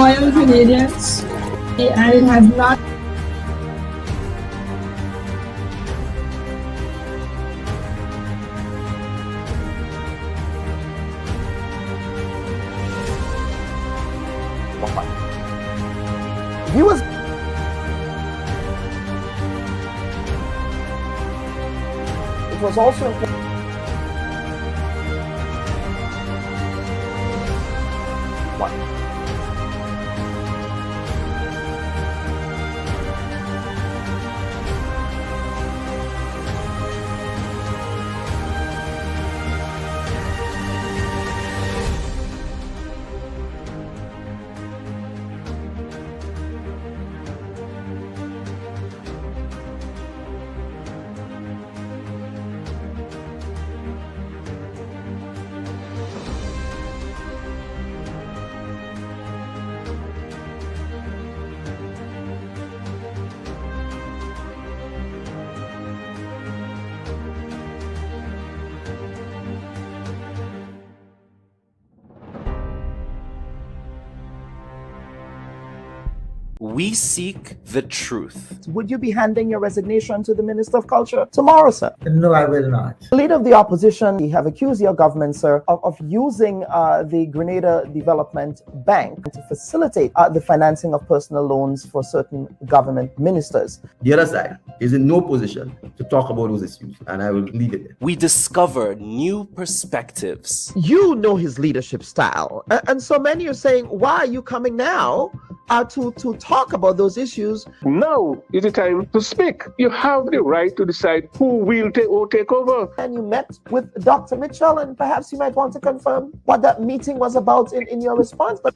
loyal Canadians, and it has not. He was. It was also important. We seek the truth. Would you be handing your resignation to the Minister of Culture tomorrow, sir? No, I will not. The leader of the opposition, you have accused your government, sir, of using the Grenada Development Bank to facilitate the financing of personal loans for certain government ministers. The other side is in no position to talk about those issues, and I will leave it there. We discover new perspectives. You know his leadership style, and so many are saying, why are you coming now to talk about those issues? Now is the time to speak. You have the right to decide who will take over. And you met with Dr. Mitchell, and perhaps you might want to confirm what that meeting was about in your response. But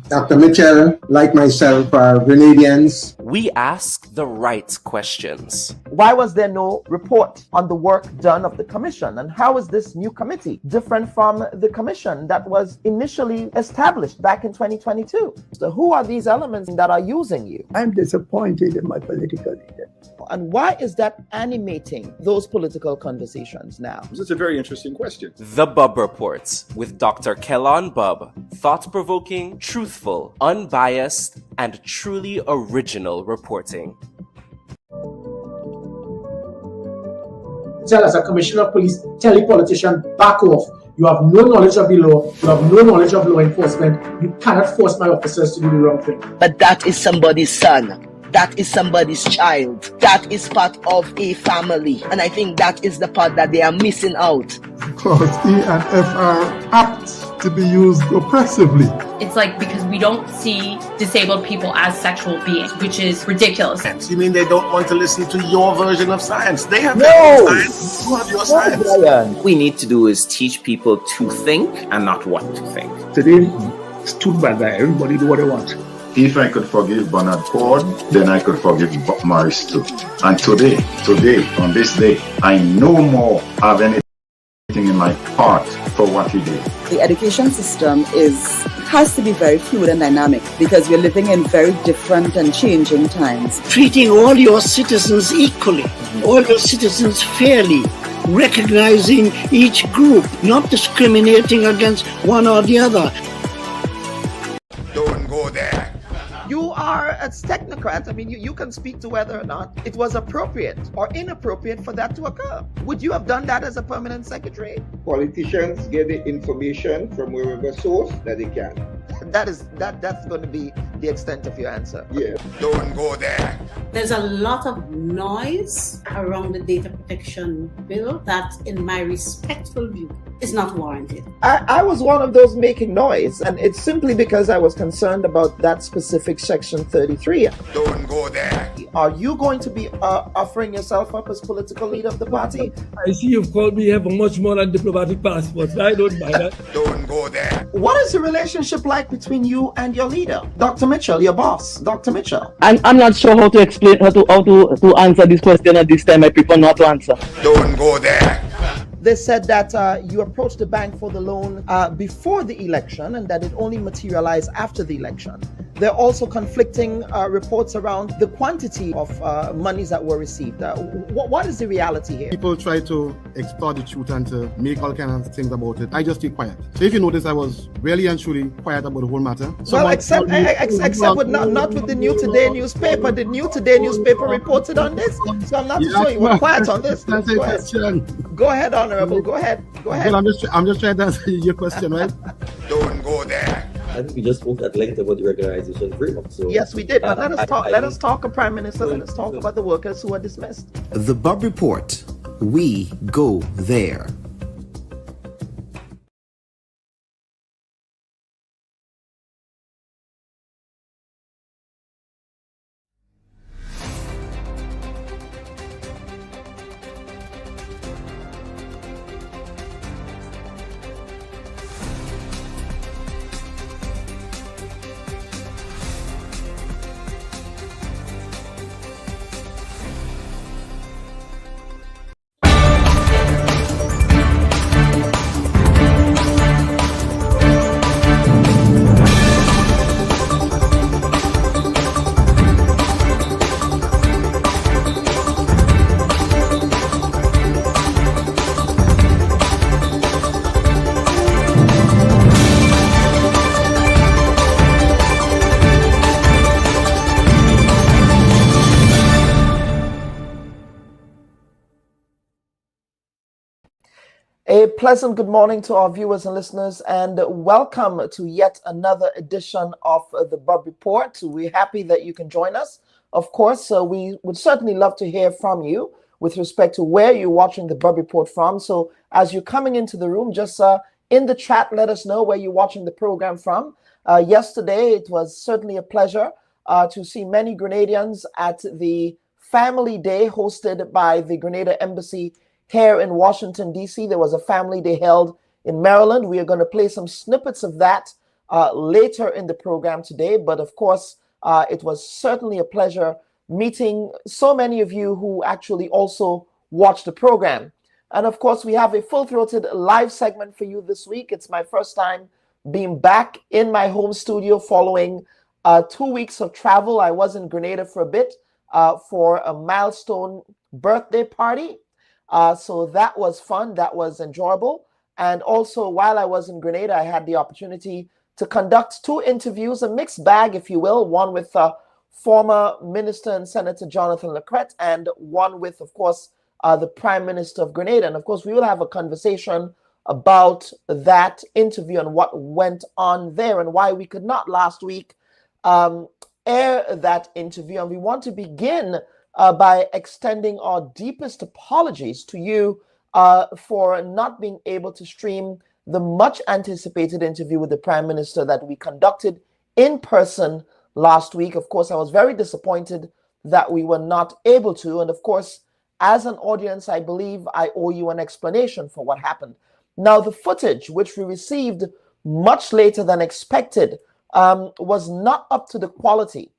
Dr. Mitchell, like myself, are Grenadians. We ask the right questions. Why was there no report on the work done of the commission? And how is this new committee different from the commission that was initially established back in 2022? So who are these elements that are using you? I'm disappointed in my political leader. And why is that animating those political conversations now? It's a very interesting question. The Bubb Report with Dr. Kellan Bubb. Thought-provoking, truthful, unbiased, and truly original reporting. Tell us, a commissioner of police, tell a politician, back off. You have no knowledge of the law. You have no knowledge of law enforcement. You cannot force my officers to do the wrong thing. But that is somebody's son. That is somebody's child. That is part of a family. And I think that is the part that they are missing out. Clause E and F are apt to be used oppressively. It's like because we don't see disabled people as sexual beings, which is ridiculous. You mean they don't want to listen to your version of science? They have their own science. You have your science. What we need to do is teach people to think and not what to think. Today, it's too bad that everybody do what they want. If I could forgive Bernard Ford, then I could forgive Bob Morris too. And today, on this day, I no more have anything in my heart for what he did. The education system has to be very fluid and dynamic because we're living in very different and changing times. Treating all your citizens equally, all your citizens fairly, recognizing each group, not discriminating against one or the other. Don't go there. You are a technocrat. I mean, you can speak to whether or not it was appropriate or inappropriate for that to occur. Would you have done that as a permanent secretary? Politicians get the information from wherever source that they can. That's going to be the extent of your answer. Yeah. Don't go there. There's a lot of noise around the data protection bill that, in my respectful view, is not warranted. I was one of those making noise, and it's simply because I was concerned about that specific section 33. Don't go there. Are you going to be offering yourself up as political leader of the party? I see you've called me here for much more than diplomatic passports. I don't buy that. Don't go there. What is the relationship like between you and your leader, Dr. Mitchell, your boss, Dr. Mitchell? I'm not sure how to explain how to answer this question at this time. I prefer not to answer. Don't go there. They said that you approached the bank for the loan before the election and that it only materialized after the election. There are also conflicting reports around the quantity of monies that were received. What is the reality here? People try to extort the truth and to make all kinds of things about it. I just stay quiet. So if you notice, I was really and truly quiet about the whole matter. Well, except with not with the New Today newspaper. The New Today newspaper reported on this, so I'm not too sure you were quiet on this. Go ahead, Honorable. Go ahead. Well, I'm just trying to answer your question, right? Don't go there. I think we just spoke at length about the regularization framework. So yes, we did. But let us talk, Prime Minister. Let us talk about the workers who are dismissed. The Bubb Report. We go there. A pleasant good morning to our viewers and listeners, and welcome to yet another edition of the Bubb Report. We're happy that you can join us. Of course, we would certainly love to hear from you with respect to where you're watching the Bubb Report from. So as you're coming into the room, just in the chat, let us know where you're watching the program from. Yesterday, it was certainly a pleasure to see many Grenadians at the Family Day hosted by the Grenada Embassy here in Washington, D.C. There was a family day held in Maryland. We are going to play some snippets of that later in the program today. But of course, it was certainly a pleasure meeting so many of you who actually also watched the program. And of course, we have a full-throated live segment for you this week. It's my first time being back in my home studio following 2 weeks of travel. I was in Grenada for a bit for a milestone birthday party. So that was fun. That was enjoyable. And also, while I was in Grenada, I had the opportunity to conduct 2 interviews, a mixed bag, if you will, one with former Minister and Senator Jonathan Lecret, and one with, of course, the Prime Minister of Grenada. And of course, we will have a conversation about that interview and what went on there and why we could not last week air that interview. And we want to begin by extending our deepest apologies to you for not being able to stream the much anticipated interview with the Prime Minister that we conducted in person last week. Of course, I was very disappointed that we were not able to. And of course, as an audience, I believe I owe you an explanation for what happened. Now, the footage, which we received much later than expected, was not up to the quality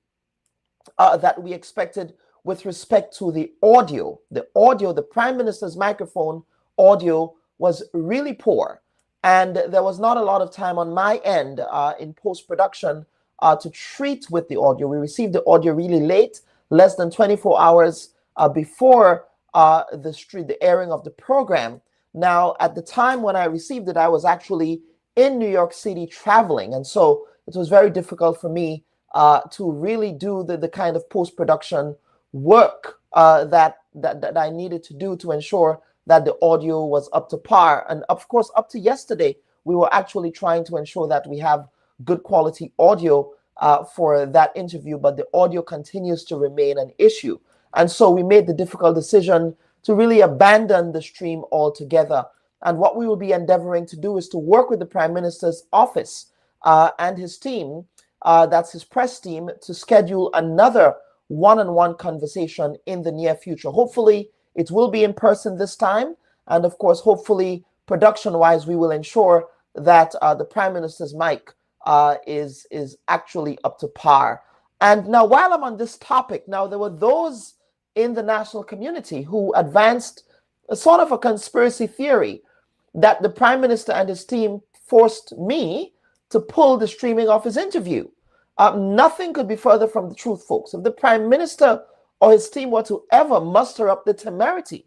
that we expected with respect to the audio. The Prime Minister's microphone audio was really poor. And there was not a lot of time on my end in post-production to treat with the audio. We received the audio really late, less than 24 hours before the airing of the program. Now, at the time when I received it, I was actually in New York City traveling. And so it was very difficult for me to really do the kind of post-production work that I needed to do to ensure that the audio was up to par. And of course, up to yesterday, we were actually trying to ensure that we have good quality audio for that interview, but the audio continues to remain an issue. And so we made the difficult decision to really abandon the stream altogether. And what we will be endeavoring to do is to work with the Prime Minister's office and his team, that's his press team, to schedule another one-on-one conversation in the near future. Hopefully, it will be in person this time. And of course, hopefully, production-wise, we will ensure that the Prime Minister's mic is actually up to par. And now, while I'm on this topic, now there were those in the national community who advanced a sort of a conspiracy theory that the Prime Minister and his team forced me to pull the streaming of his interview. Nothing could be further from the truth, folks. If the Prime Minister or his team were to ever muster up the temerity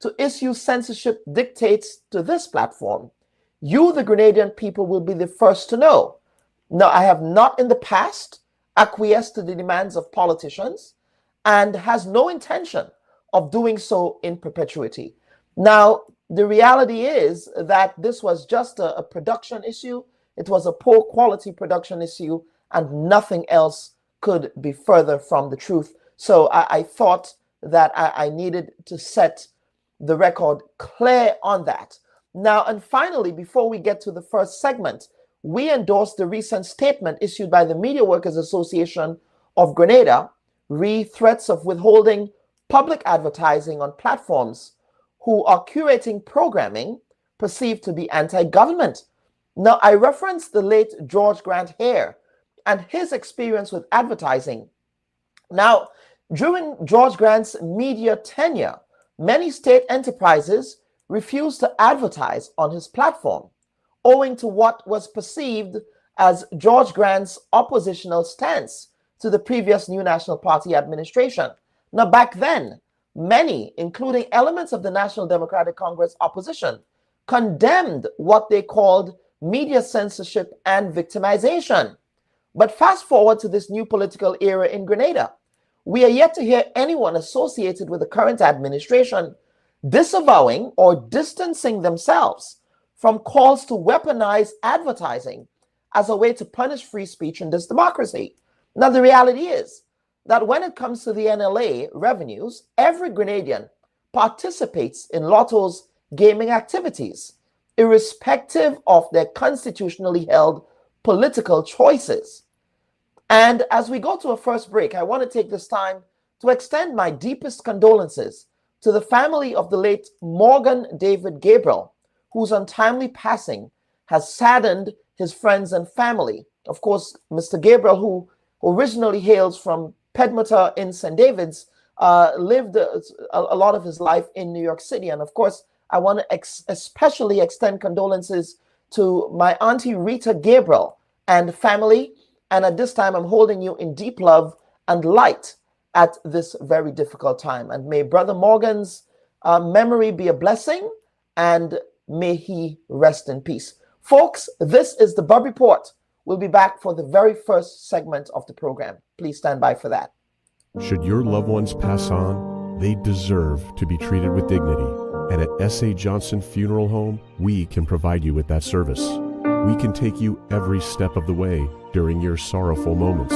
to issue censorship dictates to this platform, you, the Grenadian people, will be the first to know. Now, I have not in the past acquiesced to the demands of politicians and has no intention of doing so in perpetuity. Now, the reality is that this was just a production issue. It was a poor quality production issue, and nothing else could be further from the truth. So I thought that I needed to set the record clear on that. Now, and finally, before we get to the first segment, we endorsed the recent statement issued by the Media Workers Association of Grenada, re threats of withholding public advertising on platforms who are curating programming perceived to be anti-government. Now, I referenced the late George Grant Hare and his experience with advertising. Now, during George Grant's media tenure, many state enterprises refused to advertise on his platform, owing to what was perceived as George Grant's oppositional stance to the previous New National Party administration. Now, back then, many, including elements of the National Democratic Congress opposition, condemned what they called media censorship and victimization. But fast forward to this new political era in Grenada, we are yet to hear anyone associated with the current administration disavowing or distancing themselves from calls to weaponize advertising as a way to punish free speech in this democracy. Now, the reality is that when it comes to the NLA revenues, every Grenadian participates in Lotto's gaming activities, irrespective of their constitutionally held political choices. And as we go to a first break, I want to take this time to extend my deepest condolences to the family of the late Morgan David Gabriel, whose untimely passing has saddened his friends and family. Of course, Mr. Gabriel, who originally hails from Pedmota in St. David's, lived a lot of his life in New York City. And of course, I want to especially extend condolences to my auntie Rita Gabriel and family. And at this time, I'm holding you in deep love and light at this very difficult time. And may Brother Morgan's memory be a blessing, and may he rest in peace. Folks, this is the Bubb Report. We'll be back for the very first segment of the program. Please stand by for that. Should your loved ones pass on, they deserve to be treated with dignity. And at S.A. Johnson Funeral Home, we can provide you with that service. We can take you every step of the way during your sorrowful moments.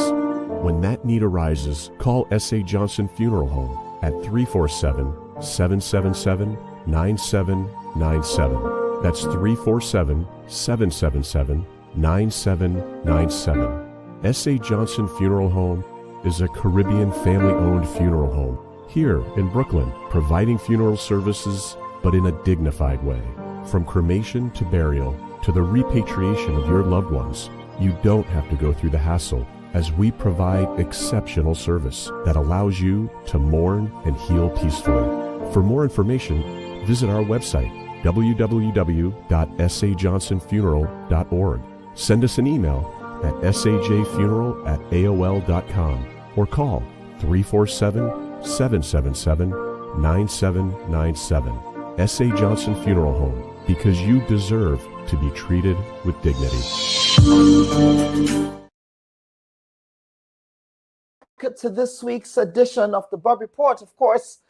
When that need arises, call S.A. Johnson Funeral Home at 347-777-9797. That's 347-777-9797. S.A. Johnson Funeral Home is a Caribbean family-owned funeral home here in Brooklyn, providing funeral services, but in a dignified way. From cremation to burial to the repatriation of your loved ones, you don't have to go through the hassle, as we provide exceptional service that allows you to mourn and heal peacefully. For more information, visit our website, www.sajohnsonfuneral.org. Send us an email at sajfuneral@aol.com or call 347-777-9797. S.A. Johnson Funeral Home, because you deserve to be treated with dignity. To this week's edition of the Bubb Report, of course,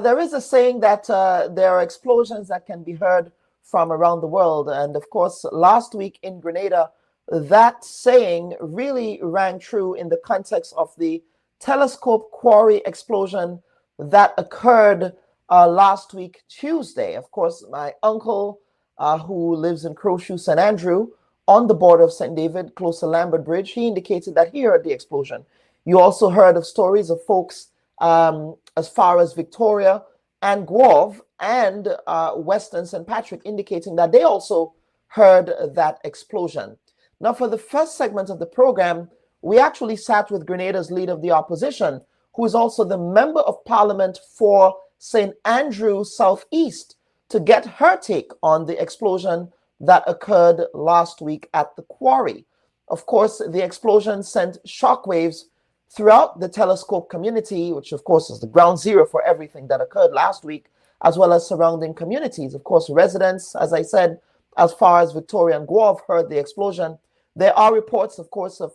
there is a saying that there are explosions that can be heard from around the world. And of course, last week in Grenada, that saying really rang true in the context of the Telescope Quarry explosion that occurred last week, Tuesday. Of course, my uncle, who lives in Crowshoe, St. Andrew, on the border of St. David, close to Lambert Bridge, he indicated that he heard the explosion. You also heard of stories of folks as far as Victoria and Guelph and Western St. Patrick indicating that they also heard that explosion. Now, for the first segment of the program, we actually sat with Grenada's leader of the opposition, who is also the Member of Parliament for St. Andrew Southeast, to get her take on the explosion that occurred last week at the quarry. Of course, the explosion sent shockwaves throughout the Telescope community, which of course is the ground zero for everything that occurred last week, as well as surrounding communities. Of course, residents, as I said, as far as Victoria and Guelph heard the explosion. There are reports, of course, of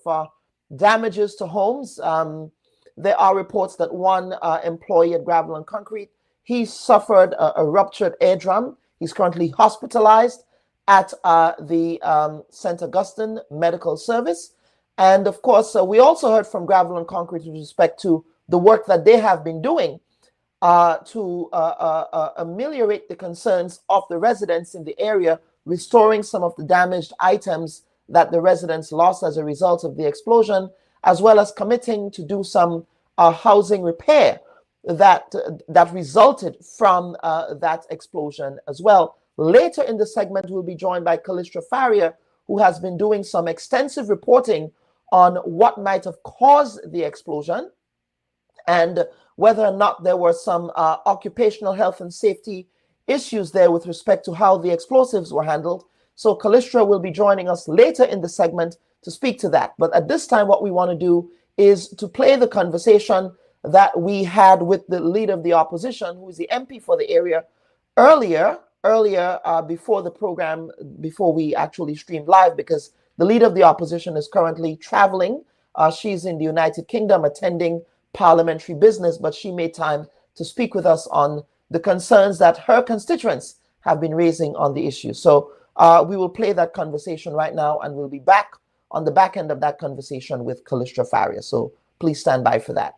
damages to homes. There are reports that one employee at Gravel and Concrete, he suffered a ruptured eardrum. He's currently hospitalized at the St. Augustine Medical Service. And of course, we also heard from Gravel and Concrete with respect to the work that they have been doing to ameliorate the concerns of the residents in the area, restoring some of the damaged items that the residents lost as a result of the explosion, as well as committing to do some housing repair that resulted from that explosion as well. Later in the segment, we'll be joined by Callistra Farrier, who has been doing some extensive reporting on what might have caused the explosion and whether or not there were some occupational health and safety issues there with respect to how the explosives were handled. So Callistra will be joining us later in the segment to speak to that. But at this time, what we want to do is to play the conversation that we had with the leader of the opposition, who is the MP for the area, earlier before the program, before we actually streamed live, because the leader of the opposition is currently traveling. She's in the United Kingdom attending parliamentary business, but she made time to speak with us on the concerns that her constituents have been raising on the issue. So we will play that conversation right now, and we'll be back on the back end of that conversation with Callistra Farrier. So please stand by for that.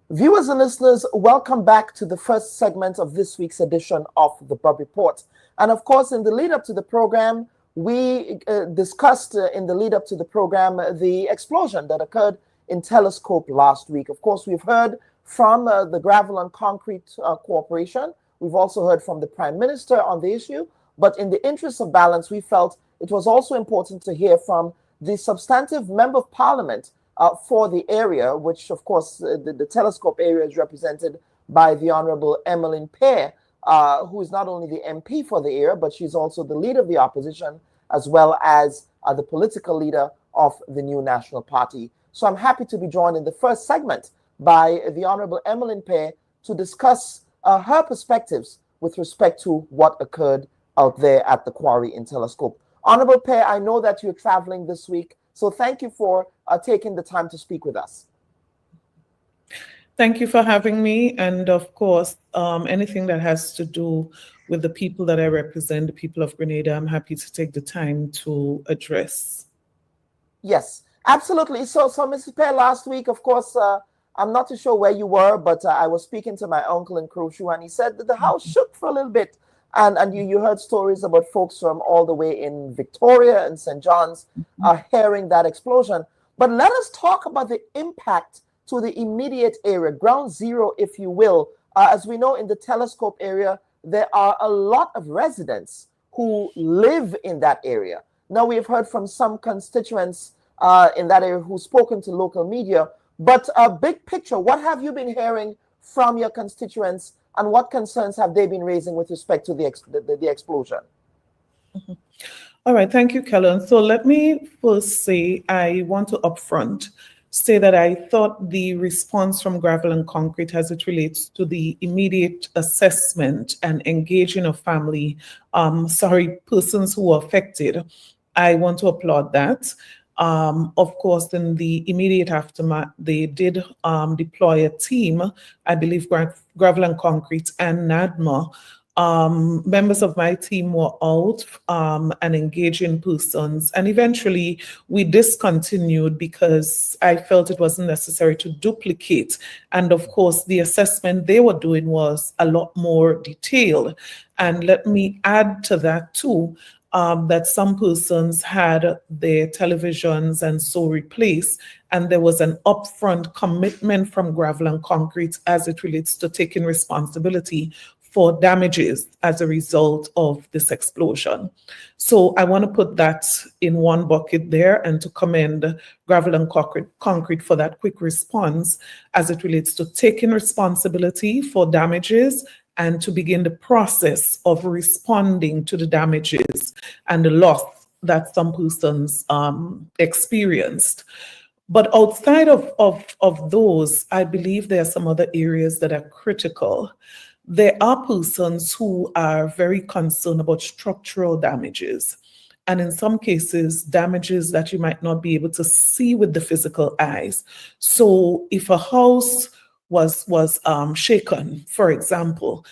Viewers and listeners, welcome back to the first segment of this week's edition of the Bubb Report. And of course, in the lead up to the program, we discussed in the lead up to the program the explosion that occurred in Telescope last week. Of course, we've heard from the Gravel and Concrete Corporation. We've also heard from the Prime Minister on the issue. But in the interest of balance, we felt it was also important to hear from the substantive Member of Parliament for the area, which, of course, the Telescope area is represented by the Honourable Emmeline Pear, who is not only the MP for the area, but she's also the leader of the opposition, as well as the political leader of the New National Party. So I'm happy to be joined in the first segment by the Honourable Emmeline Pear to discuss her perspectives with respect to what occurred out there at the quarry in Telescope. Honourable Pear, I know that you're traveling this week, so thank you for taking the time to speak with us. Thank you for having me. And of course, anything that has to do with the people that I represent, the people of Grenada, I'm happy to take the time to address. Yes, absolutely. So Mrs. Pear, last week, of course, I'm not too sure where you were, but I was speaking to my uncle in Crowshoe, and he said that the house shook for a little bit. And you heard stories about folks from all the way in Victoria and St. John's hearing that explosion. But let us talk about the impact to the immediate area, ground zero, if you will. As we know, in the Telescope area, there are a lot of residents who live in that area. Now, we have heard from some constituents in that area who've spoken to local media. But big picture, what have you been hearing from your constituents, and what concerns have they been raising with respect to the explosion? Mm-hmm. All right, thank you, Kellen. So let me first say, I want to upfront say that I thought the response from Gravel and Concrete as it relates to the immediate assessment and engaging of family, persons who are affected, I want to applaud that. Of course, in the immediate aftermath, they did deploy a team, I believe Gravel and Concrete and NADMA. Members of my team were out and engaging persons, and eventually we discontinued because I felt it wasn't necessary to duplicate. And of course, the assessment they were doing was a lot more detailed. And let me add to that too, that some persons had their televisions and so replaced, and there was an upfront commitment from Gravel and Concrete as it relates to taking responsibility for damages as a result of this explosion. So I want to put that in one bucket there and to commend Gravel and Concrete for that quick response as it relates to taking responsibility for damages and to begin the process of responding to the damages and the loss that some persons experienced. But outside of those, I believe there are some other areas that are critical. There are persons who are very concerned about structural damages, and in some cases, damages that you might not be able to see with the physical eyes. So if a house was shaken, for example,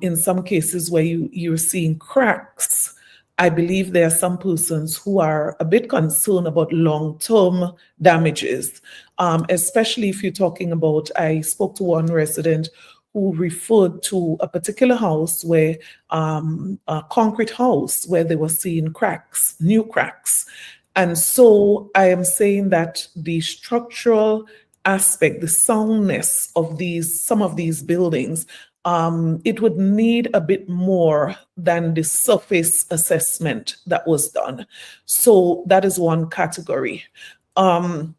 in some cases where you're seeing cracks, I believe there are some persons who are a bit concerned about long-term damages, especially if you're talking about, I spoke to one resident who referred to a particular house where, a concrete house where they were seeing cracks, new cracks. And so I am saying that the structural aspect, the soundness of some of these buildings, it would need a bit more than the surface assessment that was done. So that is one category. The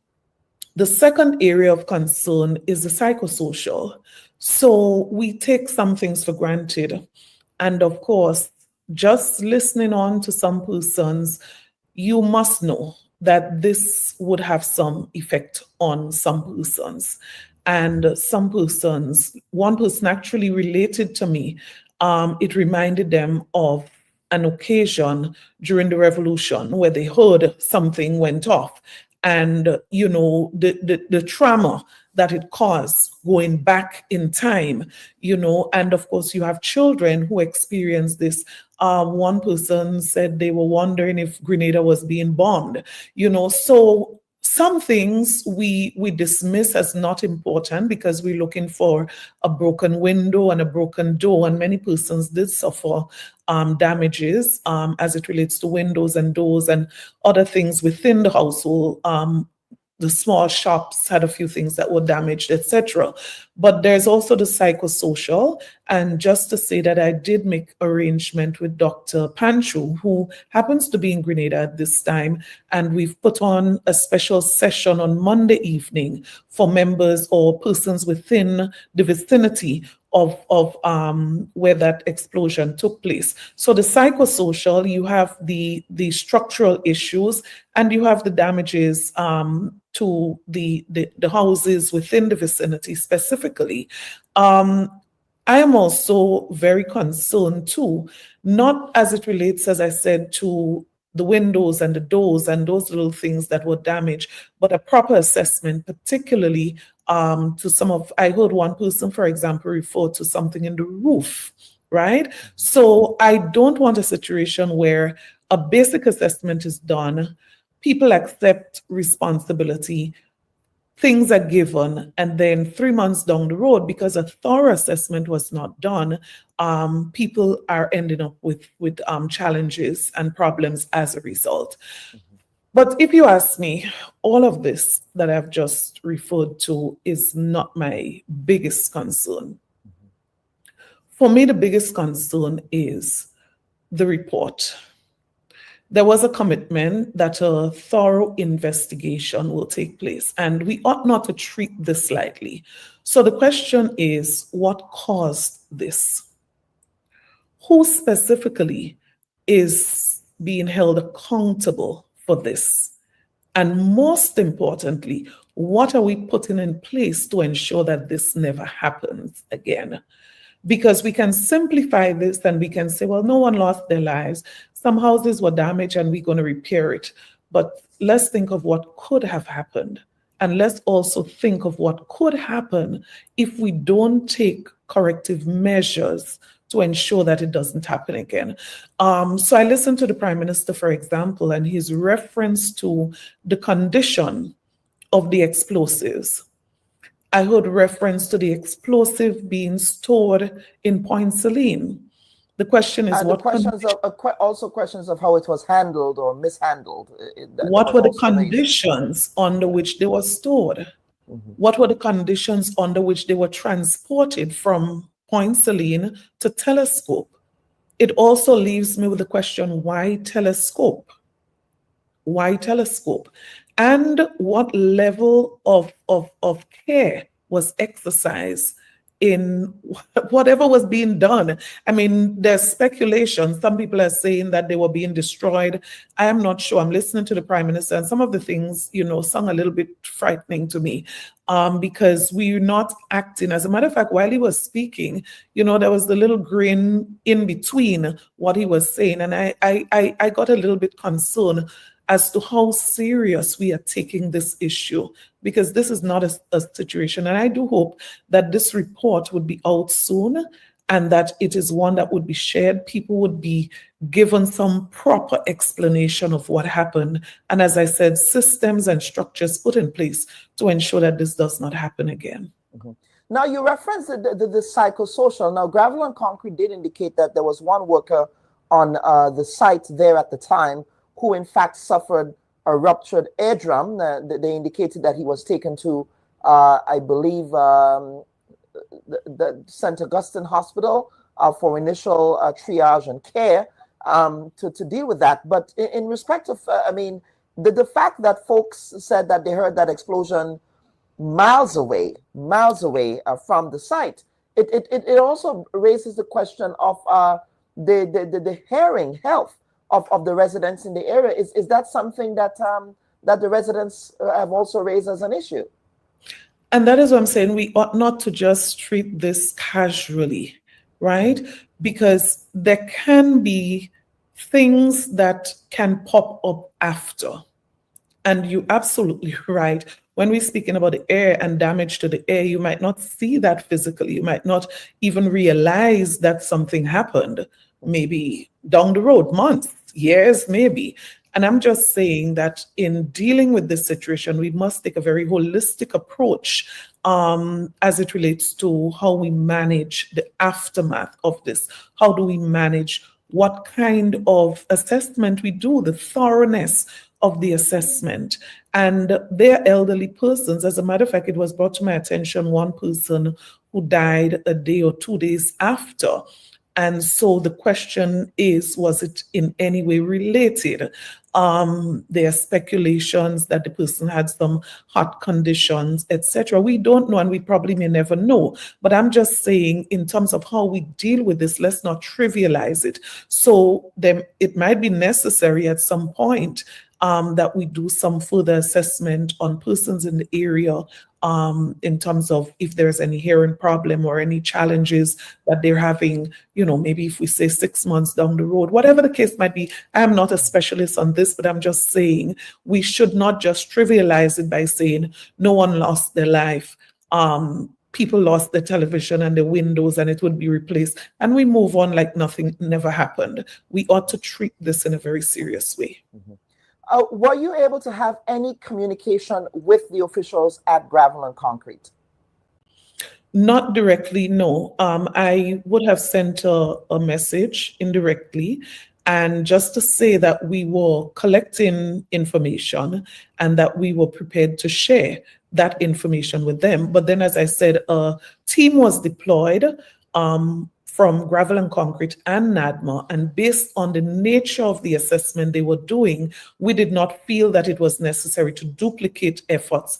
second area of concern is the psychosocial. So we take some things for granted. And of course, just listening on to some persons, you must know that this would have some effect on some persons. And some persons, one person actually related to me, it reminded them of an occasion during the revolution where they heard something went off. And, you know, the trauma that it caused going back in time, you know, and of course you have children who experience this. One person said they were wondering if Grenada was being bombed, you know, so some things we dismiss as not important because we're looking for a broken window and a broken door, and many persons did suffer damages as it relates to windows and doors and other things within the household. The small shops had a few things that were damaged, etc. But there's also the psychosocial. And just to say that I did make arrangement with Dr. Panchu, who happens to be in Grenada at this time, and we've put on a special session on Monday evening for members or persons within the vicinity of where that explosion took place. So the psychosocial, you have the structural issues, and you have the damages to the houses within the vicinity specifically. I am also very concerned too, not as it relates, as I said, to the windows and the doors and those little things that were damaged, but a proper assessment, particularly to some of, I heard one person, for example, refer to something in the roof, right? So I don't want a situation where a basic assessment is done, people accept responsibility, things are given, and then 3 months down the road, because a thorough assessment was not done, people are ending up with challenges and problems as a result. But if you ask me, all of this that I've just referred to is not my biggest concern. For me, the biggest concern is the report. There was a commitment that a thorough investigation will take place, and we ought not to treat this lightly. So the question is, what caused this? Who specifically is being held accountable for this? And most importantly, what are we putting in place to ensure that this never happens again? Because we can simplify this and we can say, well, no one lost their lives. Some houses were damaged and we're going to repair it. But let's think of what could have happened. And let's also think of what could happen if we don't take corrective measures to ensure that it doesn't happen again. So I listened to the Prime Minister, for example, and his reference to the condition of the explosives. I heard reference to the explosive being stored in Point Celine. The question is, what questions also questions of how it was handled or mishandled. What were the conditions under which they were stored? What were the conditions under which they were transported from Point Celine to Telescope? It also leaves me with the question, why Telescope? Why Telescope? And what level of care was exercised in whatever was being done. I mean, there's speculation. Some people are saying that they were being destroyed. I am not sure. I'm listening to the Prime Minister, and some of the things, sound a little bit frightening to me, because we're not acting. As a matter of fact, while he was speaking, there was the little grin in between what he was saying, and I got a little bit concerned as to how serious we are taking this issue, because this is not a situation. And I do hope that this report would be out soon and that it is one that would be shared. People would be given some proper explanation of what happened. And as I said, systems and structures put in place to ensure that this does not happen again. Mm-hmm. Now, you referenced the psychosocial. Now, Gravel and Concrete did indicate that there was one worker on the site there at the time who in fact suffered a ruptured eardrum. They indicated that he was taken to, I believe, the St. Augustine Hospital for initial triage and care to deal with that. But in respect of, the fact that folks said that they heard that explosion miles away from the site, it also raises the question of the hearing health of the residents in the area. Is that something that that the residents have also raised as an issue? And that is what I'm saying. We ought not to just treat this casually, right? Because there can be things that can pop up after. And you're absolutely right. When we're speaking about the air and damage to the air, you might not see that physically. You might not even realize that something happened. Maybe down the road, months, years, maybe. And I'm just saying that in dealing with this situation, we must take a very holistic approach as it relates to how we manage the aftermath of this. How do we manage what kind of assessment we do, the thoroughness of the assessment. And they're elderly persons. As a matter of fact, it was brought to my attention, one person who died a day or 2 days after. And so the question is, was it in any way related? There are speculations that the person had some heart conditions, etc. We don't know, and we probably may never know. But I'm just saying, in terms of how we deal with this, let's not trivialize it. So then it might be necessary at some point that we do some further assessment on persons in the area in terms of if there's any hearing problem or any challenges that they're having, maybe if we say 6 months down the road, whatever the case might be. I'm not a specialist on this, but I'm just saying we should not just trivialize it by saying no one lost their life. People lost their television and their windows and it would be replaced. And we move on like nothing never happened. We ought to treat this in a very serious way. Mm-hmm. Were you able to have any communication with the officials at Gravel and Concrete? Not directly, no. I would have sent a message indirectly, and just to say that we were collecting information and that we were prepared to share that information with them. But then, as I said, a team was deployed from Gravel and Concrete and NADMA, and based on the nature of the assessment they were doing, we did not feel that it was necessary to duplicate efforts.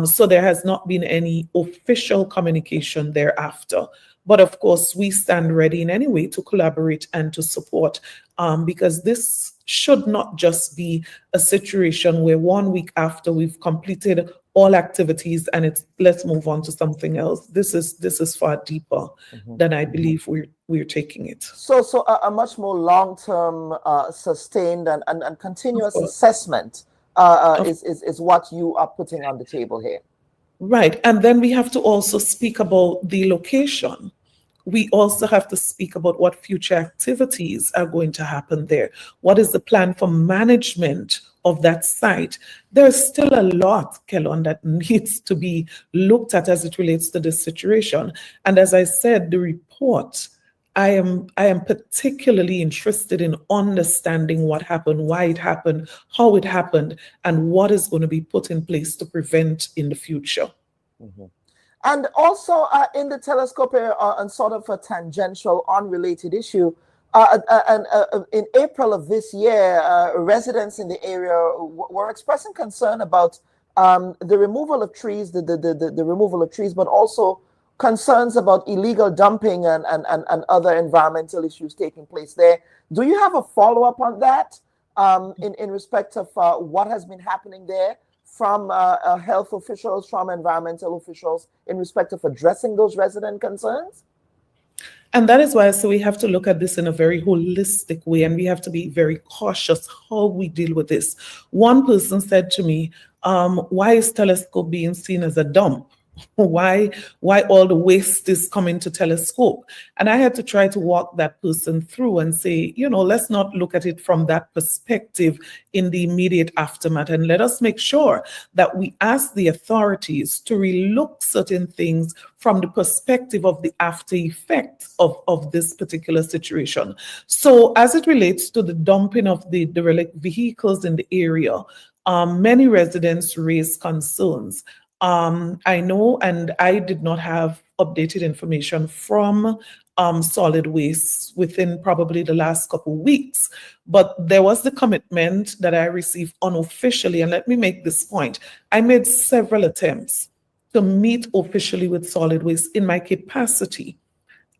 So there has not been any official communication thereafter. But of course, we stand ready in any way to collaborate and to support, because this should not just be a situation where 1 week after we've completed all activities and it's let's move on to something else. This is far deeper than I believe we're taking it. So a much more long-term, sustained and continuous assessment is what you are putting on the table here. Right, and then we have to also speak about the location. We also have to speak about what future activities are going to happen there. What is the plan for management of that site? There's still a lot, Kellon, that needs to be looked at as it relates to this situation. And as I said, the report, I am particularly interested in understanding what happened, why it happened, how it happened, and what is going to be put in place to prevent in the future. Mm-hmm. And also in the Telescope area, on sort of a tangential, unrelated issue, in April of this year, residents in the area were expressing concern about the removal of trees, the removal of trees, but also concerns about illegal dumping and other environmental issues taking place there. Do you have a follow-up on that in respect of what has been happening there from health officials, from environmental officials in respect of addressing those resident concerns? And that is why we have to look at this in a very holistic way, and we have to be very cautious how we deal with this. One person said to me, why is Telescope being seen as a dump? Why all the waste is coming to Telescope? And I had to try to walk that person through and say, let's not look at it from that perspective in the immediate aftermath, and let us make sure that we ask the authorities to relook certain things from the perspective of the after effects of this particular situation. So as it relates to the dumping of the derelict vehicles in the area, many residents raised concerns. I know, and I did not have updated information from solid waste within probably the last couple of weeks, but there was the commitment that I received unofficially. And let me make this point. I made several attempts to meet officially with solid waste in my capacity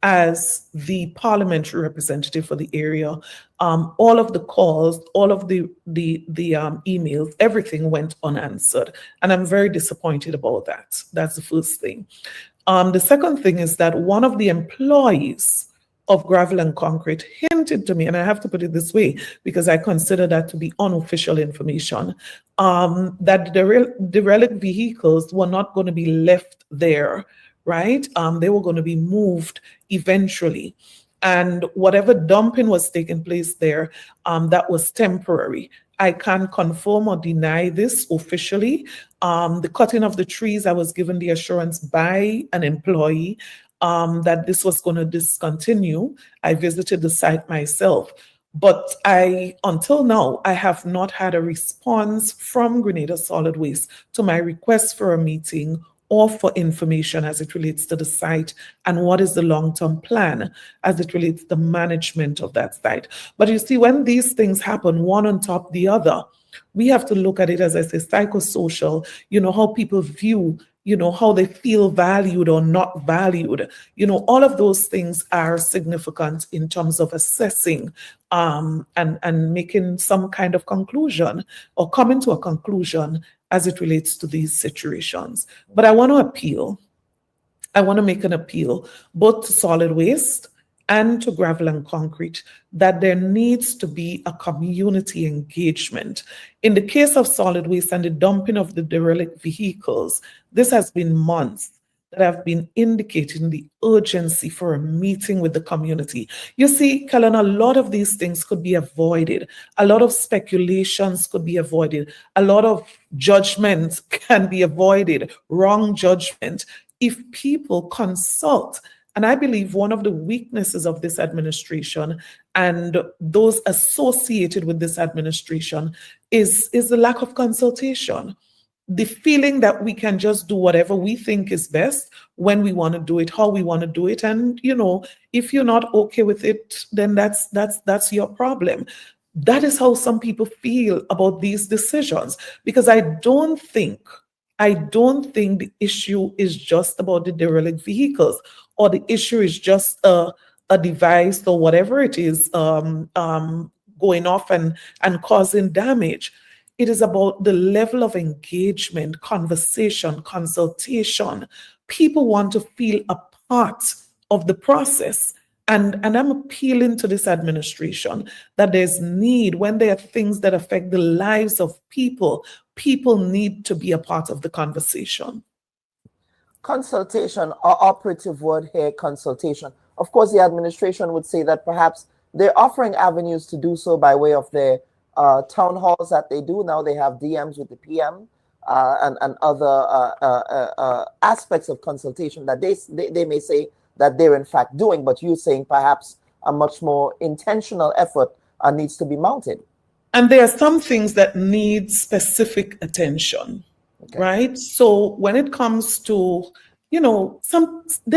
as the parliamentary representative for the area. All of the calls, all of the emails, everything went unanswered. And I'm very disappointed about that. That's the first thing. The second thing is that one of the employees of Gravel and Concrete hinted to me, and I have to put it this way because I consider that to be unofficial information, that the derelict vehicles were not going to be left there, right? They were going to be moved eventually. And whatever dumping was taking place there, that was temporary. I can't confirm or deny this officially. The cutting of the trees, I was given the assurance by an employee that this was going to discontinue. I visited the site myself. But until now, I have not had a response from Grenada Solid Waste to my request for a meeting or for information as it relates to the site and what is the long-term plan as it relates to the management of that site. But you see, when these things happen one on top of the other, we have to look at it, as I say, psychosocial, how people view, how they feel valued or not valued. All of those things are significant in terms of assessing and making some kind of conclusion or coming to a conclusion as it relates to these situations. But I want to appeal. I want to make an appeal both to solid waste and to Gravel and Concrete that there needs to be a community engagement. In the case of solid waste and the dumping of the derelict vehicles, this has been months that have been indicating the urgency for a meeting with the community. You see, Kellen, a lot of these things could be avoided. A lot of speculations could be avoided. A lot of judgments can be avoided, wrong judgment, if people consult. And I believe one of the weaknesses of this administration and those associated with this administration is the lack of consultation. The feeling that we can just do whatever we think is best when we want to do it, how we want to do it. And, if you're not okay with it, then that's your problem. That is how some people feel about these decisions, because I don't think the issue is just about the derelict vehicles, or the issue is just a device or whatever it is going off and causing damage. It is about the level of engagement, conversation, consultation. People want to feel a part of the process. And I'm appealing to this administration that there's need, when there are things that affect the lives of people need to be a part of the conversation. Consultation, our operative word here, consultation. Of course, the administration would say that perhaps they're offering avenues to do so by way of their town halls that they do. Now they have DMs with the PM and other aspects of consultation that they may say that they're in fact doing, but you're saying perhaps a much more intentional effort needs to be mounted. And there are some things that need specific attention, right? So when it comes to, there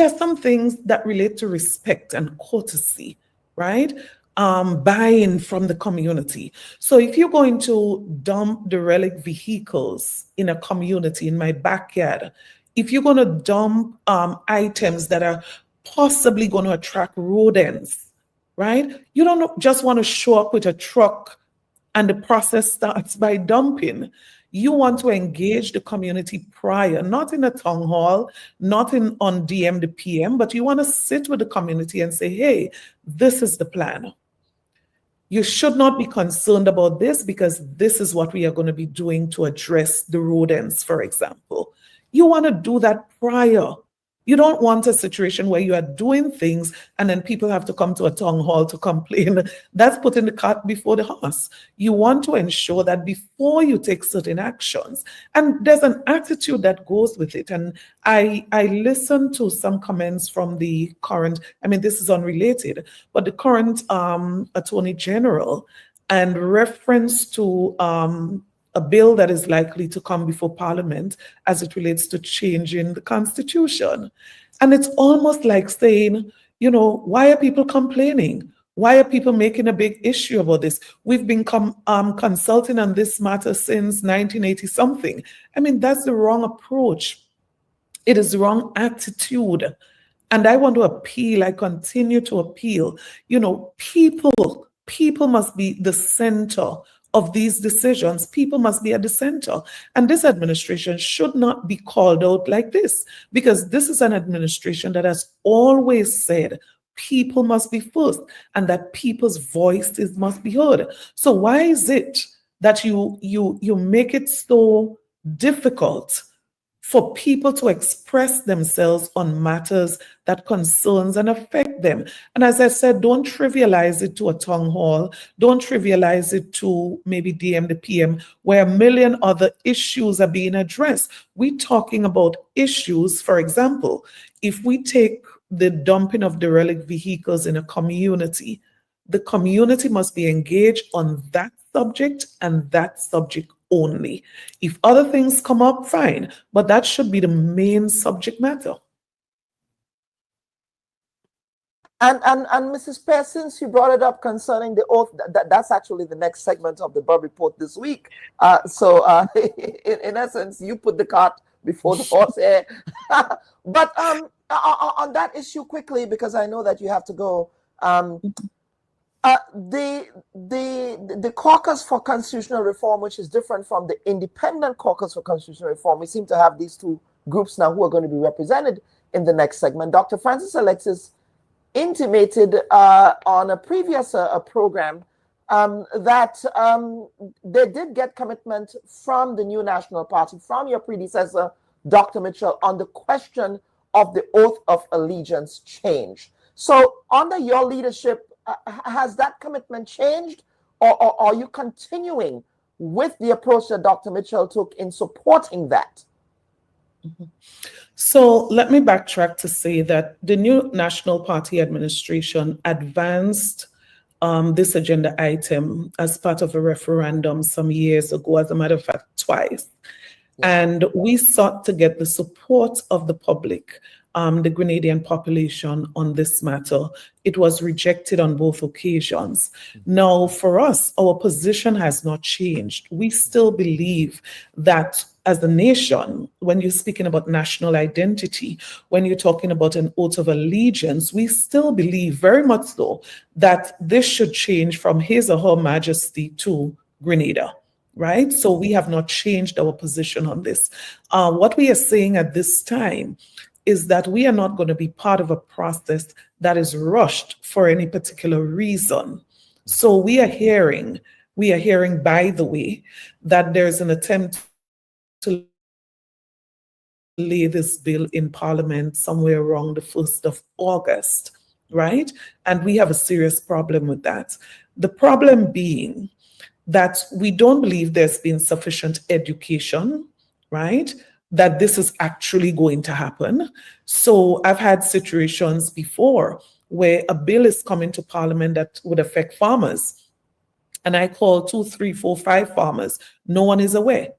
are some things that relate to respect and courtesy, right? Buy-in from the community. So if you're going to dump derelict vehicles in a community, in my backyard, if you're going to dump items that are possibly going to attract rodents, right? You don't just want to show up with a truck and the process starts by dumping. You want to engage the community prior, not in a town hall, not on DM the PM, but you want to sit with the community and say, hey, this is the plan. You should not be concerned about this because this is what we are going to be doing to address the rodents, for example. You want to do that prior. You don't want a situation where you are doing things and then people have to come to a town hall to complain. That's putting the cart before the horse. You want to ensure that before you take certain actions, and there's an attitude that goes with it. And I listened to some comments from the current, I mean, this is unrelated, but the current Attorney General and reference to a bill that is likely to come before Parliament as it relates to changing the Constitution. And it's almost like saying, you know, why are people complaining? Why are people making a big issue about this? We've been consulting on this matter since 1980 something. I mean, that's the wrong approach. It is the wrong attitude. And I want to appeal, I continue to appeal, you know, people must be the center of these decisions. People must be at the center. And this administration should not be called out like this, because this is an administration that has always said people must be first and that people's voices must be heard. So why is it that you make it so difficult for people to express themselves on matters that concerns and affect them? And as I said, don't trivialize it to a town hall. Don't trivialize it to maybe DM the PM, where a million other issues are being addressed. We're talking about issues, for example, if we take the dumping of derelict vehicles in a community, the community must be engaged on that subject and that subject only. If other things come up, fine, but that should be the main subject matter. And Mrs. Pear, since you brought it up concerning the oath, that's actually the next segment of the Bubb Report this week. So in essence, you put the cart before the horse here. But on that issue quickly, because I know that you have to go. The Caucus for Constitutional Reform, which is different from the Independent Caucus for Constitutional Reform, we seem to have these two groups now who are going to be represented in the next segment. Dr. Francis Alexis intimated on a previous program that they did get commitment from the new National Party, from your predecessor, Dr. Mitchell, on the question of the oath of allegiance change. So under your leadership, has that commitment changed, or are you continuing with the approach that Dr. Mitchell took in supporting that? Mm-hmm. So let me backtrack to say that the new National Party administration advanced this agenda item as part of a referendum some years ago, as a matter of fact, twice. And we sought to get the support of the public, the Grenadian population, on this matter. It was rejected on both occasions. Now, for us, our position has not changed. We still believe that as a nation, when you're speaking about national identity, when you're talking about an oath of allegiance, we still believe very much so that this should change from His or Her Majesty to Grenada. Right? So we have not changed our position on this. What we are saying at this time is that we are not going to be part of a process that is rushed for any particular reason. So we are hearing, by the way, that there's an attempt to lay this bill in Parliament somewhere around the 1st of August, right? And we have a serious problem with that. The problem being that we don't believe there's been sufficient education, right, that this is actually going to happen. So I've had situations before where a bill is coming to Parliament that would affect farmers, and I call 2, 3, 4, 5 farmers. No one is aware.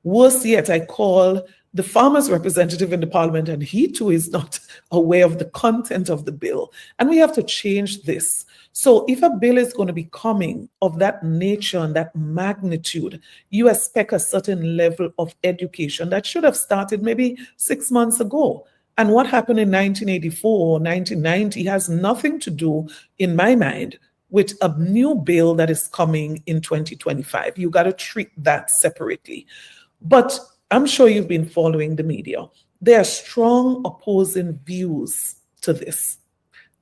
Worse yet, I call the farmer's representative in the parliament, and he too is not aware of the content of the bill. And we have to change this. So if a bill is going to be coming of that nature and that magnitude, you expect a certain level of education that should have started maybe 6 months ago. And what happened in 1984 or 1990 has nothing to do, in my mind, with a new bill that is coming in 2025. You got to treat that separately. But I'm sure you've been following the media. There are strong opposing views to this.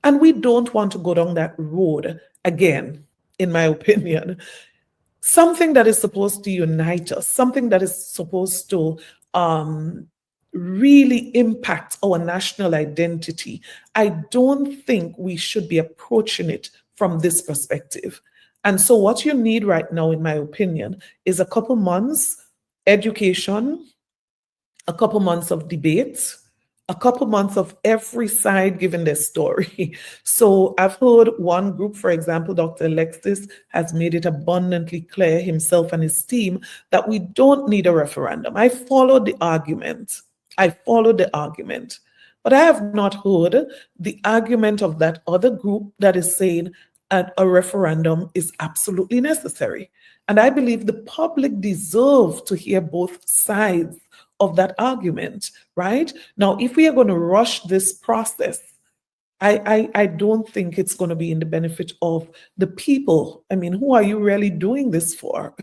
And we don't want to go down that road again, in my opinion. Something that is supposed to unite us, something that is supposed to really impact our national identity. I don't think we should be approaching it from this perspective. And so what you need right now, in my opinion, is a couple months education, a couple months of debate, a couple months of every side giving their story. So I've heard one group, for example, Dr. Alexis has made it abundantly clear, himself and his team, that we don't need a referendum. I followed the argument. But I have not heard the argument of that other group that is saying a referendum is absolutely necessary. And I believe the public deserve to hear both sides of that argument, right? Now, if we are going to rush this process, I don't think it's going to be in the benefit of the people. I mean, who are you really doing this for?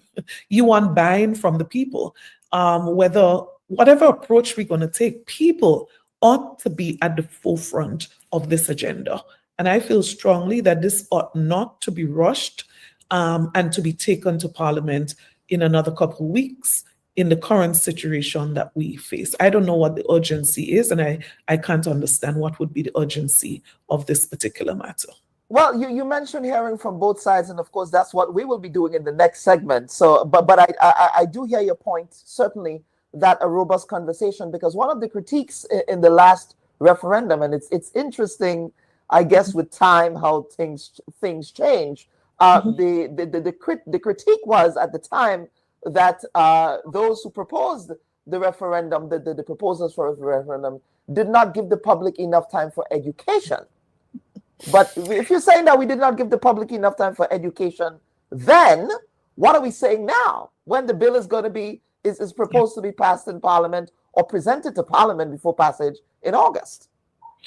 You want buy-in from the people. Whatever approach we're going to take, people ought to be at the forefront of this agenda. And I feel strongly that this ought not to be rushed and to be taken to Parliament in another couple of weeks in the current situation that we face. I don't know what the urgency is, and I can't understand what would be the urgency of this particular matter. Well, you mentioned hearing from both sides, and of course, that's what we will be doing in the next segment. So, but I do hear your point, certainly, that a robust conversation, because one of the critiques in the last referendum, and it's interesting, I guess, with time, how things change. The critique was at the time that those who proposed the referendum, the proposals for the referendum, did not give the public enough time for education. But if you're saying that we did not give the public enough time for education, then what are we saying now? When the bill is going to be is proposed to be passed in Parliament or presented to Parliament before passage in August?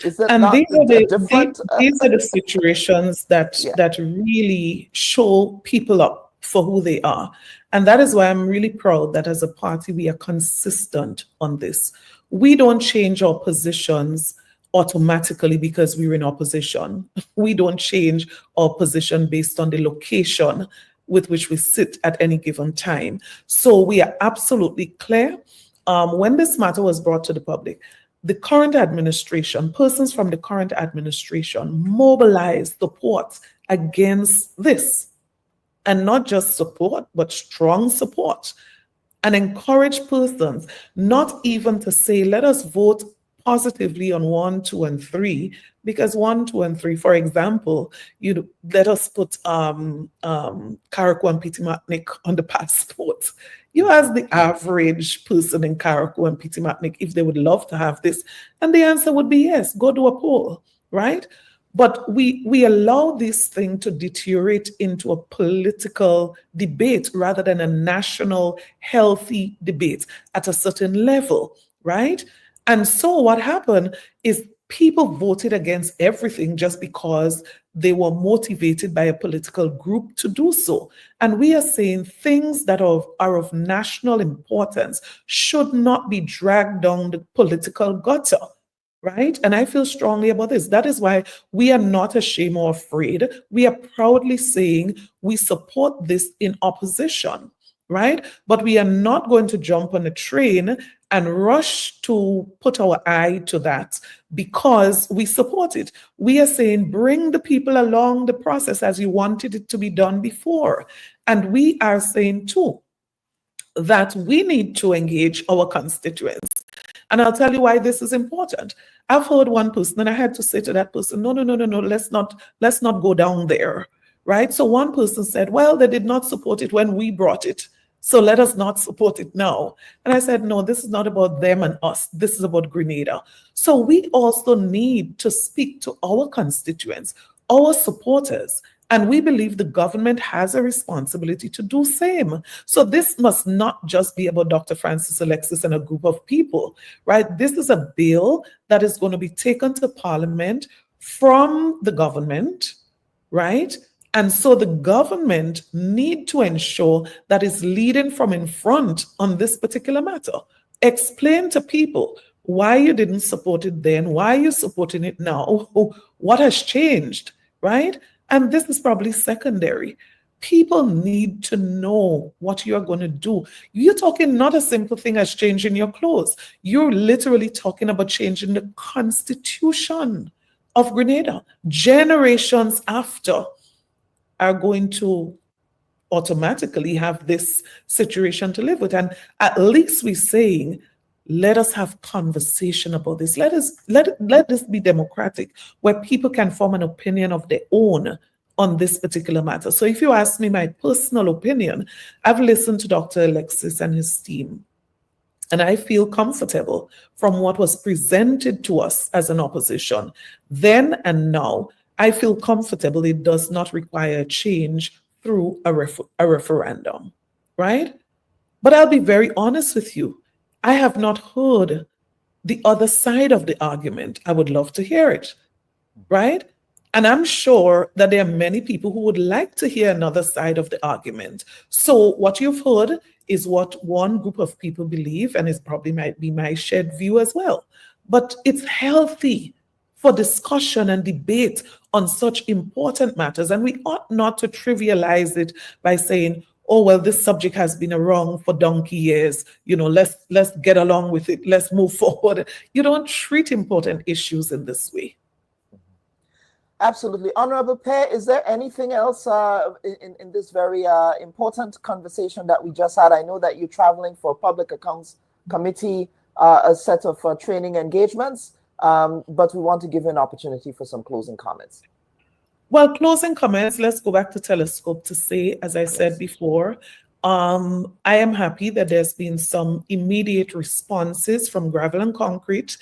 Is that not different? These are the situations that really show people up for who they are. And that is why I'm really proud that as a party, we are consistent on this. We don't change our positions automatically because we're in opposition. We don't change our position based on the location with which we sit at any given time. So we are absolutely clear. When this matter was brought to the public, the current administration, persons from the current administration mobilized support against this. And not just support, but strong support. And encourage persons not even to say, let us vote positively on 1, 2, and 3, because 1, 2, and 3, for example, let us put Carriacou and Pitimatnik on the passports. You ask the average person in Carriacou and Pitimatnik if they would love to have this, and the answer would be yes, go to a poll, right? But we allow this thing to deteriorate into a political debate rather than a national healthy debate at a certain level, right? And so what happened is people voted against everything just because they were motivated by a political group to do so. And we are saying things that are of national importance should not be dragged down the political gutter. Right? And I feel strongly about this. That is why we are not ashamed or afraid. We are proudly saying we support this in opposition, right? But we are not going to jump on a train and rush to put our eye to that because we support it. We are saying bring the people along the process as you wanted it to be done before. And we are saying too that we need to engage our constituents. And I'll tell you why this is important. I've heard one person, and I had to say to that person, no, let's not go down there, right? So one person said, well, they did not support it when we brought it. So let us not support it now. And I said, no, this is not about them and us. This is about Grenada. So we also need to speak to our constituents, our supporters, and we believe the government has a responsibility to do same. So this must not just be about Dr. Francis Alexis and a group of people, right? This is a bill that is going to be taken to Parliament from the government, right? And so the government need to ensure that is leading from in front on this particular matter. Explain to people why you didn't support it then, why you're supporting it now, what has changed, right? And this is probably secondary. People need to know what you're going to do. You're talking not a simple thing as changing your clothes. You're literally talking about changing the constitution of Grenada. Generations after are going to automatically have this situation to live with. And at least we're saying, let us have conversation about this. Let this be democratic, where people can form an opinion of their own on this particular matter. So if you ask me my personal opinion, I've listened to Dr. Alexis and his team, and I feel comfortable from what was presented to us as an opposition then and now. I feel comfortable it does not require a change through a referendum, right? But I'll be very honest with you. I have not heard the other side of the argument. I would love to hear it, right? And I'm sure that there are many people who would like to hear another side of the argument. So what you've heard is what one group of people believe, and it probably might be my shared view as well. But it's healthy for discussion and debate on such important matters. And we ought not to trivialize it by saying, oh, well, this subject has been wrong for donkey years. Let's get along with it. Let's move forward. You don't treat important issues in this way. Absolutely. Honorable Pear, is there anything else in this very important conversation that we just had? I know that you're traveling for Public Accounts Committee, a set of training engagements, but we want to give you an opportunity for some closing comments. Well, closing comments, let's go back to Telescope to say, as I said before, I am happy that there's been some immediate responses from Gravel and Concrete,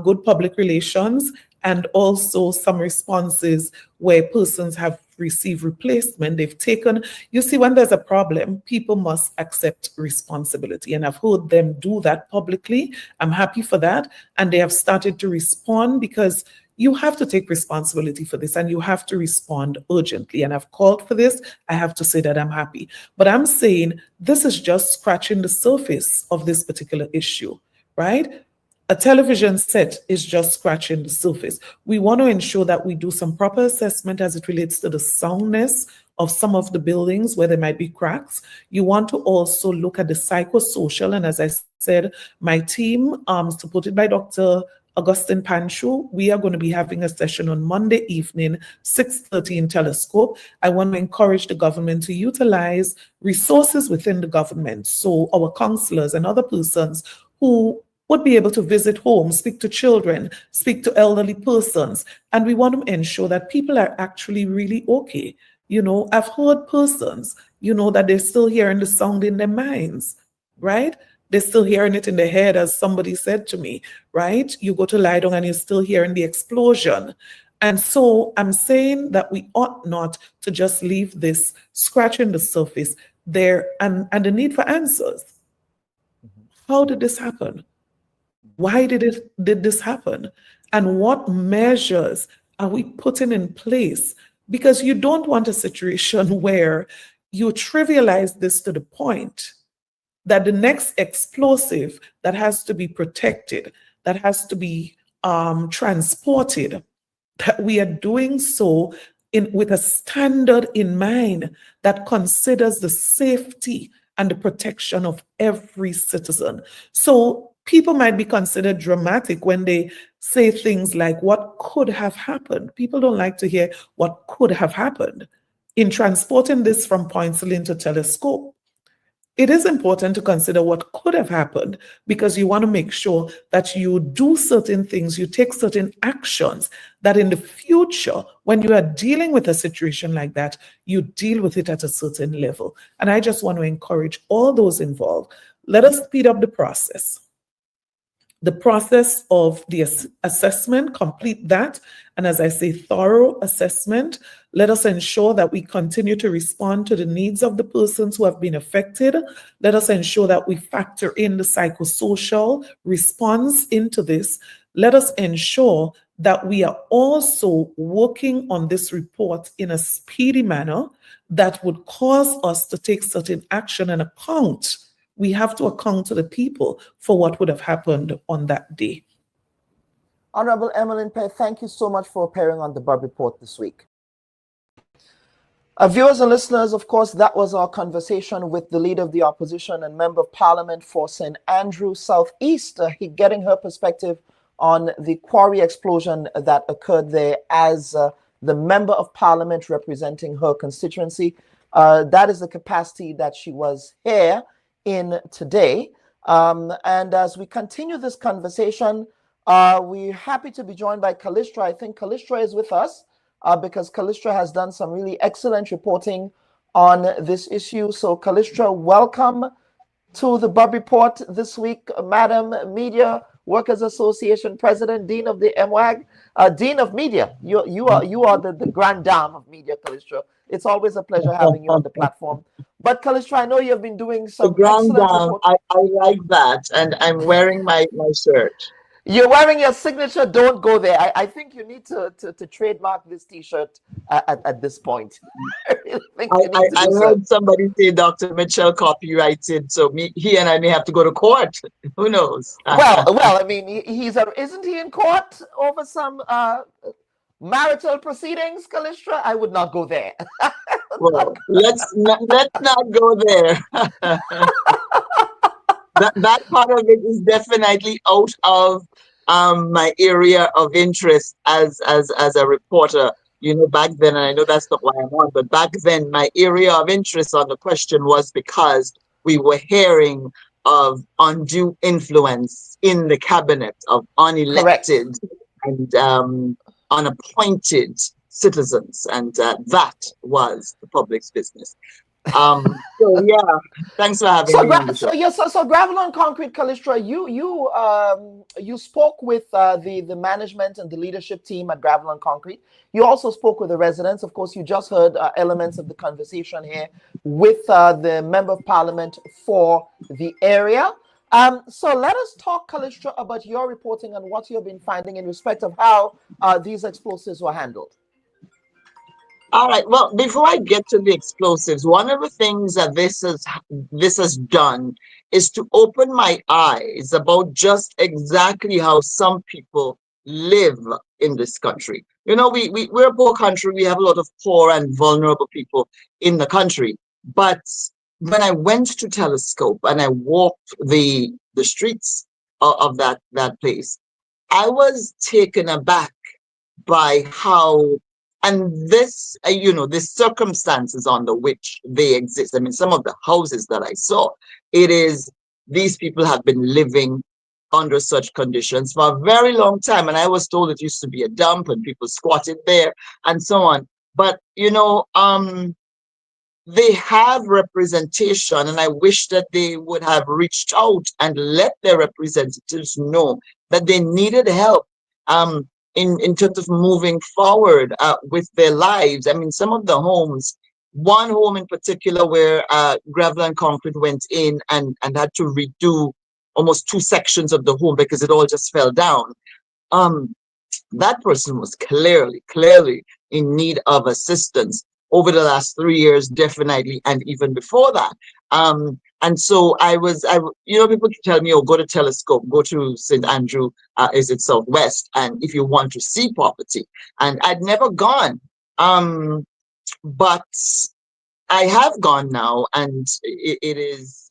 good public relations, and also some responses where persons have received replacement. They've taken, you see, when there's a problem, people must accept responsibility. And I've heard them do that publicly. I'm happy for that. And they have started to respond because you have to take responsibility for this and you have to respond urgently. And I've called for this. I have to say that I'm happy. But I'm saying this is just scratching the surface of this particular issue, right? A television set is just scratching the surface. We want to ensure that we do some proper assessment as it relates to the soundness of some of the buildings where there might be cracks. You want to also look at the psychosocial. And as I said, my team, supported by Dr. Augustine Panchu, we are going to be having a session on Monday evening, 6:30 in Telescope. I want to encourage the government to utilize resources within the government. So our counselors and other persons who would be able to visit homes, speak to children, speak to elderly persons. And we want to ensure that people are actually really okay. I've heard persons, that they're still hearing the sound in their minds, right? They're still hearing it in their head, as somebody said to me, right? You go to lie down and you're still hearing the explosion. And so I'm saying that we ought not to just leave this scratching the surface there and the need for answers. How did this happen? Why did this happen? And what measures are we putting in place? Because you don't want a situation where you trivialize this to the point that the next explosive that has to be protected, that has to be transported, that we are doing so with a standard in mind that considers the safety and the protection of every citizen. So people might be considered dramatic when they say things like, what could have happened? People don't like to hear what could have happened. In transporting this from Point Celine to Telescope, it is important to consider what could have happened, because you want to make sure that you do certain things, you take certain actions, that in the future, when you are dealing with a situation like that, you deal with it at a certain level. And I just want to encourage all those involved. Let us speed up the process. The process of the assessment, complete that. And as I say, thorough assessment. Let us ensure that we continue to respond to the needs of the persons who have been affected. Let us ensure that we factor in the psychosocial response into this. Let us ensure that we are also working on this report in a speedy manner that would cause us to take certain action and account. We have to account to the people for what would have happened on that day. Honorable Emmeline Perry, thank you so much for appearing on the Bubb Report this week. Viewers and listeners, of course, that was our conversation with the Leader of the Opposition and Member of Parliament for St. Andrew Southeast, getting her perspective on the quarry explosion that occurred there as the Member of Parliament representing her constituency. That is the capacity that she was here in today. And as we continue this conversation, we're happy to be joined by Kalistra. I think Kalistra is with us because Kalistra has done some really excellent reporting on this issue. So Kalistra, welcome to the Bubb Report this week, Madam Media Workers Association President, Dean of the MWAG, Dean of Media. You are the grand dame of media, Kalistra. It's always a pleasure having you on the platform. But Kalistra, I know you've been doing some excellent report. I like that, and I'm wearing my shirt. You're wearing your signature. Don't go there. I think you need to trademark this T-shirt at this point. I heard somebody say Dr. Mitchell copyrighted, so he and I may have to go to court. Who knows? Well, I mean, isn't he in court over some marital proceedings, Kalistra? I would not go there. Well, let's not go there. That part of it is definitely out of my area of interest as a reporter. You know, back then, and I know that's not why I'm on, but back then, my area of interest on the question was because we were hearing of undue influence in the cabinet of unelected and unappointed citizens, and that was the public's business. So yeah, thanks for having me on the show. So Gravel on Concrete, Kalistra, you spoke with the management and the leadership team at Gravel on Concrete. You also spoke with the residents. Of course, you just heard elements of the conversation here with the Member of Parliament for the area. So let us talk, Kalistra, about your reporting and what you've been finding in respect of how these explosives were handled. All right. Well, before I get to the explosives, one of the things that this has done is to open my eyes about just exactly how some people live in this country. You know, we're a poor country. We have a lot of poor and vulnerable people in the country. But when I went to Telescope and I walked the streets of that place, I was taken aback by how, and this, the circumstances under which they exist. I mean, some of the houses that I saw, these people have been living under such conditions for a very long time. And I was told it used to be a dump and people squatted there and so on. But, they have representation, and I wish that they would have reached out and let their representatives know that they needed help in terms of moving forward with their lives. I mean, some of the homes, one home in particular where Gravel and Concrete went in and had to redo almost 2 sections of the home because it all just fell down. That person was clearly in need of assistance over the last 3 years, definitely, and even before that. And so people tell me, oh, go to Telescope, go to St. Andrew, is it Southwest, and if you want to see property. And I'd never gone, but I have gone now, and it is,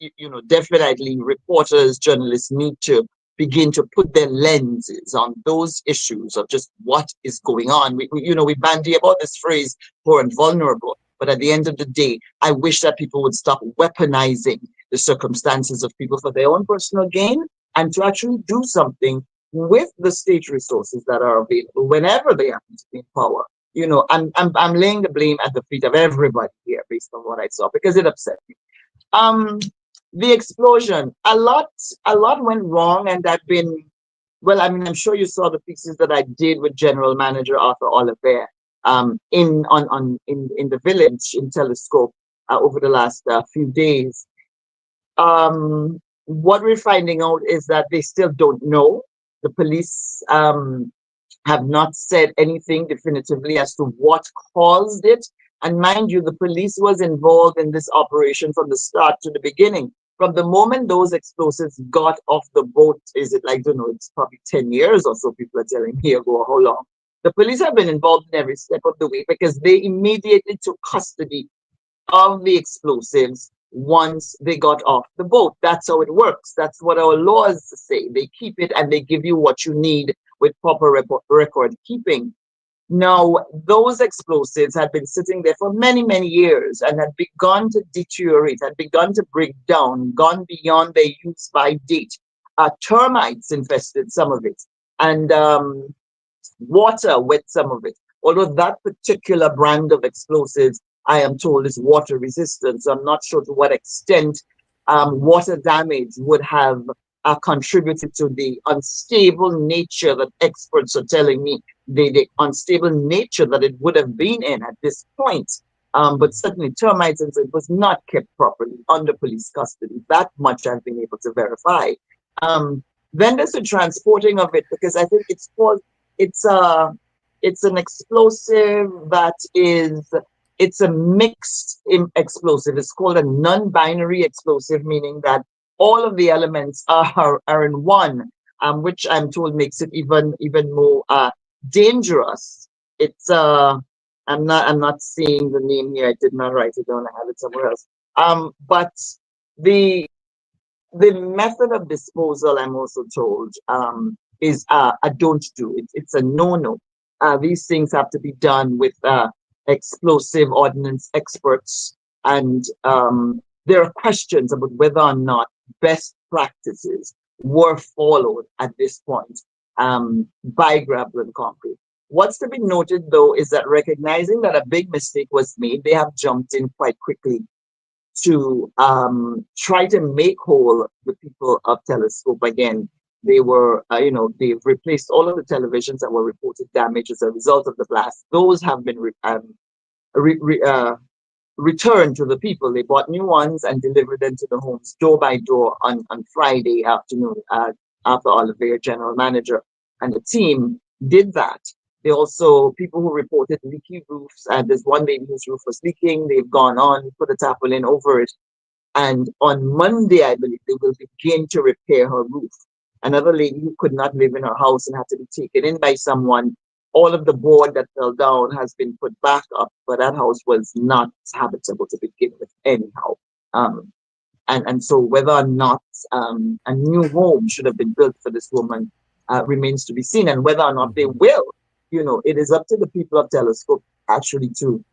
definitely reporters, journalists need to begin to put their lenses on those issues of just what is going on. We bandy about this phrase, poor and vulnerable, but at the end of the day, I wish that people would stop weaponizing the circumstances of people for their own personal gain, and to actually do something with the state resources that are available whenever they happen to be in power. You know, I'm laying the blame at the feet of everybody here based on what I saw, because it upset me. The explosion, a lot went wrong, and I've been, well, I mean, I'm sure you saw the pieces that I did with General Manager Arthur Oliver in the village in Telescope over the last few days. What we're finding out is that they still don't know. The police have not said anything definitively as to what caused it. And mind you, the police was involved in this operation from the start to the beginning. From the moment those explosives got off the boat, is it like, I don't know, it's probably 10 years or so, people are telling me ago, how long? The police have been involved in every step of the way, because they immediately took custody of the explosives once they got off the boat. That's how it works. That's what our laws say. They keep it and they give you what you need with proper record keeping. Now, those explosives had been sitting there for many, many years and had begun to deteriorate, had begun to break down, gone beyond their use by date. Termites infested some of it, and water wet some of it. Although that particular brand of explosives, I am told, is water resistant, so I'm not sure to what extent water damage would have contributed to the unstable nature that experts are telling me, the unstable nature that it would have been in at this point. But certainly termites, and so it was not kept properly under police custody. That much I've been able to verify. Then there's the transporting of it, because I think it's an explosive that is, it's a mixed explosive. It's called a non-binary explosive, meaning that all of the elements are in one, which I'm told makes it even more dangerous. It's I'm not seeing the name here. I did not write it down. I have it somewhere else. But the method of disposal, I'm also told, is a don't do. It's a no-no. These things have to be done with explosive ordnance experts, and there are questions about whether or not best practices were followed at this point by Gravel and Concrete. What's to be noted, though, is that recognizing that a big mistake was made, they have jumped in quite quickly to try to make whole the people of Telescope again. They were, they've replaced all of the televisions that were reported damaged as a result of the blast. Those have been returned to the people. They bought new ones and delivered them to the homes door by door on Friday afternoon. After Oliver, general manager, and the team did that. They also, people who reported leaky roofs, and there's one lady whose roof was leaking. They've gone on, put a tarpaulin over it. And on Monday, I believe, they will begin to repair her roof. Another lady who could not live in her house and had to be taken in by someone, all of the board that fell down has been put back up, but that house was not habitable to begin with anyhow. And so whether or not a new home should have been built for this woman remains to be seen, and whether or not they will, it is up to the people of Telescope actually to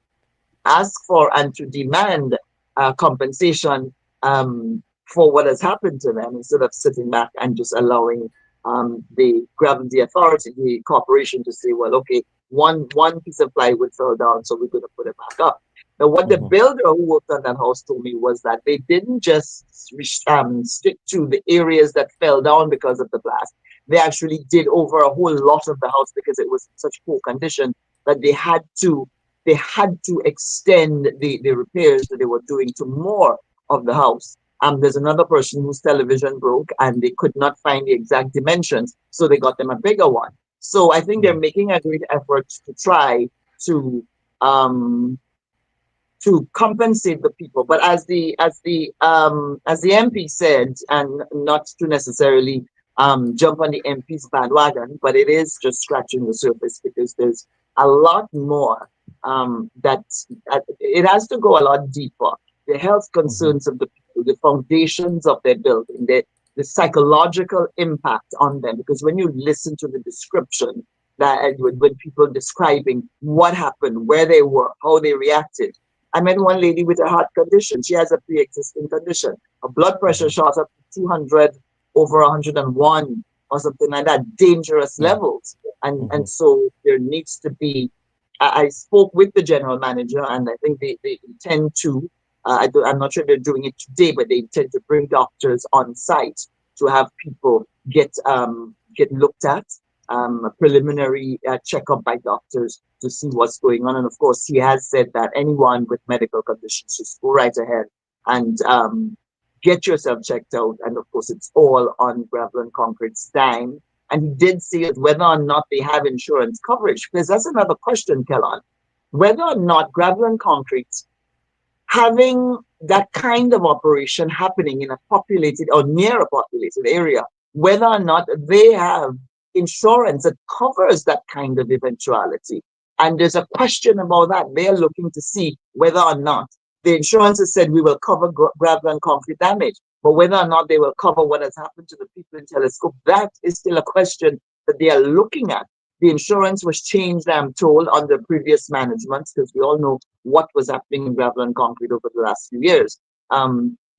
ask for and to demand compensation for what has happened to them, instead of sitting back and just allowing the authority, the corporation, to say, well, okay, one piece of plywood fell down, so we're going to put it back up. Now, what the builder who worked on that house told me was that they didn't just stick to the areas that fell down because of the blast. They actually did over a whole lot of the house, because it was in such poor condition that they had to extend the repairs that they were doing to more of the house. There's another person whose television broke and they could not find the exact dimensions, so they got them a bigger one. So I think they're making a great effort to try to compensate the people. But as the MP said, and not to necessarily jump on the MP's bandwagon, but it is just scratching the surface, because there's a lot more that it has to go a lot deeper. The health concerns of the people, the foundations of their building, the psychological impact on them. Because when you listen to the description, that when people describing what happened, where they were, how they reacted, I met one lady with a heart condition. She has a pre-existing condition. Her blood pressure shot up to 200 over 101 or something like that, dangerous levels. And so there needs to be, I spoke with the general manager, and I think they intend to, I'm not sure they're doing it today, but they intend to bring doctors on site to have people get looked at, a preliminary checkup by doctors to see what's going on. And of course, he has said that anyone with medical conditions just go right ahead and get yourself checked out. And of course, it's all on Gravel and Concrete's dime. And he did say whether or not they have insurance coverage, because that's another question, Kellon. Whether or not Gravel and Concrete having that kind of operation happening in a populated or near a populated area, whether or not they have insurance that covers that kind of eventuality. And there's a question about that. They're looking to see whether or not the insurance has said we will cover Gravel and Concrete damage, but whether or not they will cover what has happened to the people in Telescope, that is still a question that they are looking at. The insurance was changed, I'm told, under previous management, because we all know what was happening in Gravel and Concrete over the last few years.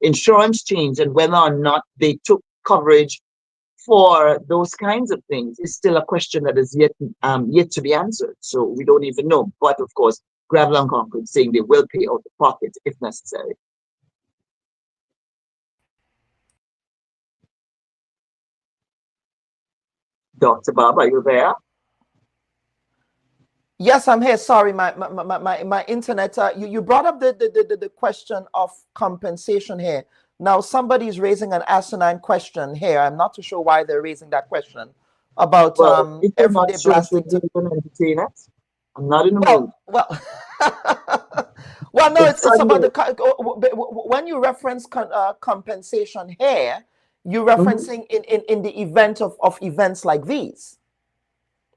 Insurance changed, and whether or not they took coverage for those kinds of things is still a question that is yet to be answered. So we don't even know. But of course, Gravel and Concrete saying they will pay out the pocket if necessary. Dr. Bob, are you there? Yes, I'm here. Sorry, my internet. You brought up the question of compensation here. Now somebody's raising an asinine question here. I'm not too sure why they're raising that question about everyday blasting. Entertain it. I'm not in the mood. Well, no, it's about when you reference compensation here, you're referencing in the event of events like these,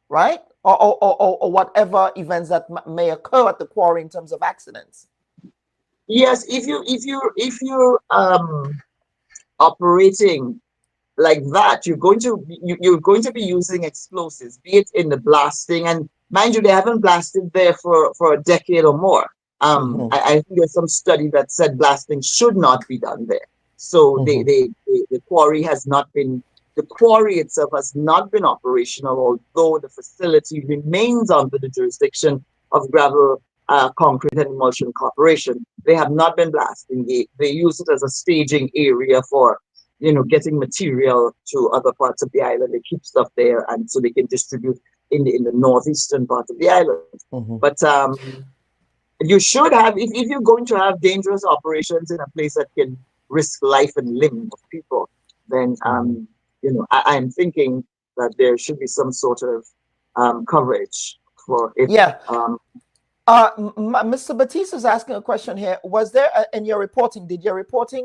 right? Or whatever events that may occur at the quarry in terms of accidents. Yes, if you're operating like that, you're going to be using explosives, be it in the blasting, and mind you, they haven't blasted there for a decade or more. I think there's some study that said blasting should not be done there. So the quarry has not been. The quarry itself has not been operational, although the facility remains under the jurisdiction of Gravel, Concrete and Emulsion Corporation. They have not been blasting. They use it as a staging area for, getting material to other parts of the island. They keep stuff there, and so they can distribute in the northeastern part of the island. But you should have, if you're going to have dangerous operations in a place that can risk life and limb of people, then I'm thinking that there should be some sort of coverage for it. Yeah. Mr. Batista is asking a question here. Was there in your reporting,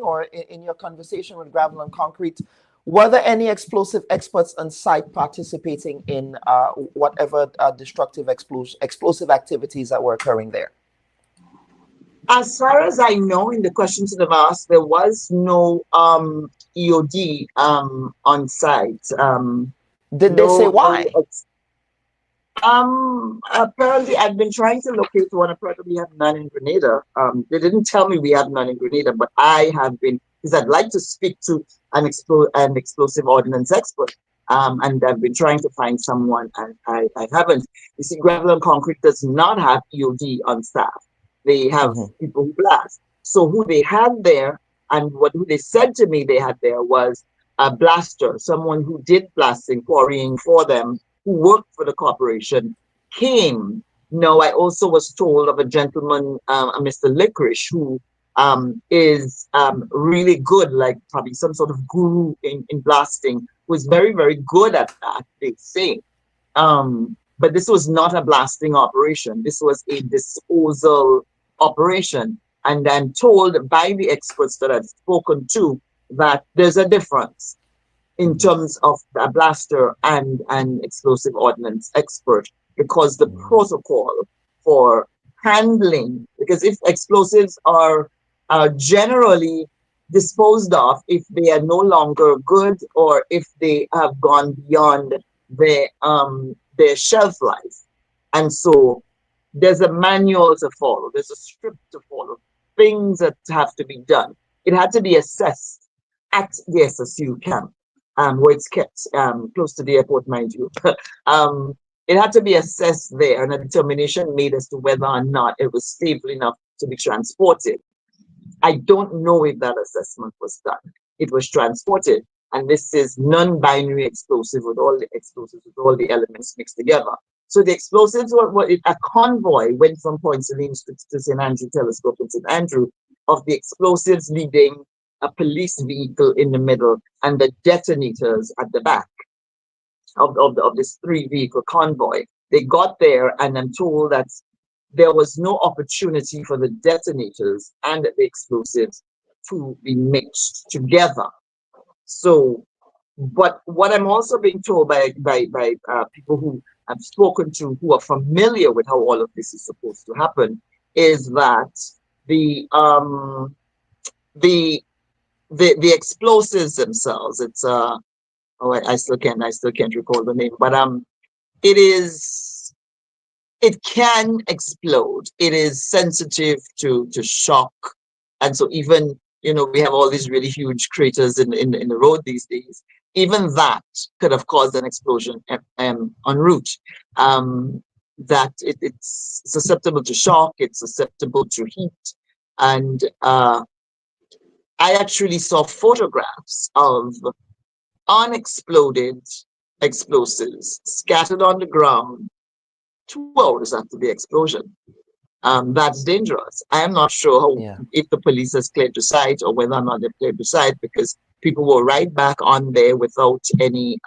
or in your conversation with Gravel and Concrete, were there any explosive experts on site participating in whatever destructive explosive activities that were occurring there? As far as I know, in the questions that I've asked, there was no EOD on site. Did they say why? Apparently, I've been trying to locate one. Apparently, we have none in Grenada. They didn't tell me we have none in Grenada, but I have been, because I'd like to speak to an explosive ordnance expert. And I've been trying to find someone, and I haven't. You see, Gravel and Concrete does not have EOD on staff. They have people who blast. So who they had there, and who they said to me they had there was a blaster, someone who did blasting, quarrying for them, who worked for the corporation, came. Now, I also was told of a gentleman, Mr. Licorice, who is really good, like probably some sort of guru in blasting, who is very, very good at that, they say. But this was not a blasting operation. This was a disposal operation. And I'm told by the experts that I've spoken to that there's a difference in terms of a blaster and an explosive ordnance expert, because the protocol for handling, because if explosives are generally disposed of if they are no longer good, or if they have gone beyond their shelf life. And so there's a manual to follow, there's a script to follow. things that have to be done. It had to be assessed at the SSU camp, where it's kept close to the airport, mind you. It had to be assessed there, and a determination made as to whether or not it was stable enough to be transported. I don't know if that assessment was done. It was transported, and this is non-binary explosive with all the explosives, with all the elements mixed together. So the explosives a convoy went from Point Celine to St. Andrew Telescope in St. Andrew, of the explosives leading a police vehicle in the middle and the detonators at the back of this 3-vehicle convoy. They got there, and I'm told that there was no opportunity for the detonators and the explosives to be mixed together. So, but what I'm also being told by people who I've spoken to, who are familiar with how all of this is supposed to happen, is that the explosives themselves, it's I still can't recall the name, but it can explode. It is sensitive to shock, and so even, you know, we have all these really huge craters in the road these days. Even that could have caused an explosion en route. That it's susceptible to shock. It's susceptible to heat, and I actually saw photographs of unexploded explosives scattered on the ground 2 hours after the explosion. That's dangerous. I am not sure if the police has cleared the site or whether or not they've cleared the site, because people were right back on there without any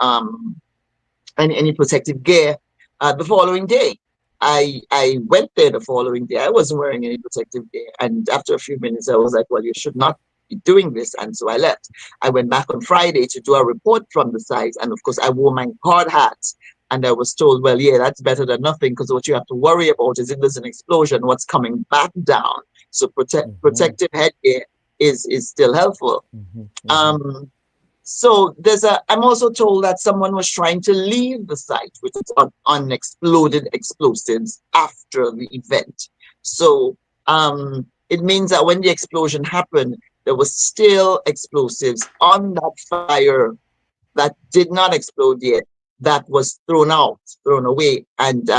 protective gear. The following day, I went there the following day. I wasn't wearing any protective gear, and after a few minutes, I was like, "Well, you should not be doing this," and so I left. I went back on Friday to do a report from the site, and of course, I wore my hard hat. And I was told, well, yeah, that's better than nothing, because what you have to worry about is if there's an explosion, what's coming back down. So protective headgear is still helpful. So I'm also told that someone was trying to leave the site with unexploded explosives after the event. So it means that when the explosion happened, there was still explosives on that fire that did not explode yet, that was thrown away, and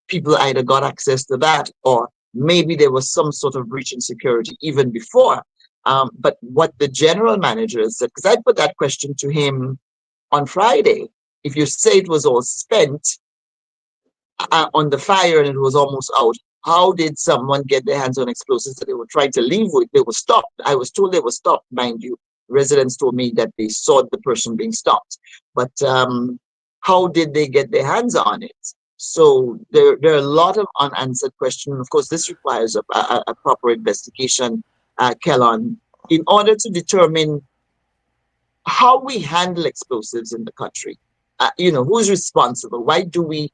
people either got access to that, or maybe there was some sort of breach in security even before. But what the general manager said, because I put that question to him on Friday, if you say it was all spent on the fire and it was almost out, how did someone get their hands on explosives that they were trying to leave with? They were stopped. I was told they were stopped, mind you. Residents told me that they saw the person being stopped, but how did they get their hands on it? So there are a lot of unanswered questions. Of course, this requires a proper investigation, Kellon, in order to determine how we handle explosives in the country. Who's responsible? Why do we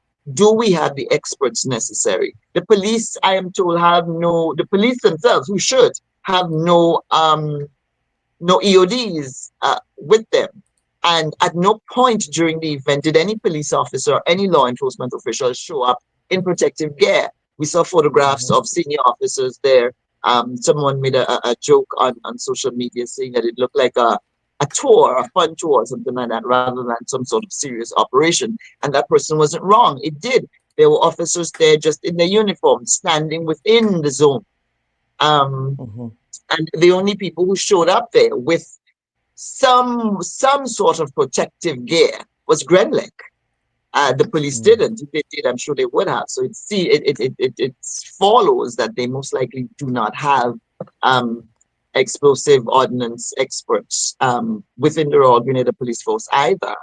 have the experts necessary? The police, I am told, the police themselves, who should have no EODs with them. And at no point during the event did any police officer or any law enforcement official show up in protective gear. We saw photographs of senior officers there. Someone made a joke on social media saying that it looked like a tour, a fun tour, or something like that, rather than some sort of serious operation. And that person wasn't wrong. It did. There were officers there just in their uniform, standing within the zone. And the only people who showed up there with some sort of protective gear was Grenlick. The police didn't. If they did, I'm sure they would have. So it follows that they most likely do not have explosive ordnance experts within the Royal Grenada Police Force either.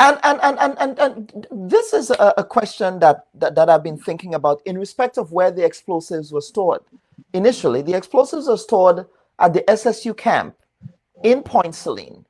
And this is a question that I've been thinking about in respect of where the explosives were stored. Initially, the explosives were stored at the SSU camp in Point Celine.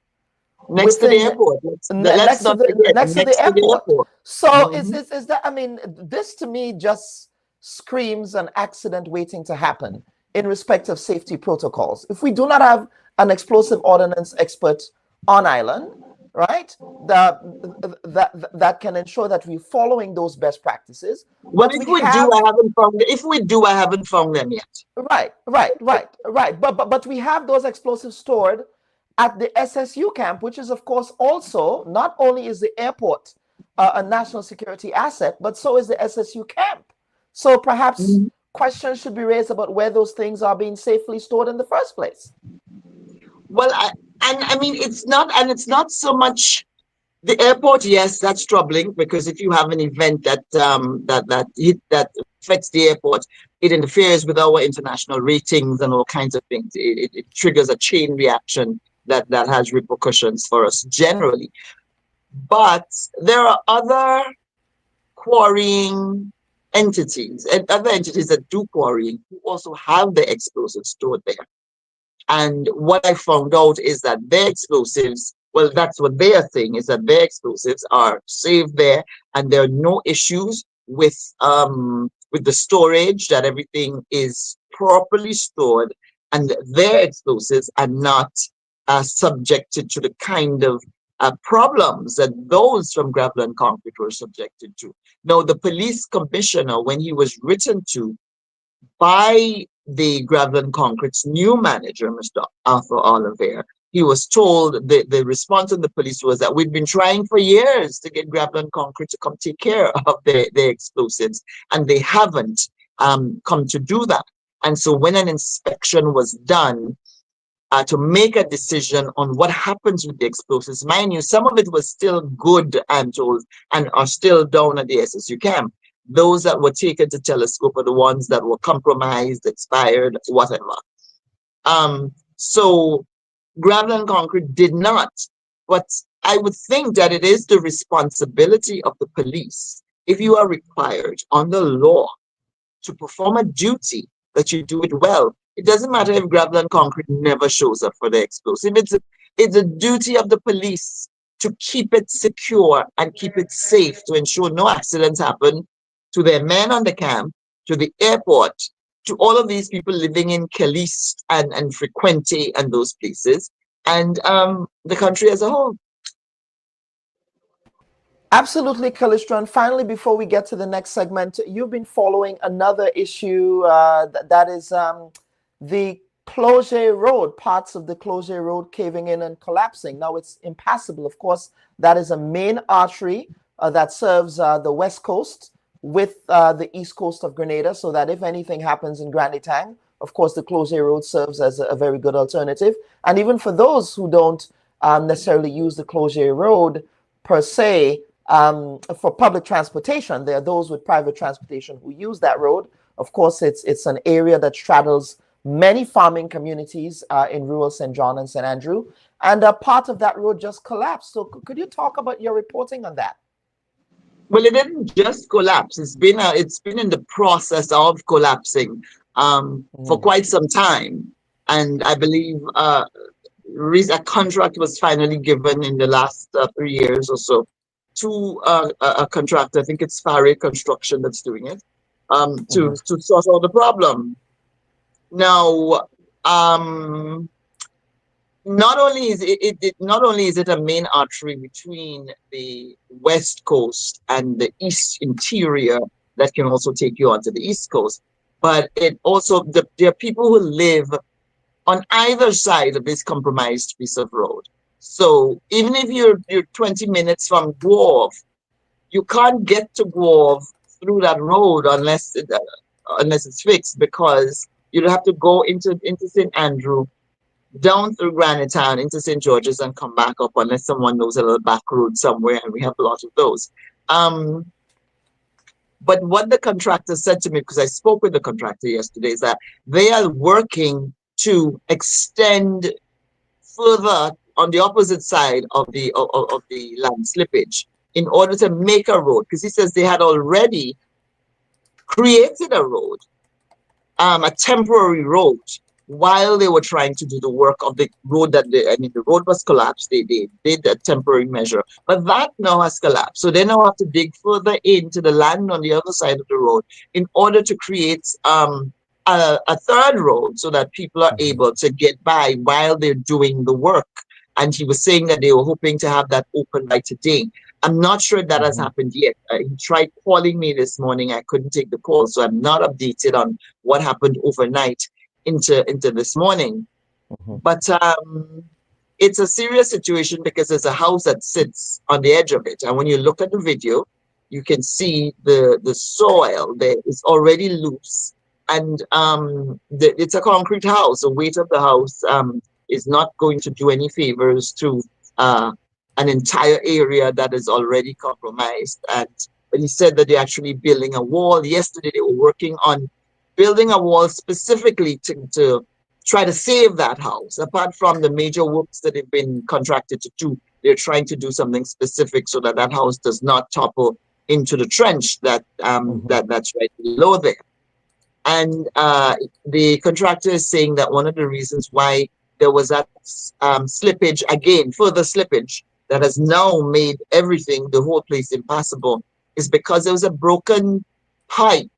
Next to the airport. Next to the airport. So is that, I mean, this to me just screams an accident waiting to happen in respect of safety protocols. If we do not have an explosive ordnance expert on island, right? That can ensure that we're following those best practices. Well, But if we do, I haven't found. If we do, I haven't found them yet. Right. But we have those explosives stored at the SSU camp, which is, of course, also not only is the airport a national security asset, but so is the SSU camp. So perhaps questions should be raised about where those things are being safely stored in the first place. Well, I mean, it's not so much the airport. Yes, that's troubling, because if you have an event that affects the airport, it interferes with our international ratings and all kinds of things. It triggers a chain reaction that has repercussions for us generally. But there are other quarrying entities and other entities that do quarrying who also have the explosives stored there. And what I found out is that their explosives, well, that's what they are saying, is that their explosives are saved there, and there are no issues with the storage, that everything is properly stored, and their explosives are not subjected to the kind of problems that those from Gravel and Concrete were subjected to. Now, the police commissioner, when he was written to by the Gravel and Concrete's new manager, Mr. Arthur Oliver, he was told, the response of the police was that we've been trying for years to get Gravel and Concrete to come take care of their explosives, and they haven't come to do that. And so when an inspection was done to make a decision on what happens with the explosives, mind you, some of it was still good, I'm told, and are still down at the SSU camp. Those that were taken to Telescope are the ones that were compromised, expired, whatever. So Gravel and Concrete did not. But I would think that it is the responsibility of the police, if you are required under law to perform a duty, that you do it well. It doesn't matter if Gravel and Concrete never shows up for the explosive. It's a duty of the police to keep it secure and keep it safe, to ensure no accidents happen to their men on the camp, to the airport, to all of these people living in Caliste and Frequente and those places, and the country as a whole. Absolutely, Callistra. And finally, before we get to the next segment, you've been following another issue that is the Cloger Road, parts of the Cloger Road caving in and collapsing. Now it's impassable. Of course, that is a main artery that serves the west coast with the east coast of Grenada, so that if anything happens in Granitang, of course, the Cloger Road serves as a very good alternative. And even for those who don't necessarily use the Cloger Road per se, for public transportation, there are those with private transportation who use that road. Of course, it's an area that straddles many farming communities in rural St. John and St. Andrew, and a part of that road just collapsed. So could you talk about your reporting on that? Well, it didn't just collapse. It's been in the process of collapsing for quite some time, and I believe a contract was finally given in the last 3 years or so to a contractor. I think it's Privy Construction that's doing it, to sort out the problem. Now, not only is it a main artery between the west coast and the east interior that can also take you onto the east coast, but it also there are people who live on either side of this compromised piece of road. So even if you're 20 minutes from Guelph, you can't get to Guelph through that road unless it's fixed, because you'd have to go into St. Andrew, down through Granite Town into St. George's, and come back up, unless someone knows a little back road somewhere, and we have a lot of those. But what the contractor said to me, because I spoke with the contractor yesterday, is that they are working to extend further on the opposite side of the land slippage in order to make a road, because he says they had already created a road, a temporary road, while they were trying to do the work of the road the road was collapsed. They did a temporary measure, but that now has collapsed. So they now have to dig further into the land on the other side of the road in order to create a third road, so that people are able to get by while they're doing the work. And he was saying that they were hoping to have that open by today. I'm not sure if that has happened yet. He tried calling me this morning. I couldn't take the call, so I'm not updated on what happened overnight into this morning. But it's a serious situation because there's a house that sits on the edge of it. And when you look at the video, you can see the soil there is already loose. And it's a concrete house. The weight of the house is not going to do any favors to an entire area that is already compromised. And but he said that they're actually building a wall. Yesterday, they were working on building a wall specifically to try to save that house. Apart from the major works that they've been contracted to do, they're trying to do something specific so that that house does not topple into the trench that's right below there. And the contractor is saying that one of the reasons why there was that slippage, again, further slippage, that has now made everything, the whole place, impassable, is because there was a broken pipe,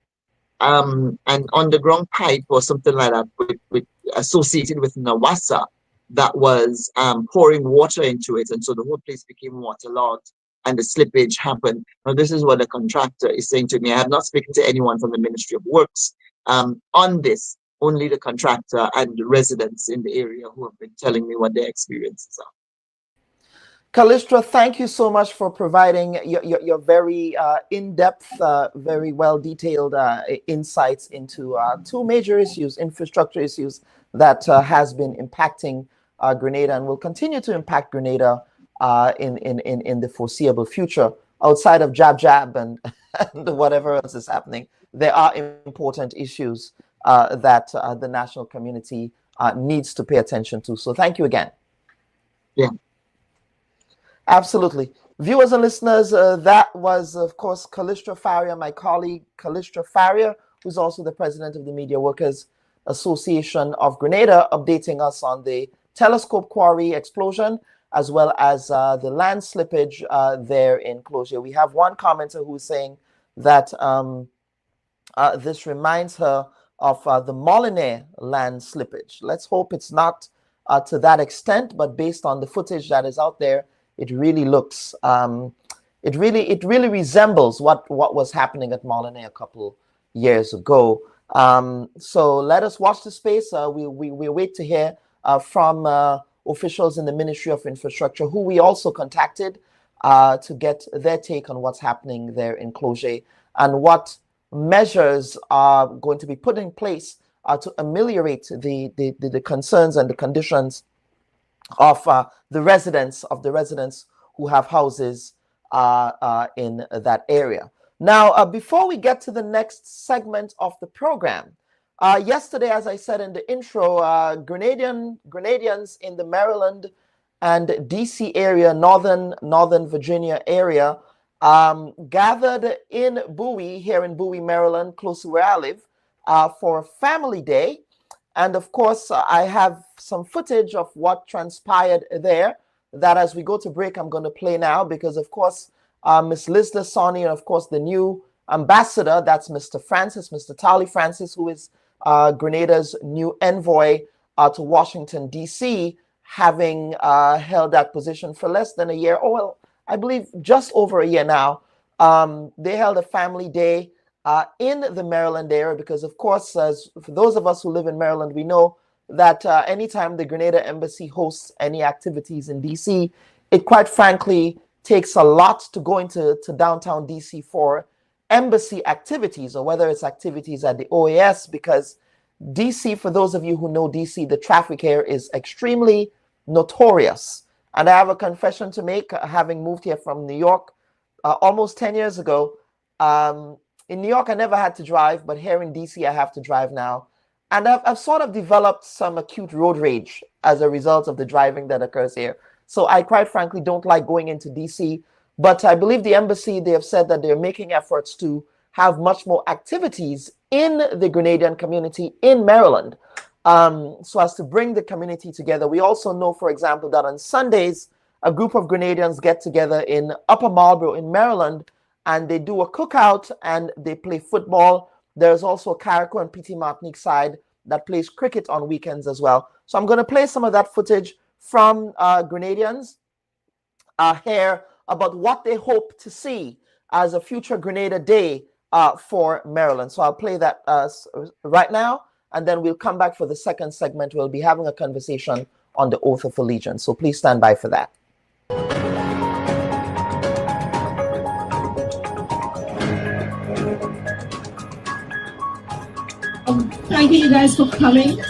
an underground pipe or something like that, associated with Nawasa, that was pouring water into it. And so the whole place became waterlogged and the slippage happened. Now, this is what the contractor is saying to me. I have not spoken to anyone from the Ministry of Works on this, only the contractor and the residents in the area who have been telling me what their experiences are. Callistra, thank you so much for providing your very in-depth, very well-detailed insights into two major issues, infrastructure issues that has been impacting Grenada and will continue to impact Grenada in the foreseeable future. Outside of jab and whatever else is happening, there are important issues that the national community needs to pay attention to. So thank you again. Yeah. Absolutely. Viewers and listeners, that was, of course, Callistra Faria, my colleague, Callistra Faria, who's also the president of the Media Workers Association of Grenada, updating us on the Telescope Quarry explosion, as well as the land slippage there in Closure. We have one commenter who's saying that this reminds her of the Molyneux land slippage. Let's hope it's not to that extent, but based on the footage that is out there, it really looks, it really resembles what was happening at Molyneux a couple years ago. So let us watch the space. We wait to hear from officials in the Ministry of Infrastructure, who we also contacted to get their take on what's happening there in Closure and what measures are going to be put in place to ameliorate the concerns and the conditions of the residents who have houses in that area. Now, before we get to the next segment of the program, yesterday, as I said in the intro, Grenadians in the Maryland and DC area, Northern Virginia area, gathered in Bowie, here in Bowie, Maryland, close to where I live, for Family Day. And of course, I have some footage of what transpired there that as we go to break, I'm going to play now because, of course, Miss Liz Sonny and, of course, the new ambassador, that's Mr. Tali Francis, who is Grenada's new envoy to Washington, D.C., having held that position for less than a year. Oh, well, I believe just over a year now. They held a Family Day in the Maryland area because, of course, for those of us who live in Maryland, we know that anytime the Grenada Embassy hosts any activities in D.C., it quite frankly takes a lot to go into downtown D.C. for embassy activities, or whether it's activities at the OAS, because D.C., for those of you who know D.C., the traffic here is extremely notorious. And I have a confession to make, having moved here from New York almost 10 years ago. In New York, I never had to drive, but here in DC, I have to drive now. And I've sort of developed some acute road rage as a result of the driving that occurs here. So I quite frankly don't like going into DC. But I believe the embassy, they have said that they're making efforts to have much more activities in the Grenadian community in Maryland, so as to bring the community together. We also know, for example, that on Sundays, a group of Grenadians get together in Upper Marlboro in Maryland, and they do a cookout and they play football. There's also a Carriacou and Petit Martinique side that plays cricket on weekends as well. So I'm going to play some of that footage from Grenadians here about what they hope to see as a future Grenada Day for Maryland. So I'll play that right now, and then we'll come back for the second segment. We'll be having a conversation on the Oath of Allegiance. So please stand by for that. Thank you guys for coming.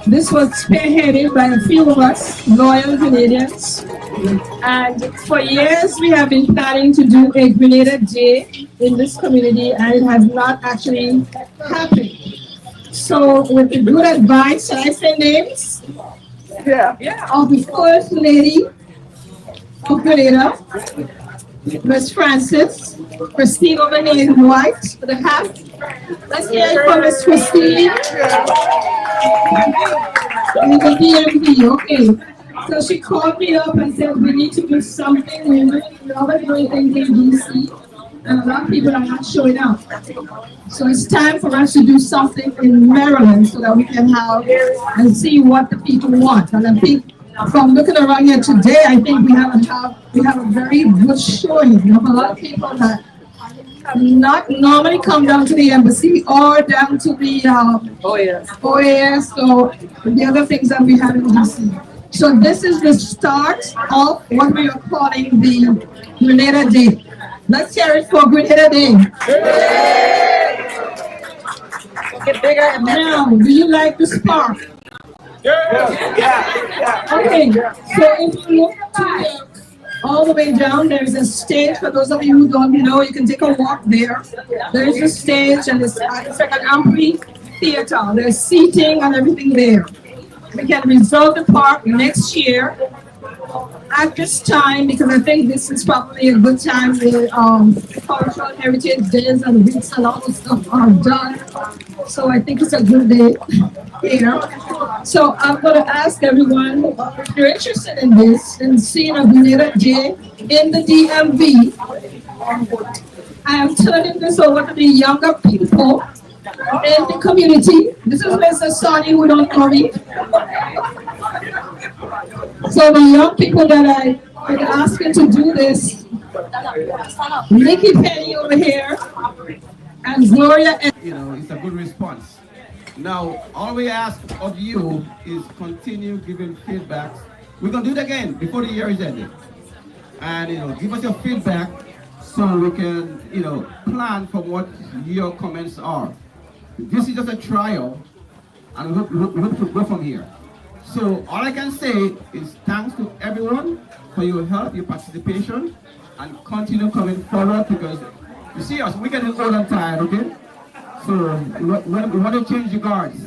This was spearheaded by a few of us, loyal Grenadians. And for years, we have been planning to do a Grenada Day in this community, and it has not actually happened. So with the good advice, shall I say names? Yeah. Of the First Lady of Grenada, Miss Francis, Christine over here in white, with the hat. Let's hear it from Miss Christine. In the DMV, okay. So she called me up and said, we need to do something. We're doing things in DC, and a lot of people are not showing up. So it's time for us to do something in Maryland so that we can have and see what the people want. And I think from looking around here today, I think we have a very good showing of a lot of people that not normally come down to the embassy or down to the OAS or the other things that we have in DC. So this is the start of what we are calling the Grenada Day. Let's hear it for Grenada Day. Get bigger. Now, do you like the spark? Yeah. Okay, so if you look to all the way down, there's a stage. For those of you who don't know, you can take a walk there. There's a stage, and it's like an amphitheater. There's seating and everything there. We can reserve the park next year at this time, because I think this is probably a good time where cultural heritage days and weeks and all this stuff are done. So I think it's a good day here. So I'm going to ask everyone if you're interested in this and seeing a Grenada Day in the DMV. I am turning this over to the younger people in the community. This is Mr. Sonny, who don't know me. So the young people that I would ask you to do this, Nikki Penny over here, and Gloria. You know, it's a good response. Now, all we ask of you is continue giving feedback. We're going to do it again before the year is ended. And, you know, give us your feedback so we can, you know, plan for what your comments are. This is just a trial, and we hope to go from here. So all I can say is thanks to everyone for your help, your participation, and continue coming forward, because you see us, we getting old and tired, okay? So we want to change the guards.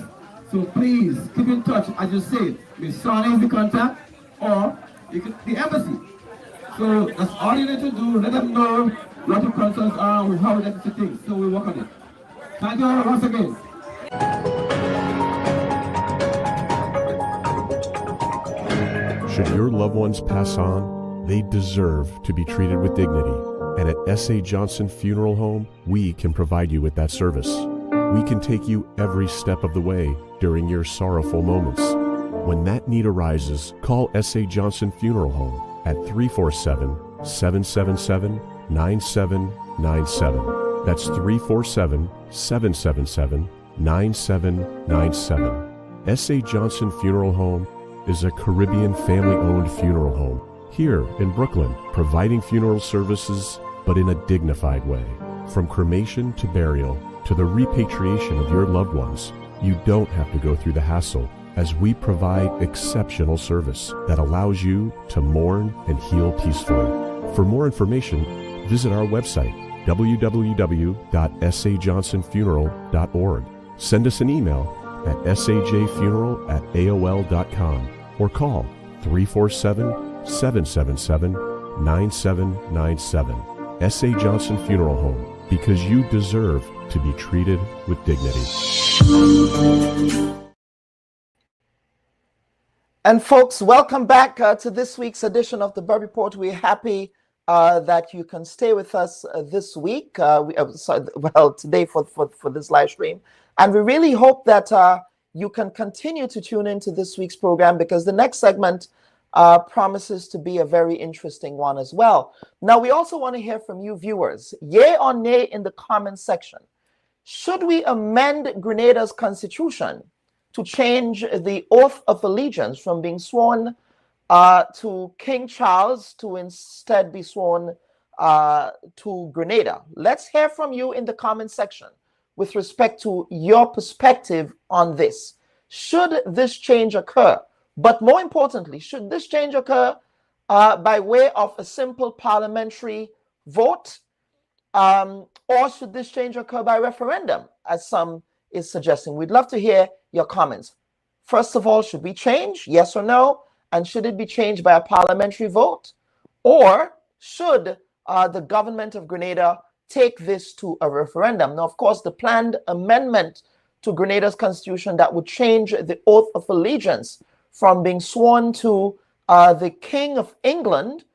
So please keep in touch, as you said, with Sonny is the contact, or the embassy. So that's all you need to do. Let them know what your concerns are and how we like to things. So we work on it. Thank you all once again. Should your loved ones pass on, they deserve to be treated with dignity. And at S.A. Johnson Funeral Home, we can provide you with that service. We can take you every step of the way during your sorrowful moments. When that need arises, call S.A. Johnson Funeral Home at 347-777-9797. That's 347-777-9797. S.A. Johnson Funeral Home is a Caribbean family-owned funeral home here in Brooklyn, providing funeral services, but in a dignified way. From cremation to burial to the repatriation of your loved ones, you don't have to go through the hassle, as we provide exceptional service that allows you to mourn and heal peacefully. For more information, visit our website, www.sajohnsonfuneral.org. Send us an email at sajfuneral@aol.com or call 347-777-9797. S.A. Johnson Funeral Home, because you deserve to be treated with dignity. And folks, welcome back to this week's edition of the Bubb Report. We're happy that you can stay with us this week, today for this live stream. And we really hope that you can continue to tune into this week's program, because the next segment promises to be a very interesting one as well. Now, we also want to hear from you viewers. Yay or nay in the comments section. Should we amend Grenada's constitution to change the oath of allegiance from being sworn to King Charles to instead be sworn to Grenada? Let's hear from you in the comment section with respect to your perspective on this. Should this change occur? But more importantly, should this change occur by way of a simple parliamentary vote? Or should this change occur by referendum, as some is suggesting? We'd love to hear your comments. First of all, should we change? Yes or no? And should it be changed by a parliamentary vote? Or should the government of Grenada take this to a referendum? Now, of course, the planned amendment to Grenada's constitution that would change the oath of allegiance from being sworn to the King of England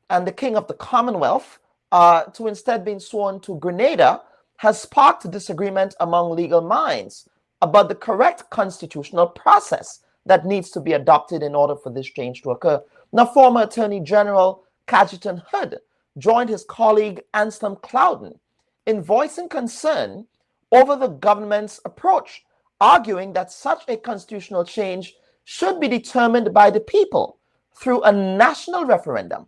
and the King of the Commonwealth to instead being sworn to Grenada has sparked disagreement among legal minds about the correct constitutional process that needs to be adopted in order for this change to occur. Now, former Attorney General Cajetan Hood joined his colleague Anselm Clouden in voicing concern over the government's approach, arguing that such a constitutional change should be determined by the people through a national referendum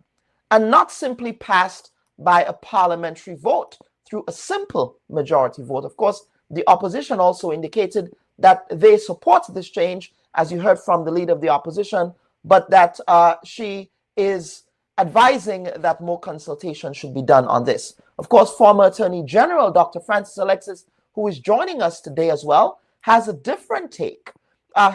and not simply passed by a parliamentary vote through a simple majority vote. Of course, the opposition also indicated that they support this change, as you heard from the leader of the opposition, but that she is advising that more consultation should be done on this. Of course, former Attorney General Dr. Francis Alexis, who is joining us today as well, has a different take.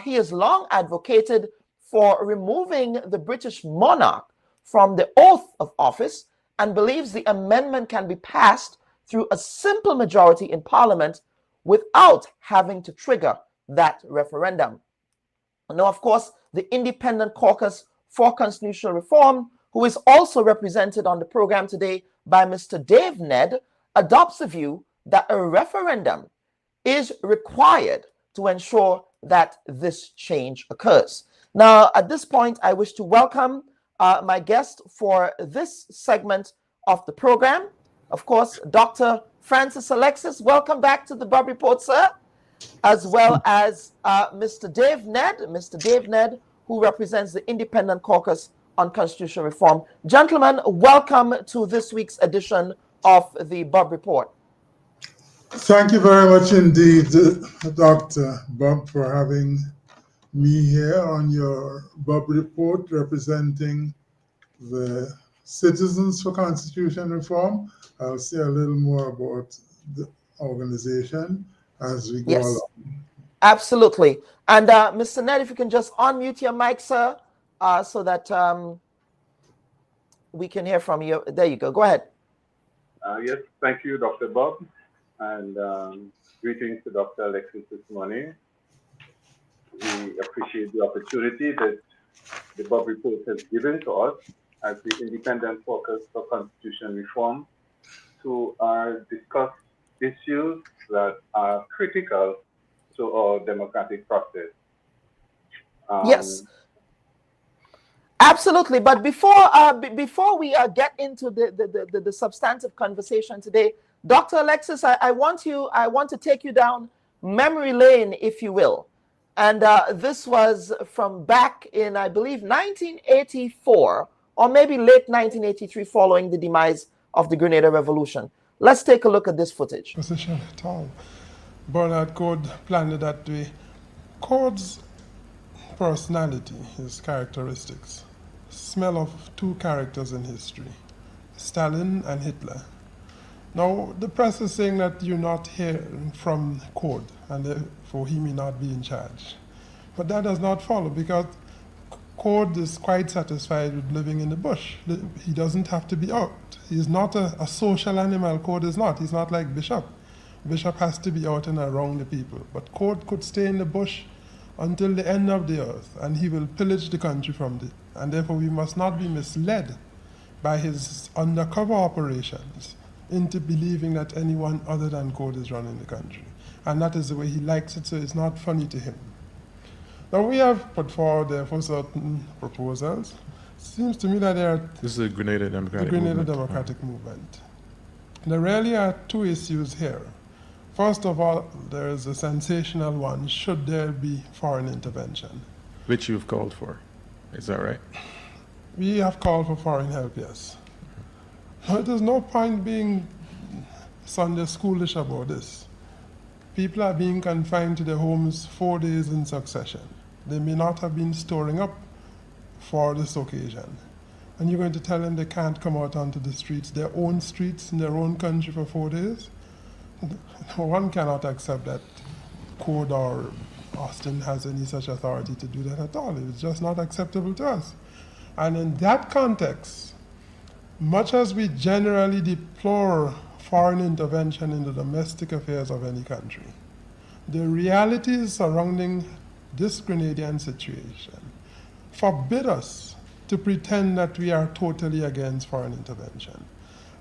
He has long advocated for removing the British monarch from the oath of office and believes the amendment can be passed through a simple majority in Parliament without having to trigger that referendum. Now, of course, the Independent Caucus for Constitutional Reform, who is also represented on the program today by Mr. Dave Ned, adopts the view that a referendum is required to ensure that this change occurs. Now, at this point, I wish to welcome my guest for this segment of the program. Of course, Dr. Francis Alexis, welcome back to the Bubb Report, sir, as well as Mr. Dave Ned, who represents the Independent Caucus on Constitutional Reform. Gentlemen, welcome to this week's edition of the Bubb Report. Thank you very much indeed, Dr. Bubb, for having me here on your Bubb Report representing the Citizens for Constitution Reform. I'll say a little more about the organization as we go along. Absolutely. And Mr. Ned, if you can just unmute your mic, sir, so that we can hear from you. There you go. Go ahead. Yes, thank you, Dr. Bubb, and greetings to Dr. Alexis this morning. We appreciate the opportunity that the Bubb Report has given to us as the Independent Caucus for Constitution Reform to discuss issues that are critical to our democratic process. Yes, absolutely. But before we get into the substantive conversation today, Dr. Alexis, I want to take you down memory lane, if you will. And this was from back in, I believe, 1984, or maybe late 1983, following the demise of the Grenada Revolution. Let's take a look at this footage. Position at all. Bernard Code planned it that way. Code's personality, his characteristics, smell of two characters in history, Stalin and Hitler. Now, the press is saying that you're not hearing from Code, and therefore he may not be in charge. But that does not follow, because Code is quite satisfied with living in the bush. He doesn't have to be out. He's not a social animal. Code is not. He's not like Bishop. Bishop has to be out and around the people. But Code could stay in the bush until the end of the earth, and he will pillage the country from it. And therefore we must not be misled by his undercover operations into believing that anyone other than Code is running the country. And that is the way he likes it, so it's not funny to him. Now, we have put forward therefore certain proposals. Seems to me that there are This is the Grenada Democratic Movement. Democratic Movement. There really are two issues here. First of all, there is a sensational one: should there be foreign intervention? Which you've called for. Is that right? We have called for foreign help, yes. But there's no point being Sunday schoolish about this. People are being confined to their homes 4 days in succession. They may not have been storing up for this occasion. And you're going to tell them they can't come out onto the streets, their own streets in their own country for 4 days? One cannot accept that Code or Austin has any such authority to do that at all. It's just not acceptable to us. And in that context, much as we generally deplore foreign intervention in the domestic affairs of any country, the realities surrounding this Grenadian situation forbid us to pretend that we are totally against foreign intervention.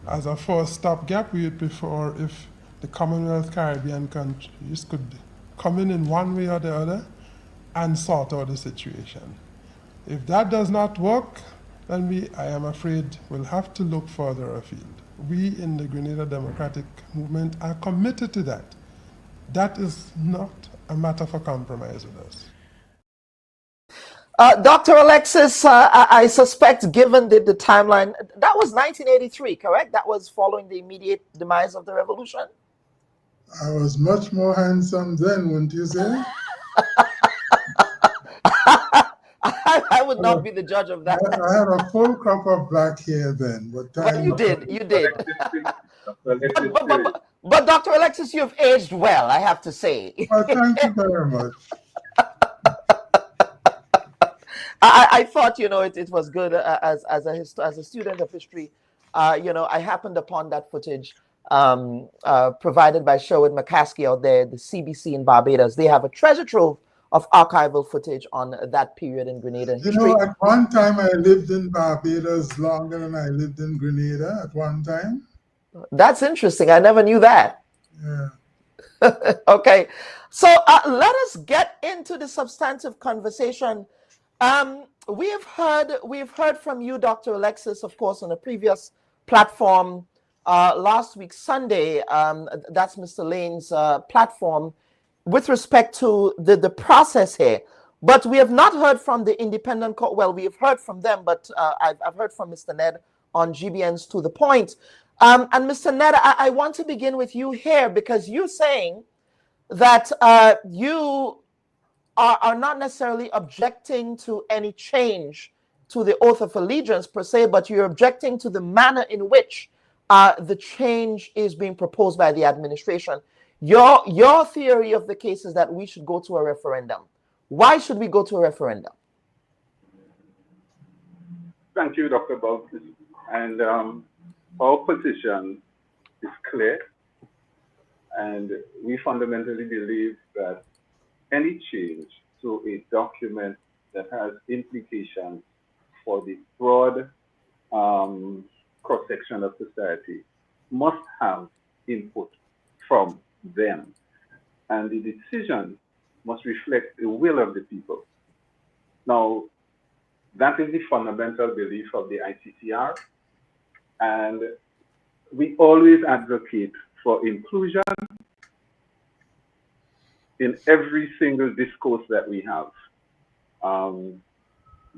As a first stopgap, we would prefer if the Commonwealth Caribbean countries could come in one way or the other and sort out the situation. If that does not work, then I am afraid, will have to look further afield. We in the Grenada Democratic Movement are committed to that. That is not a matter for compromise with us. Dr. Alexis, I suspect, given the timeline, that was 1983, correct? That was following the immediate demise of the revolution? I was much more handsome then, wouldn't you say? I would not be the judge of that. I had a full crop of black hair then. But well, you did. But Dr. Alexis, you've aged well, I have to say. Well, thank you very much. I thought, it was good as a student of history. I happened upon that footage provided by Sherwood McCaskey out there, the CBC in Barbados. They have a treasure trove of archival footage on that period in Grenada history. At one time I lived in Barbados longer than I lived in Grenada at one time. That's interesting. I never knew that. Yeah. Okay. So let us get into the substantive conversation. We've heard from you, Dr. Alexis, of course, on a previous platform last week, Sunday. That's Mr. Lane's platform with respect to the process here. But we have not heard from the independent court. Well, we have heard from them, but I've heard from Mr. Ned on GBN's To The Point. And Mr. Ned, I want to begin with you here because you're saying that you are not necessarily objecting to any change to the oath of allegiance per se, but you're objecting to the manner in which the change is being proposed by the administration. Your theory of the case is that we should go to a referendum. Why should we go to a referendum? Thank you, Dr. Bubb. And our position is clear. And we fundamentally believe that any change to a document that has implications for the broad cross-section of society must have input from them. And the decision must reflect the will of the people. Now, that is the fundamental belief of the ICCR. And we always advocate for inclusion in every single discourse that we have.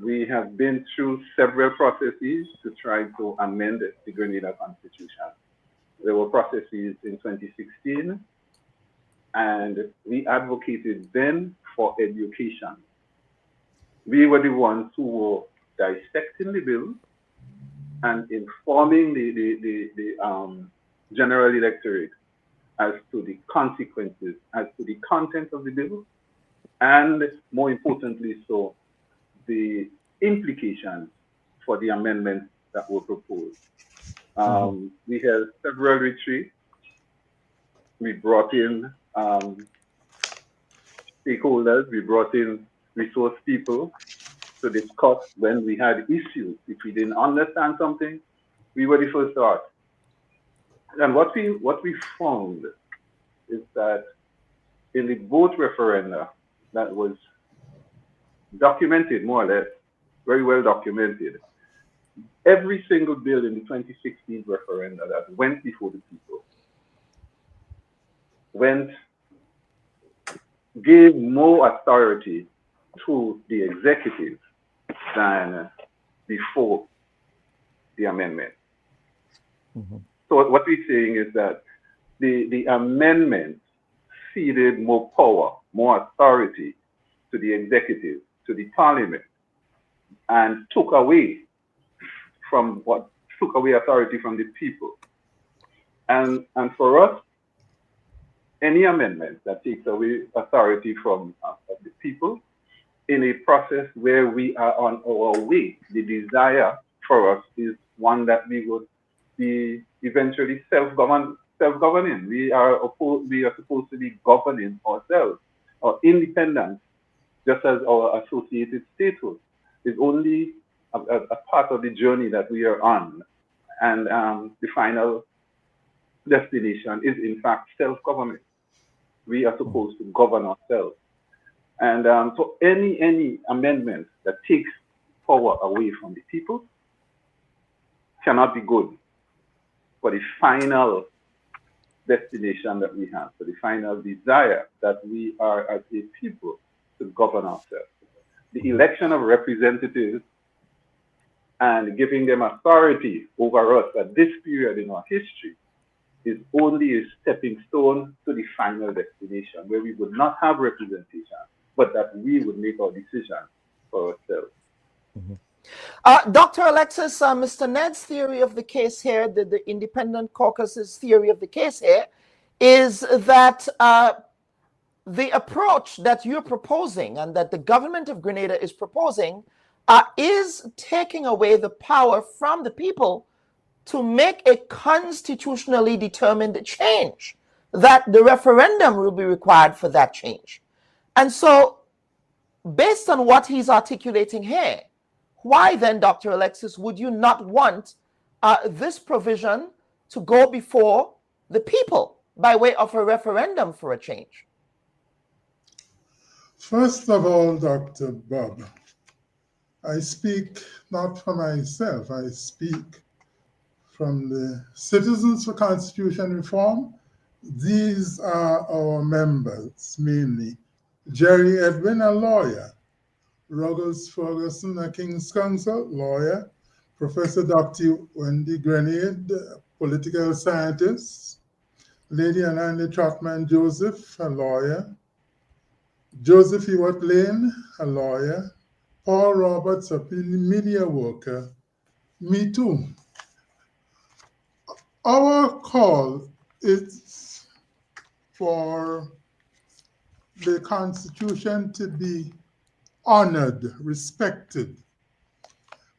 We have been through several processes to try to amend the Grenada Constitution. There were processes in 2016, and we advocated then for education. We were the ones who were dissecting the bill and informing the general electorate as to the consequences, as to the content of the bill, and more importantly so, the implications for the amendments that were proposed. We held several retreats. We brought in stakeholders, we brought in resource people to discuss when we had issues. If we didn't understand something, we were the first to ask. And what we found is that in the both referenda that was documented more or less, very well documented. Every single bill in the 2016 referendum that went before the people gave more authority to the executive than before the amendment. So what we're saying is that the amendment ceded more power, more authority to the executive, to the parliament, and took away authority from the people. And for us, any amendment that takes away authority from the people in a process where we are on our way, the desire for us is one that we would be eventually self-governing. We are supposed to be governing ourselves. Our independence, just as our associated status, is only a part of the journey that we are on. And the final destination is, in fact, self-government. We are supposed to govern ourselves. And so any amendment that takes power away from the people cannot be good for the final destination that we have, for the final desire that we are as a people to govern ourselves. The election of representatives and giving them authority over us at this period in our history is only a stepping stone to the final destination, where we would not have representation, but that we would make our decision for ourselves. Dr. Alexis, Mr. Ned's theory of the case here, the Independent Caucus's theory of the case here, is that the approach that you're proposing and that the government of Grenada is proposing is taking away the power from the people to make a constitutionally determined change, that the referendum will be required for that change. And so, based on what he's articulating here, why then, Dr. Alexis, would you not want this provision to go before the people by way of a referendum for a change? First of all, Dr. Bubb, I speak not for myself, I speak from the Citizens for Constitution Reform. These are our members, mainly. Jerry Edwin, a lawyer. Ruggles Ferguson, a King's Counsel, lawyer. Professor Dr. Wendy Grenade, political scientist. Lady Ananda Trotman Joseph, a lawyer. Joseph Ewart Lane, a lawyer. Paul Roberts, a media worker. Me too. Our call is for the Constitution to be honored, respected.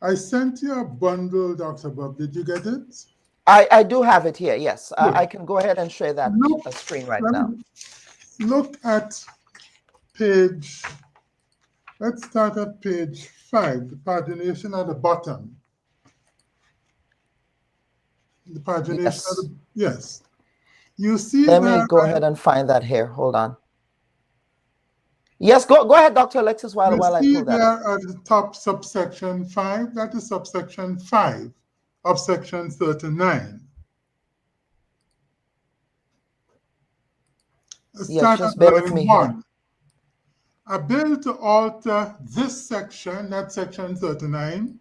I sent you a bundle, Dr. Bubb. Did you get it? I do have it here, yes. I can go ahead and share that screen right now. Look at page, let's start at page 5, the pagination at the bottom. The pagination Yes. at the, yes. You see Let that, me go ahead and find that here. Hold on. Yes, go ahead, Dr. Alexis, while I you pull see that there up. at the top subsection 5, that is subsection 5 of section 39. Let's Yes, start just at bear with line me 1. here. A bill to alter this section, that's section 39,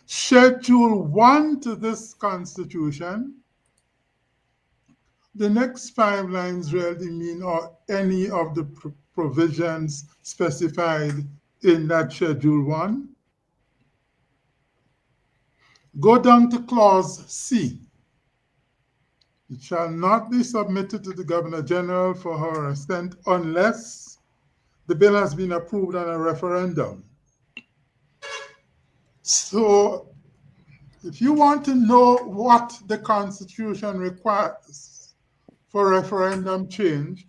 schedule 1 to this constitution. The next 5 lines really mean any of the provisions specified in that schedule 1. Go down to clause C. It shall not be submitted to the Governor General for her assent unless the bill has been approved on a referendum. So, if you want to know what the Constitution requires for referendum change,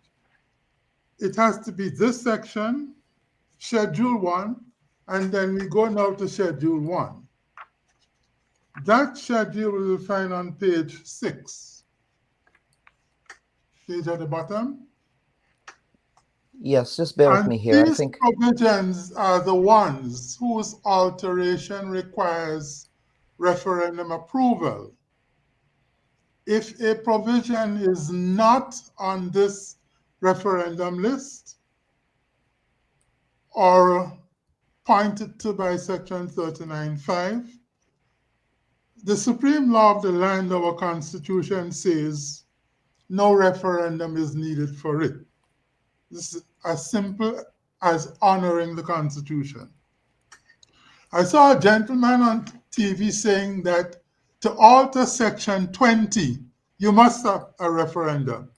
it has to be this section, Schedule 1, and then we go now to Schedule 1. That schedule we will find on page 6. Page at the bottom. Yes, just bear with And me here. I these think provisions are the ones whose alteration requires referendum approval. If a provision is not on this referendum list or pointed to by Section 39.5, the supreme law of the land, our Constitution, says no referendum is needed for it. This is as simple as honoring the Constitution. I saw a gentleman on TV saying that to alter Section 20, you must have a referendum.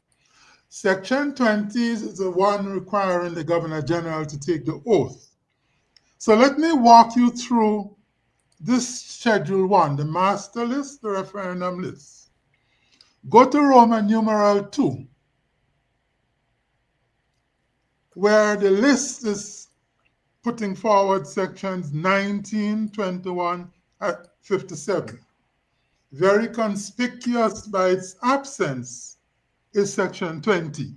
Section 20 is the one requiring the Governor General to take the oath. So let me walk you through this Schedule 1, the master list, the referendum list. Go to Roman numeral 2, where the list is putting forward sections 19, 21, and 57. Very conspicuous by its absence is Section 20.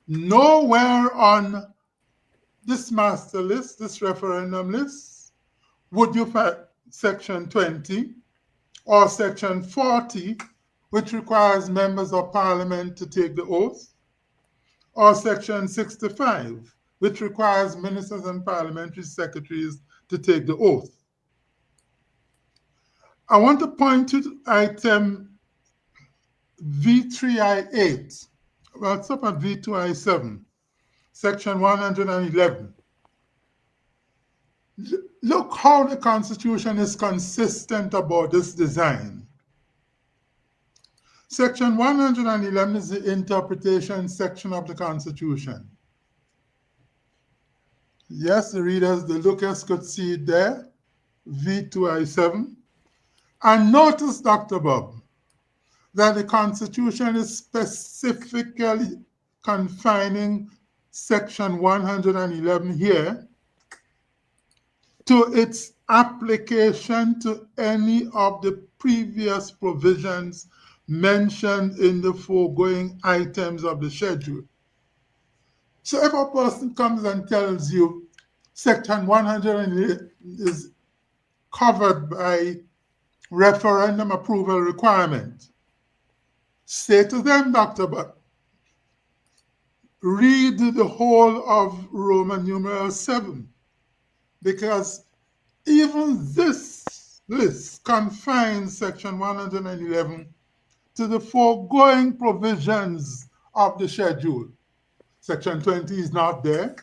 Nowhere on this master list, this referendum list, would you find Section 20 or Section 40, which requires members of Parliament to take the oath, or Section 65, which requires ministers and parliamentary secretaries to take the oath. I want to point to item V3I8. Well, it's up at V2I7, Section 111. Look how the Constitution is consistent about this design. Section 111 is the interpretation section of the Constitution. Yes, the readers, the lookers could see it there, V2I7. And notice, Dr. Bubb, that the Constitution is specifically confining Section 111 here to its application to any of the previous provisions mentioned in the foregoing items of the schedule. So if a person comes and tells you Section 111 is covered by referendum approval requirement, say to them, Dr. Bubb, read the whole of Roman numeral 7, because even this list confines Section 111 to the foregoing provisions of the schedule. Section 20 is not there.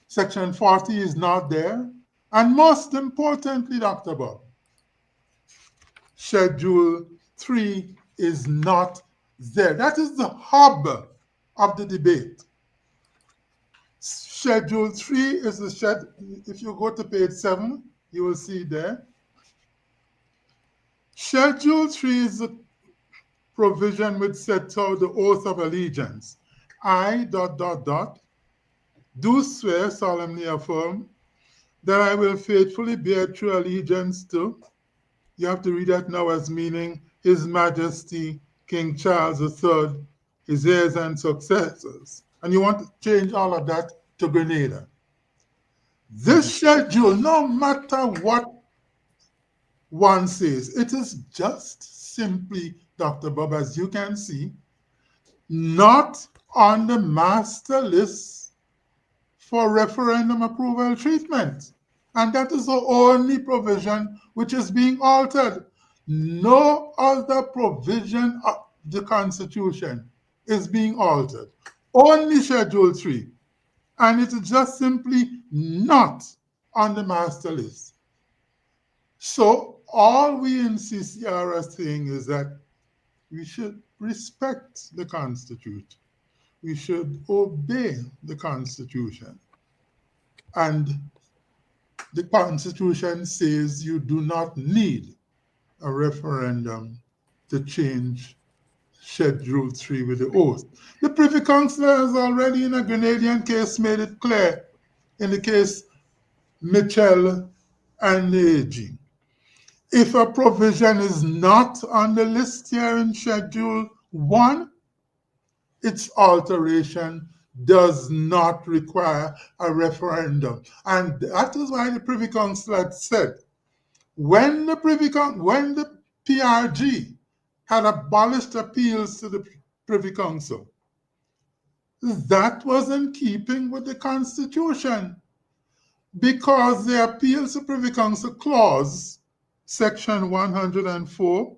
Section 40 is not there. And most importantly, Dr. Bubb, Schedule 3 is not there. That is the hub of the debate. Schedule 3 is the schedule. If you go to page 7, you will see there. Schedule 3 is the provision which sets out the oath of allegiance. I, ... do swear, solemnly affirm, that I will faithfully bear true allegiance to, you have to read that now as meaning His Majesty King Charles III, his heirs and successors. And you want to change all of that to Grenada. This schedule, no matter what one says, it is just simply, Dr. Bubb, as you can see, not on the master list for referendum approval treatment. And that is the only provision which is being altered. No other provision of the Constitution is being altered. Only Schedule 3. And it is just simply not on the master list. So all we in CCR are saying is that we should respect the Constitution. We should obey the Constitution. And the Constitution says you do not need a referendum to change Schedule 3 with the oath. The Privy Council has already, in a Grenadian case, made it clear, in the case Mitchell and the AG. If a provision is not on the list here in Schedule 1, its alteration does not require a referendum. And that is why the Privy Council had said, when the PRG had abolished appeals to the Privy Council, that was in keeping with the Constitution, because the appeals to Privy Council clause, section 104,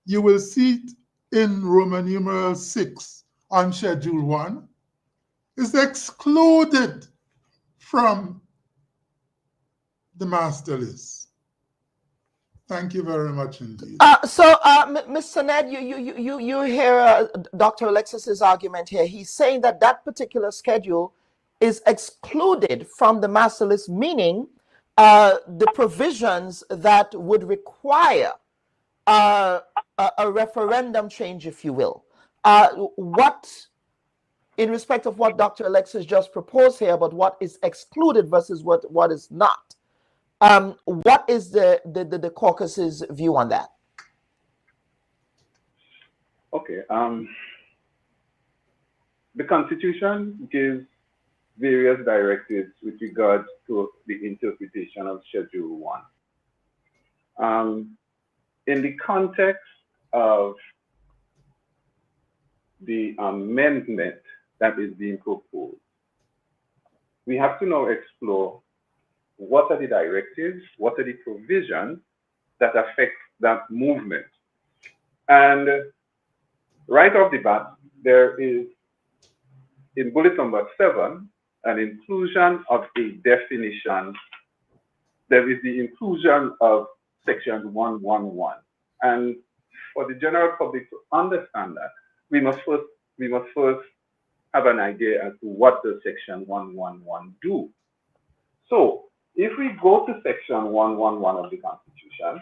you will see it in Roman numeral 6 on Schedule 1, is excluded from the master list. Thank you very much indeed. Mr. Ned, you hear Dr. Alexis's argument here. He's saying that that particular schedule is excluded from the master list, meaning the provisions that would require a referendum change, if you will. In respect of what Dr. Alexis just proposed here, but what is excluded versus what is not, what is the caucus's view on that? Okay. The Constitution gives various directives with regard to the interpretation of Schedule 1. In the context of the amendment that is being proposed, we have to now explore what are the directives, what are the provisions that affect that movement. And right off the bat, there is, in bullet number 7, an inclusion of a definition. There is the inclusion of section 111. And for the general public to understand that, we must first have an idea as to what does section 111 do. So if we go to section 111 of the Constitution,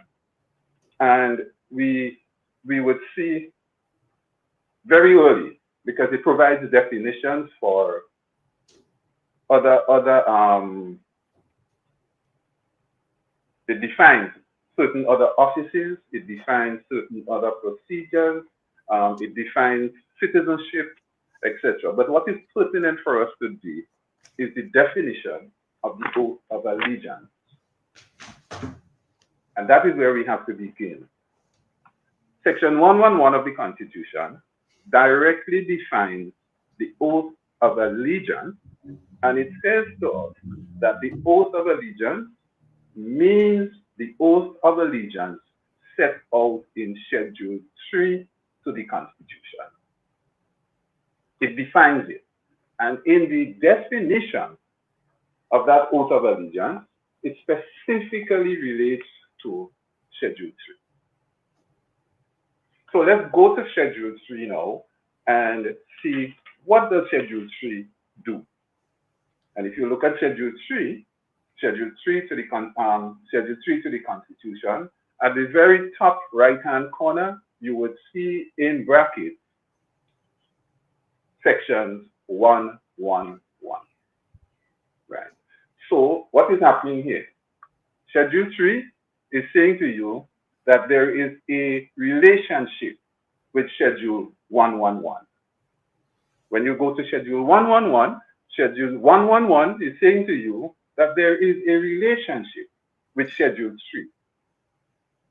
and we would see very early, because it provides definitions for it defines certain other offices, it defines certain other procedures, it defines citizenship, etc. But what is pertinent for us today is the definition of the oath of allegiance. And that is where we have to begin. Section 111 of the Constitution directly defines the oath of allegiance, and it says to us that the oath of allegiance means the oath of allegiance set out in Schedule 3 to the Constitution. It defines it. And in the definition of that oath of allegiance, it specifically relates to Schedule 3. So let's go to Schedule 3 now and see what does Schedule 3 do. And if you look at Schedule 3 to the Constitution, at the very top right-hand corner, you would see in brackets sections 111. Right. So what is happening here? Schedule 3 is saying to you that there is a relationship with Schedule 111. When you go to Schedule 111, Schedule 111 is saying to you that there is a relationship with Schedule 3.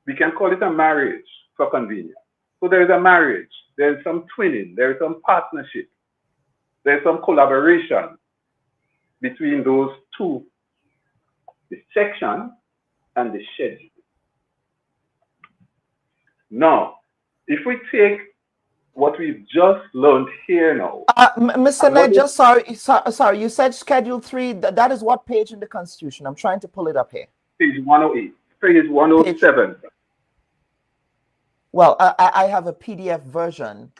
We can call it a marriage for convenience. So there is a marriage, there is some twinning, there is some partnership, there is some collaboration between those two, the section and the schedule. Now, if we take what we've just learned here now. Mr. Ned, just sorry, you said Schedule 3, that is what page in the Constitution? I'm trying to pull it up here. Page 108, page 107. Well, I have a PDF version.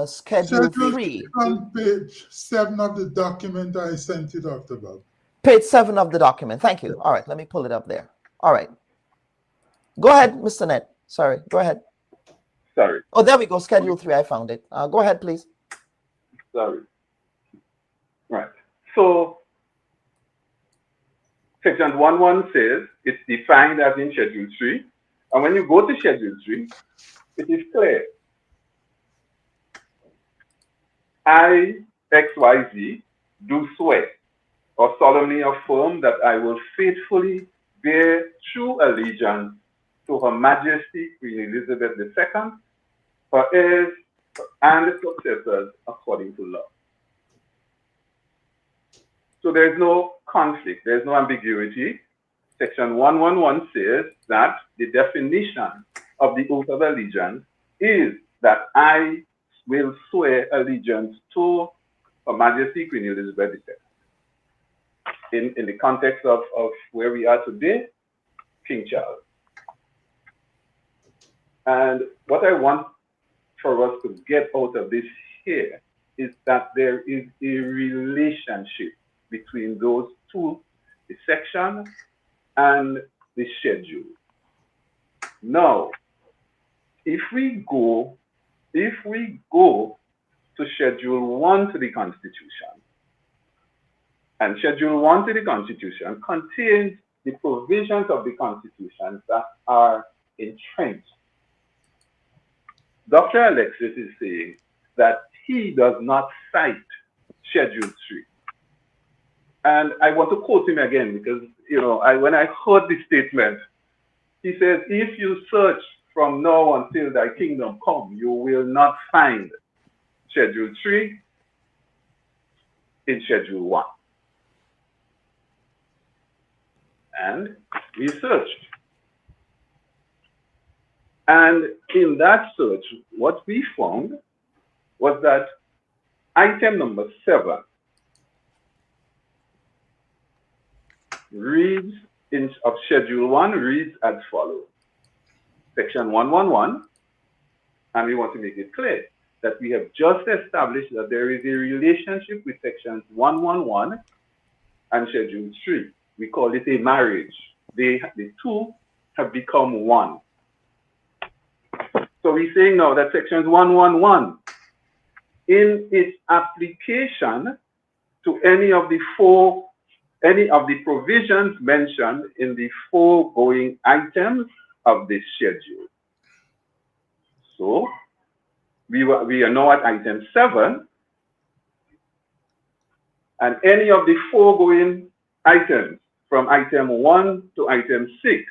Schedule 3. On page 7 of the document I sent you, Dr. Bubb. Page 7 of the document. Thank you. All right, let me pull it up there. All right. Go ahead, Mr. Ned. Sorry, go ahead. Sorry. Oh, there we go. Schedule 3. I found it. Go ahead, please. Sorry. Right. So, Section 1.1 says it's defined as in Schedule 3. And when you go to Schedule 3, it is clear. I, XYZ, do swear or solemnly affirm that I will faithfully bear true allegiance to Her Majesty Queen Elizabeth II, her heirs and successors according to law. So there's no conflict, there's no ambiguity. Section 111 says that the definition of the oath of allegiance is that I will swear allegiance to Her Majesty Queen Elizabeth II. In the context of where we are today, King Charles. And what I want for us to get out of this here is that there is a relationship between those two, the section and the schedule. Now, if we go to Schedule 1 to the Constitution, and Schedule 1 to the Constitution contains the provisions of the Constitution that are entrenched. Dr. Alexis is saying that he does not cite Schedule 3. And I want to quote him again because, when I heard the statement, he says, if you search from now until thy kingdom come, you will not find Schedule 3 in Schedule 1. And we searched. And in that search, what we found was that item number 7 reads of Schedule 1 reads as follows. Section 111, and we want to make it clear that we have just established that there is a relationship with sections 111 and Schedule 3. We call it a marriage. The two have become one. So we're saying now that sections 111, in its application to any of the provisions mentioned in the foregoing items of this schedule. So we are now at item 7, and any of the foregoing items from item 1 to item 6,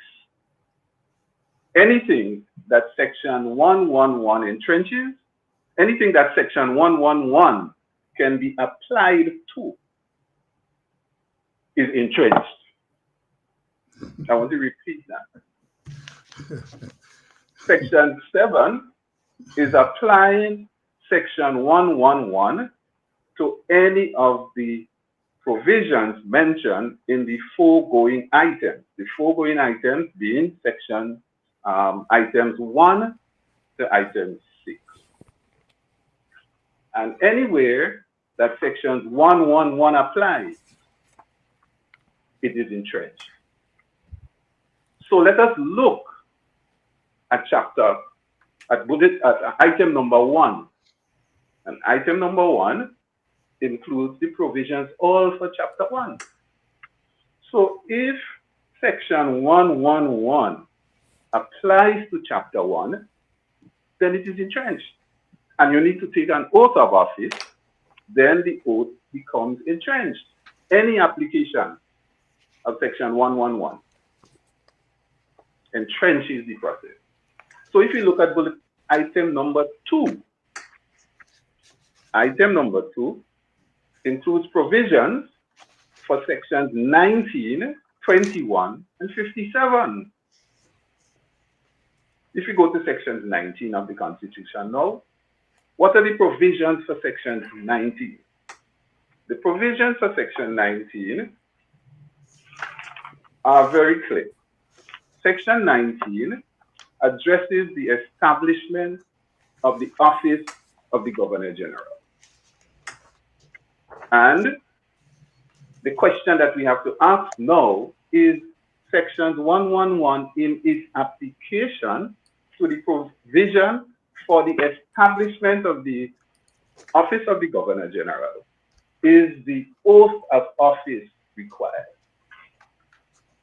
anything that section 111 entrenches, anything that section 111 can be applied to is entrenched. I want to repeat that. Section 7 is applying section 111 to any of the provisions mentioned in the foregoing items. The foregoing items being section items 1 to item 6. And anywhere that sections 111 applies, it is entrenched. So let us look at item number 1. And item number 1 includes the provisions all for chapter 1. So if section 111 applies to chapter 1, then it is entrenched. And you need to take an oath of office, then the oath becomes entrenched. Any application of section 111 entrenches the process. So if you look at bullet item number 2, item number 2 includes provisions for sections 19, 21, and 57. If you go to section 19 of the Constitution now, what are the provisions for section 19? The provisions for section 19 are very clear. Section 19 addresses the establishment of the office of the Governor General. And the question that we have to ask now is sections 111 in its application to the provision for the establishment of the office of the Governor General. Is the oath of office required?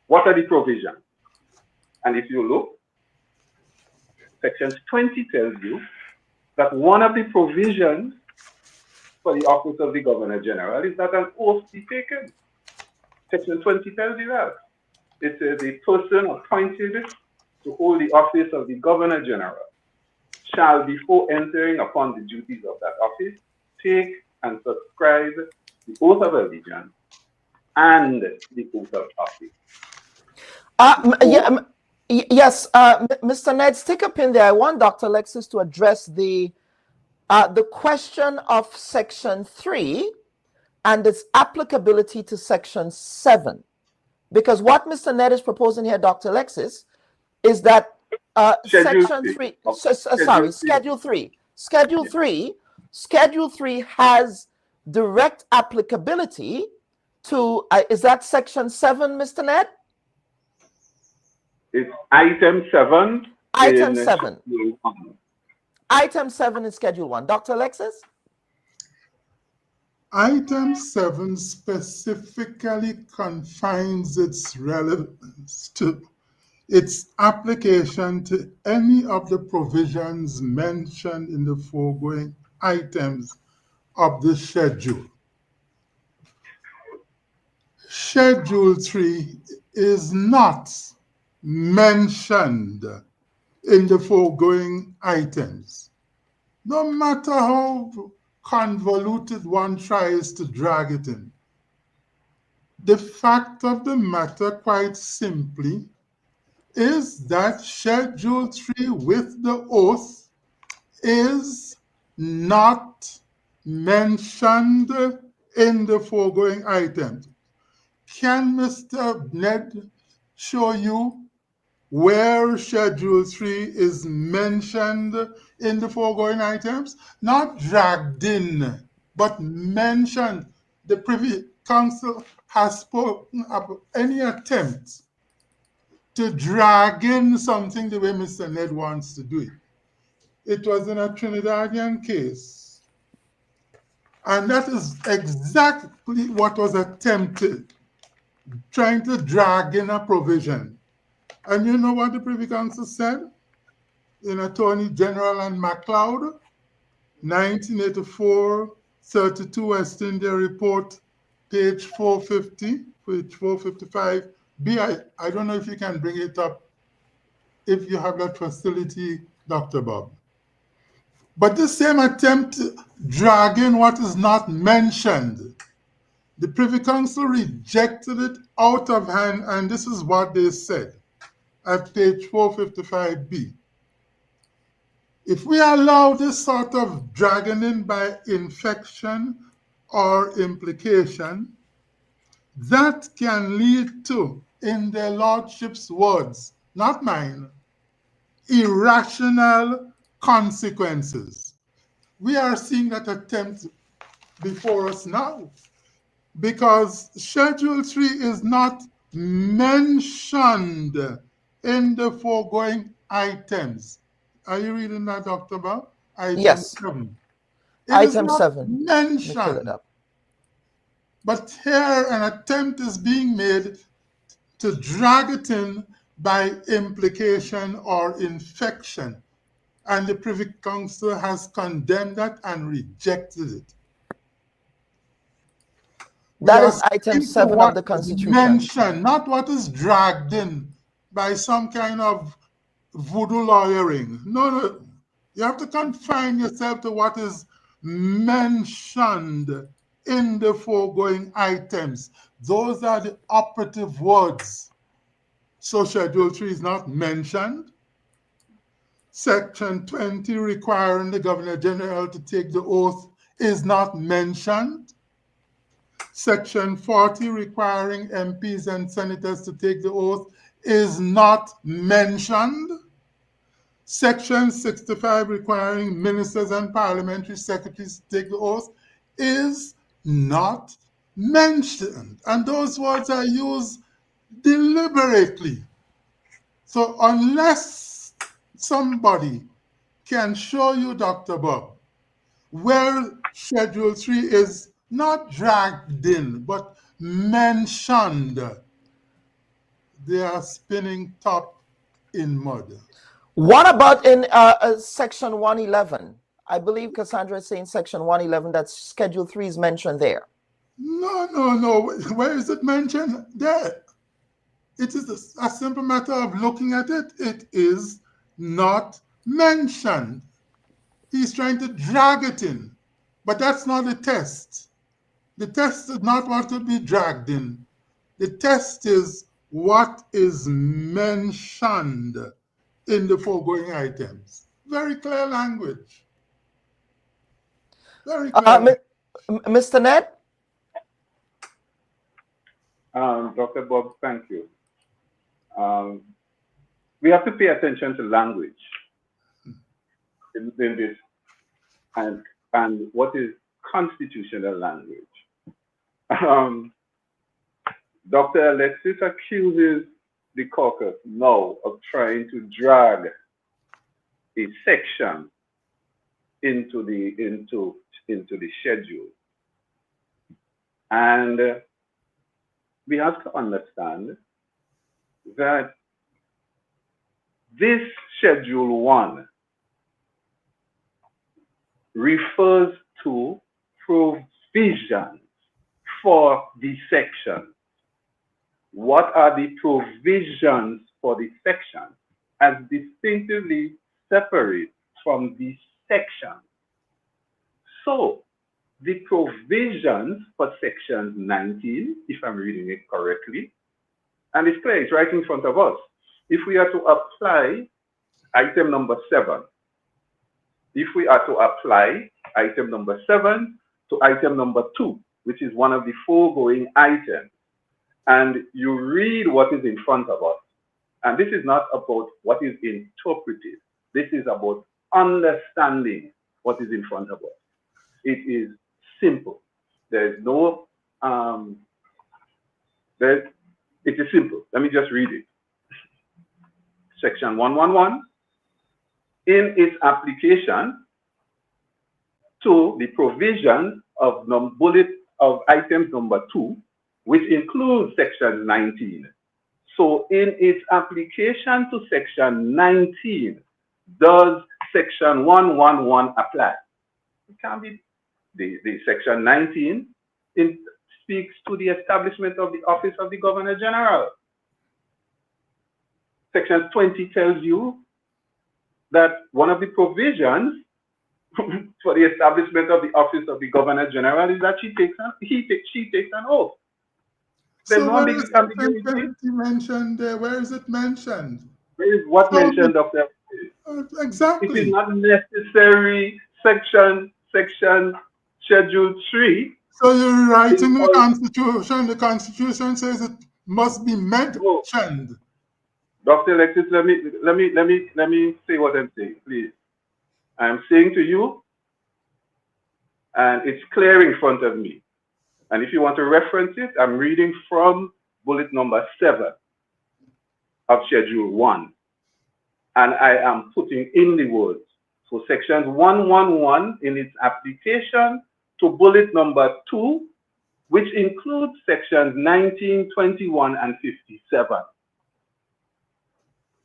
What are the provisions? And if you look, section 20 tells you that one of the provisions for the office of the Governor General is that an oath be taken. Section 20 tells you that. It says a person appointed to hold the office of the Governor General shall, before entering upon the duties of that office, take and subscribe the oath of allegiance and the oath of office. Yes, Mr. Ned, stick a pin there. I want Dr. Alexis to address the question of Section 3 and its applicability to Section 7. Because what Mr. Ned is proposing here, Dr. Alexis, is that Schedule 3 has direct applicability to, is that Section 7, Mr. Ned? It's Item 7. Item 7. Item 7 in Schedule 1. Dr. Alexis? Item 7 specifically confines its relevance to its application to any of the provisions mentioned in the foregoing items of the schedule. Schedule 3 is not mentioned in the foregoing items. No matter how convoluted one tries to drag it in. The fact of the matter, quite simply, is that Schedule 3 with the oath is not mentioned in the foregoing items. Can Mr. Ned show you where Schedule 3 is mentioned in the foregoing items? Not dragged in, but mentioned. The Privy Council has spoken of any attempt to drag in something the way Mr. Ned wants to do it. It was in a Trinidadian case. And that is exactly what was attempted, trying to drag in a provision. And you know what the Privy Council said in Attorney General and MacLeod, 1984, 32 West India Report, page 450, page 455. I don't know if you can bring it up, if you have that facility, Dr. Bob. But the same attempt to drag in what is not mentioned, the Privy Council rejected it out of hand, and this is what they said at page 455b. If we allow this sort of dragging in by infection or implication, that can lead to, in their lordship's words, not mine, irrational consequences. We are seeing that attempt before us now, because Schedule 3 is not mentioned in the foregoing items. Are you reading that, Dr. Bob? Yes. 7. Item 7. Mentioned. But here an attempt is being made to drag it in by implication or infection. And the Privy Council has condemned that and rejected it. That is Item 7 of the Constitution. Mentioned, not what is dragged in by some kind of voodoo lawyering. No. You have to confine yourself to what is mentioned in the foregoing items. Those are the operative words. So Schedule 3 is not mentioned. Section 20 requiring the Governor General to take the oath is not mentioned. Section 40 requiring MPs and senators to take the oath is not mentioned. Section 65 requiring ministers and parliamentary secretaries to take the oath is not mentioned. And those words are used deliberately. So unless somebody can show you, Dr. Bob, where Schedule 3 is not dragged in, but mentioned, they are spinning top in mud. What about in Section 111? I believe Cassandra is saying section 111, that schedule 3 is mentioned there. No. Where is it mentioned? There. It is a simple matter of looking at it. It is not mentioned. He's trying to drag it in. But that's not the test. The test is not what to be dragged in. The test is what is mentioned in the foregoing items. Very clear language. Very clear. Mr. Ned? Dr. Bob, thank you. We have to pay attention to language in this, and what is constitutional language. Dr. Alexis accuses the caucus now of trying to drag a section into the schedule, and we have to understand that this Schedule 1 refers to provisions for the section. What are the provisions for the section as distinctively separate from the section? So, the provisions for section 19, if I'm reading it correctly, and it's clear, it's right in front of us. If we are to apply item number 7, if we are to apply item number 7 to item number 2, which is one of the foregoing items, and you read what is in front of us, and this is not about what is interpreted, this is about understanding what is in front of us. It is simple. There's no, it is simple. Let me just read it. Section 111, in its application to the provision of bullet of items number 2, which includes section 19. So in its application to section 19, does section 111 apply? It can be the section 19 speaks to the establishment of the office of the Governor General. Section 20 tells you that one of the provisions for the establishment of the office of the Governor General is that she takes an oath. There's So no where is ambiguity. mentioned there? Where is it mentioned? Where is what mentioned, Dr. Exactly. It is not necessary section schedule 3. So you're writing the Constitution. The Constitution says it must be mentioned. Dr. Alexis, let me say what I'm saying, please. I'm saying to you, and it's clear in front of me. And if you want to reference it, I'm reading from bullet number 7 of Schedule 1. And I am putting in the words. So section 111 in its application to bullet number 2, which includes sections 19, 21, and 57.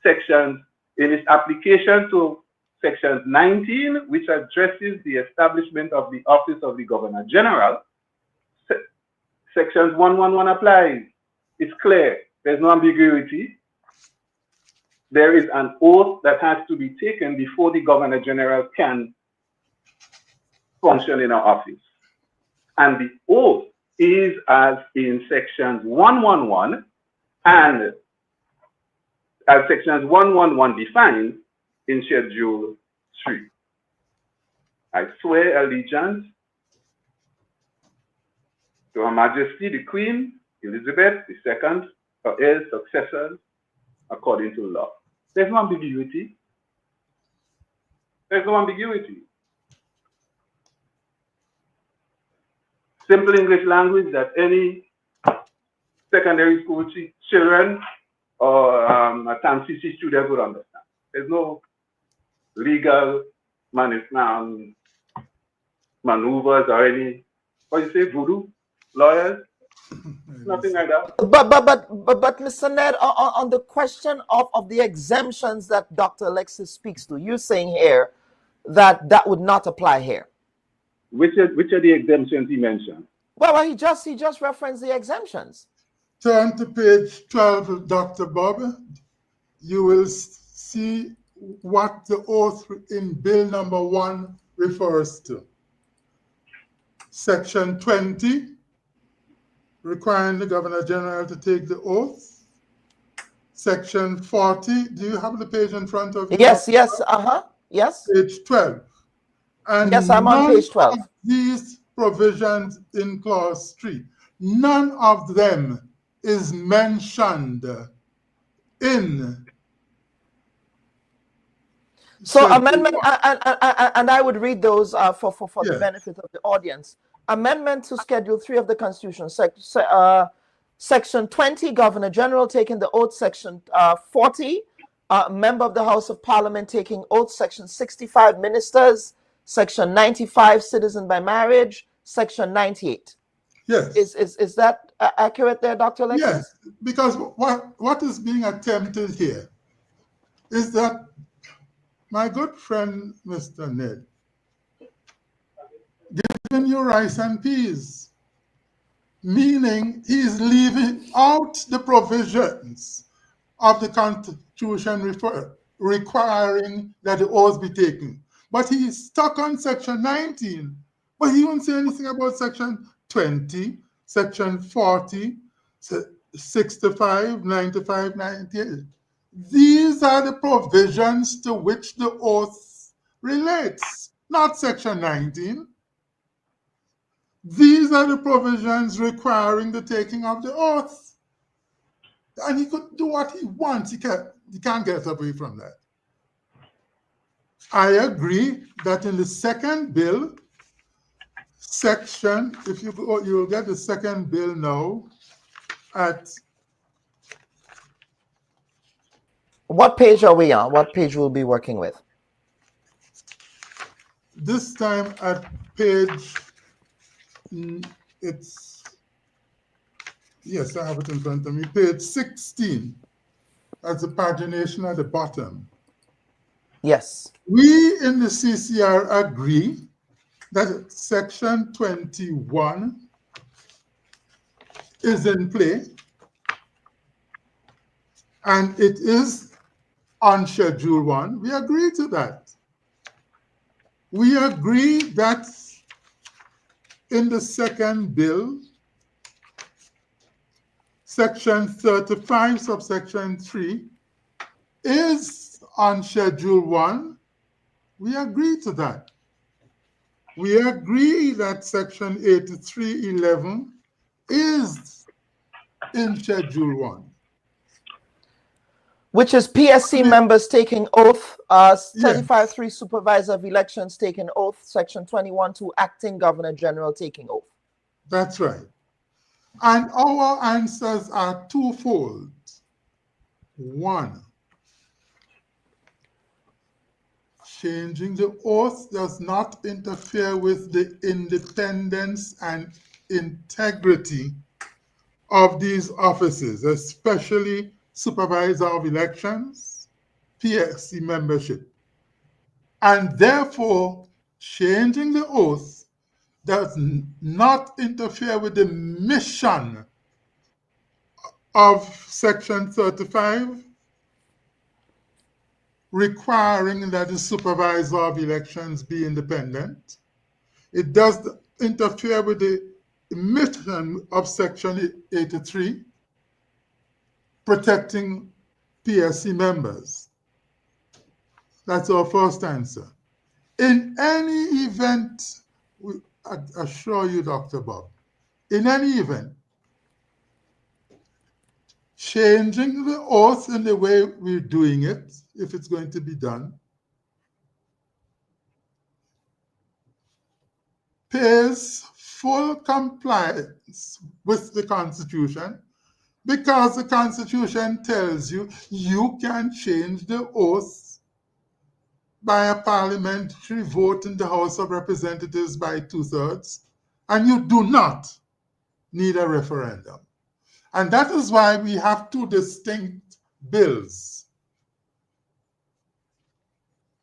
Sections in its application to section 19, which addresses the establishment of the office of the Governor General, sections 111 applies. It's clear. There's no ambiguity. There is an oath that has to be taken before the Governor General can function in our office. And the oath is as in sections 111 and as sections 111 defines in Schedule 3. I swear allegiance to Her Majesty the Queen Elizabeth II, her heirs, successors, according to law. There's no ambiguity. There's no ambiguity. Simple English language that any secondary school children or a TAMCC student would understand. There's no legal maneuvers or any, what do you say, voodoo lawyers? Nothing like that. But Mr. Ned, on the question of the exemptions that Dr. Alexis speaks to, you're saying here that would not apply here. Which are the exemptions he mentioned? Well, he just referenced the exemptions. Turn to page 12, Dr. Bob. You will see what the oath in Bill number 1 refers to. Section 20, requiring the Governor General to take the oath. Section 40, do you have the page in front of you? Yes, yes, yes. Page 12. And yes, I'm on page 12. Of these provisions in clause 3, none of them is mentioned in. So amendment, and I would read those for the benefit of the audience. Amendment to Schedule 3 of the Constitution, Section 20, Governor General taking the oath. Section 40, Member of the House of Parliament taking oath. Section 65, Ministers. Section 95, Citizen by Marriage. Section 98. Yes. Is that accurate there, Dr. Lexus? Yes, because what is being attempted here is that my good friend, Mr. Ned, giving you rice and peas, meaning he's leaving out the provisions of the Constitution requiring that the oath be taken. But he's stuck on Section 19, but he won't say anything about Section 20, Section 40, 65, 95, 98. These are the provisions to which the oath relates, not Section 19. These are the provisions requiring the taking of the oath. And he could do what he wants. He can't get away from that. I agree that in the second bill, section, if you go, you'll get the second bill now at. What page are we on? What page we'll be working with? This time at page, yes, I have it in front of me, page 16, as the pagination at the bottom. Yes. We in the CCR agree that Section 21 is in play, and it is on Schedule 1. We agree to that. We agree that in the second bill, Section 35, subsection 3, is on Schedule 1. We agree to that. We agree that Section 83.11 is in Schedule 1. Which is PSC members taking oath, 35.3 supervisor of elections taking oath, Section 21.2 acting Governor General taking oath. That's right. And our answers are twofold. One, changing the oath does not interfere with the independence and integrity of these offices, especially supervisor of elections, PSC membership. And therefore, changing the oath does not interfere with the mission of Section 35, requiring that the supervisor of elections be independent. It does interfere with the mission of Section 83, protecting PSC members. That's our first answer. In any event, I assure you, Dr. Bob, in any event, changing the oath in the way we're doing it, if it's going to be done, pays full compliance with the Constitution, because the Constitution tells you you can change the oath by a parliamentary vote in the House of Representatives by 2/3, and you do not need a referendum. And that is why we have two distinct bills.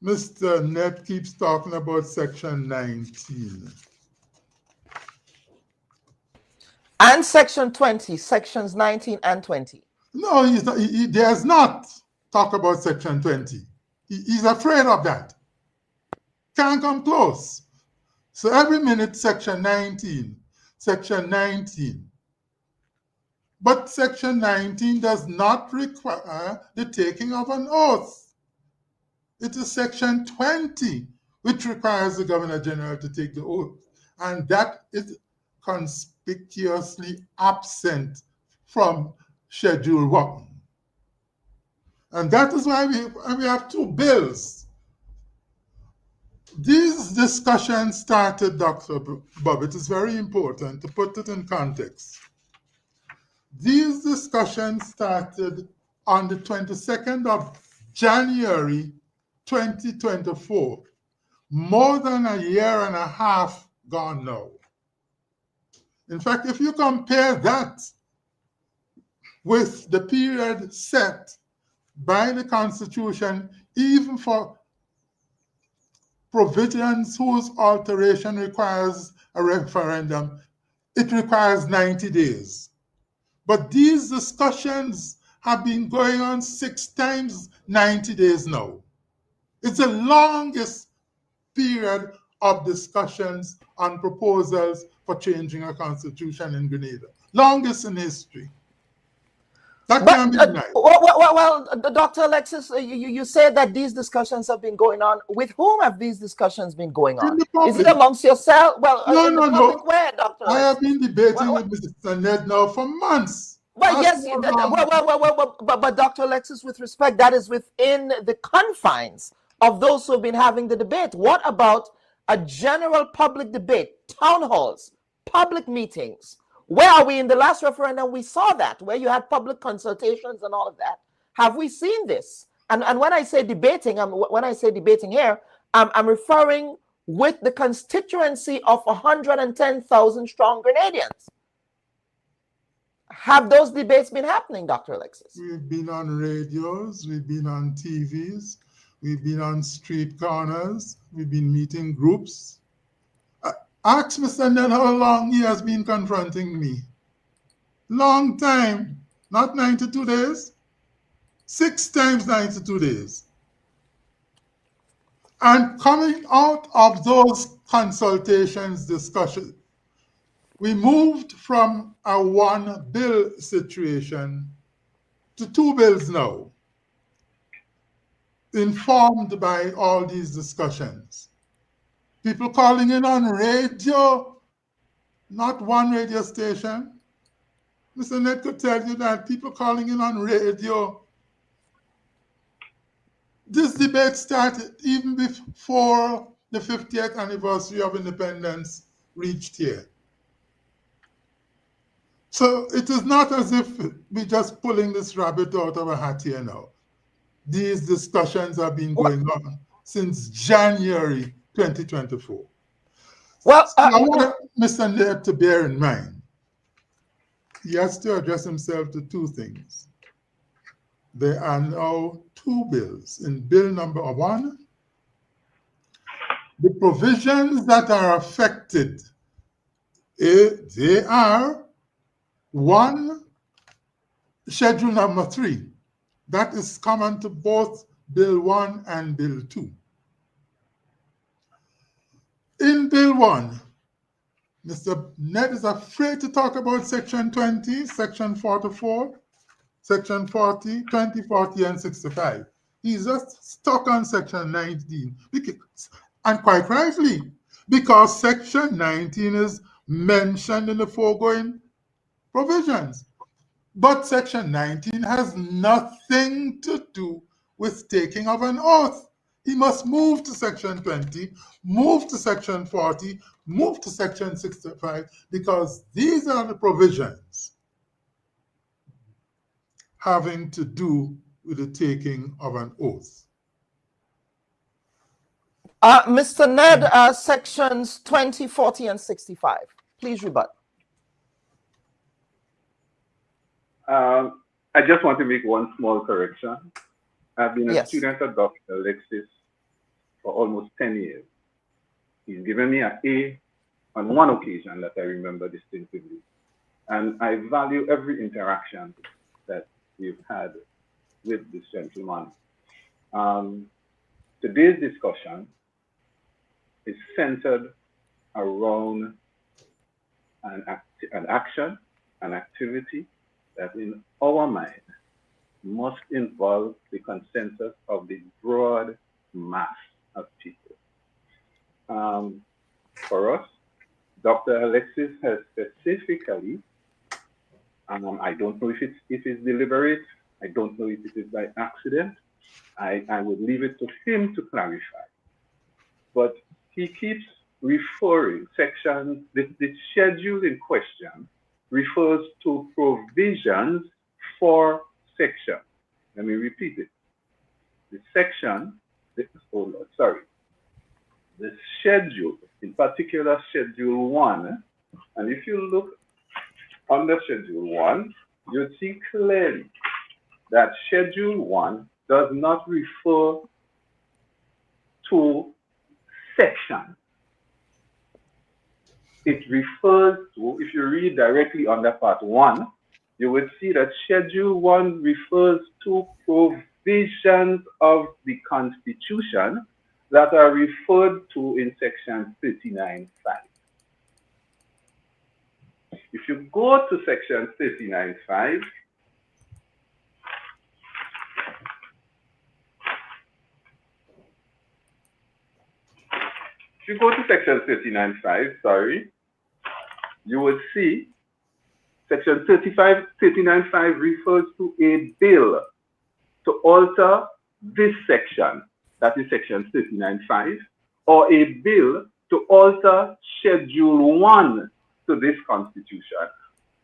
Mr. Ned keeps talking about section 19. And section 20, sections 19 and 20. No, he's not, he does not talk about section 20. He's afraid of that. Can't come close. So every minute, section 19, section 19. But section 19 does not require the taking of an oath. It is section 20 which requires the Governor General to take the oath. And that is conspicuously absent from Schedule 1. And that is why we have two bills. These discussions started, Dr. Bubb. It is very important to put it in context. These discussions started on the 22nd of January 2024, more than a year and a half gone now. In fact, if you compare that with the period set by the Constitution, even for provisions whose alteration requires a referendum, it requires 90 days. But these discussions have been going on 6 times 90 days now. It's the longest period of discussions on proposals for changing a constitution in Grenada. Longest in history. That can't be denied. Well, Dr. Alexis, you said that these discussions have been going on. With whom have these discussions been going on? Is it amongst yourself? Well, No. Where, Dr. Alexis? I have been debating with Mr. Ned now for months. Well, yes, but Dr. Alexis, with respect, that is within the confines of those who have been having the debate. What about a general public debate, town halls, public meetings? Where are we in the last referendum? We saw that, where you had public consultations and all of that. Have we seen this? And when I say debating, here, I'm referring with the constituency of 110,000 strong Grenadians. Have those debates been happening, Dr. Alexis? We've been on radios, we've been on TVs, we've been on street corners, we've been meeting groups. Ask Mr. Ned how long he has been confronting me. Long time, not 92 days, 6 times 92 days. And coming out of those consultations, discussions, we moved from a 1 bill situation to 2 bills now, informed by all these discussions. People calling in on radio, not one radio station. Mr. Ned could tell you that people calling in on radio. This debate started even before the 50th anniversary of independence reached here. So it is not as if we're just pulling this rabbit out of a hat here now. These discussions have been going on since January 2024. Well, so I want Mr. Ned to bear in mind, he has to address himself to 2 things. There are now 2 bills. In bill number 1, the provisions that are affected, they are 1, schedule number 3. That is common to both bill 1 and bill 2. In bill 1, Mr. Ned is afraid to talk about section 20, section 44, section 40, 20, 40, and 65. He's just stuck on section 19. And quite rightly, because section 19 is mentioned in the foregoing provisions. But section 19 has nothing to do with taking of an oath. He must move to section 20, move to section 40, move to section 65, because these are the provisions having to do with the taking of an oath. Mr. Ned, sections 20, 40, and 65. Please rebut. I just want to make one small correction. I've been a student of Dr. Alexis for almost 10 years. He's given me an A on one occasion that I remember distinctively. And I value every interaction that we've had with this gentleman. Today's discussion is centered around an action, an activity that in our mind must involve the consensus of the broad mass of people. For us, Dr. Alexis has specifically, I don't know if it's deliberate, I don't know if it is by accident, I would leave it to him to clarify. But he keeps referring sections, the schedule in question refers to provisions for section. Let me repeat it. The section, the schedule, in particular Schedule 1, and if you look under Schedule 1, you'll see clearly that Schedule 1 does not refer to section. It refers to, if you read directly under Part 1, you would see that Schedule 1 refers to provisions of the Constitution that are referred to in Section 39(5). If you go to Section 39(5), if you go to Section 39(5), you would see Section 39(5) refers to a bill to alter this section, that is Section 39(5), or a bill to alter Schedule 1 to this Constitution,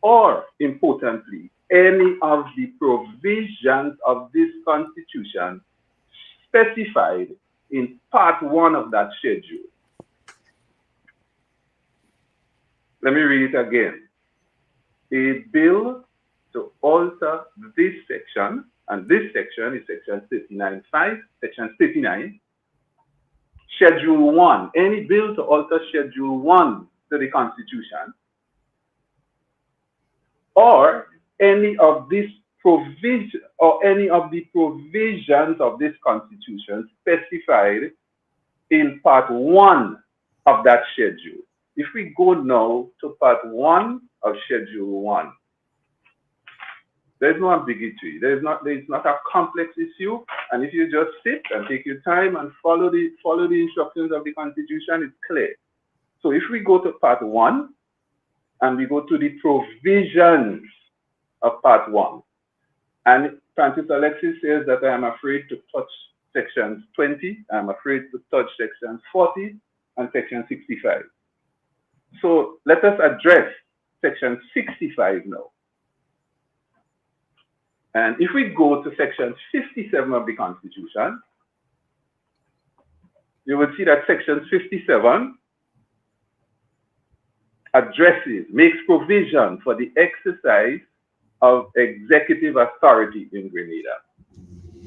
or, importantly, any of the provisions of this Constitution specified in Part 1 of that schedule. Let me read it again. A bill to alter this section, and this section is Section 39(5), Section 39, Schedule 1. Any bill to alter Schedule 1 to the Constitution, or any of these provisions, or any of the provisions of this Constitution specified in Part 1 of that schedule. If we go now to Part 1 of Schedule 1, there's no ambiguity. There's not a complex issue. And if you just sit and take your time and follow the instructions of the Constitution, it's clear. So if we go to Part 1 and we go to the provisions of Part 1, and Francis Alexis says that I am afraid to touch Sections 20, I'm afraid to touch Sections 40 and Section 65. So let us address Section 65 now. And if we go to Section 57 of the Constitution, you will see that Section 57 makes provision for the exercise of executive authority in Grenada.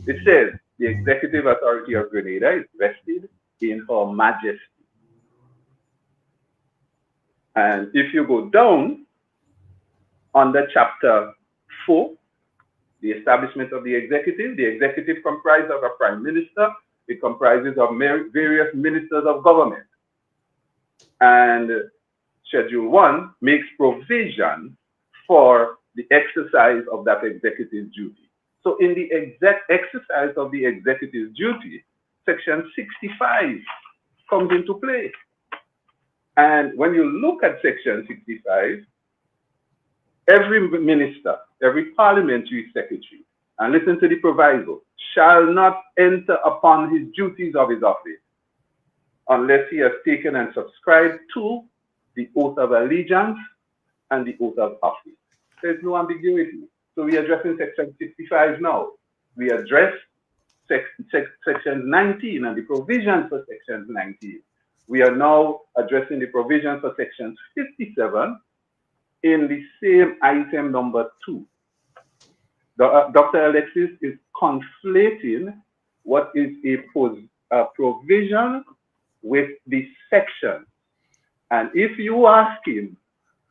It says the executive authority of Grenada is vested in Her Majesty. And if you go down under Chapter 4, the establishment of the executive comprises of a prime minister. It comprises of various ministers of government. And Schedule 1 makes provision for the exercise of that executive duty. So in the exercise of the executive duty, Section 65 comes into play. And when you look at Section 65, every minister, every parliamentary secretary, and listen to the proviso, shall not enter upon his duties of his office unless he has taken and subscribed to the oath of allegiance and the oath of office. There's no ambiguity. So we are addressing Section 65 now. We address Section 19 and the provisions for Section 19. We are now addressing the provisions for Section 57 in the same item number 2. Dr. Alexis is conflating what is a provision with the section. And if you ask him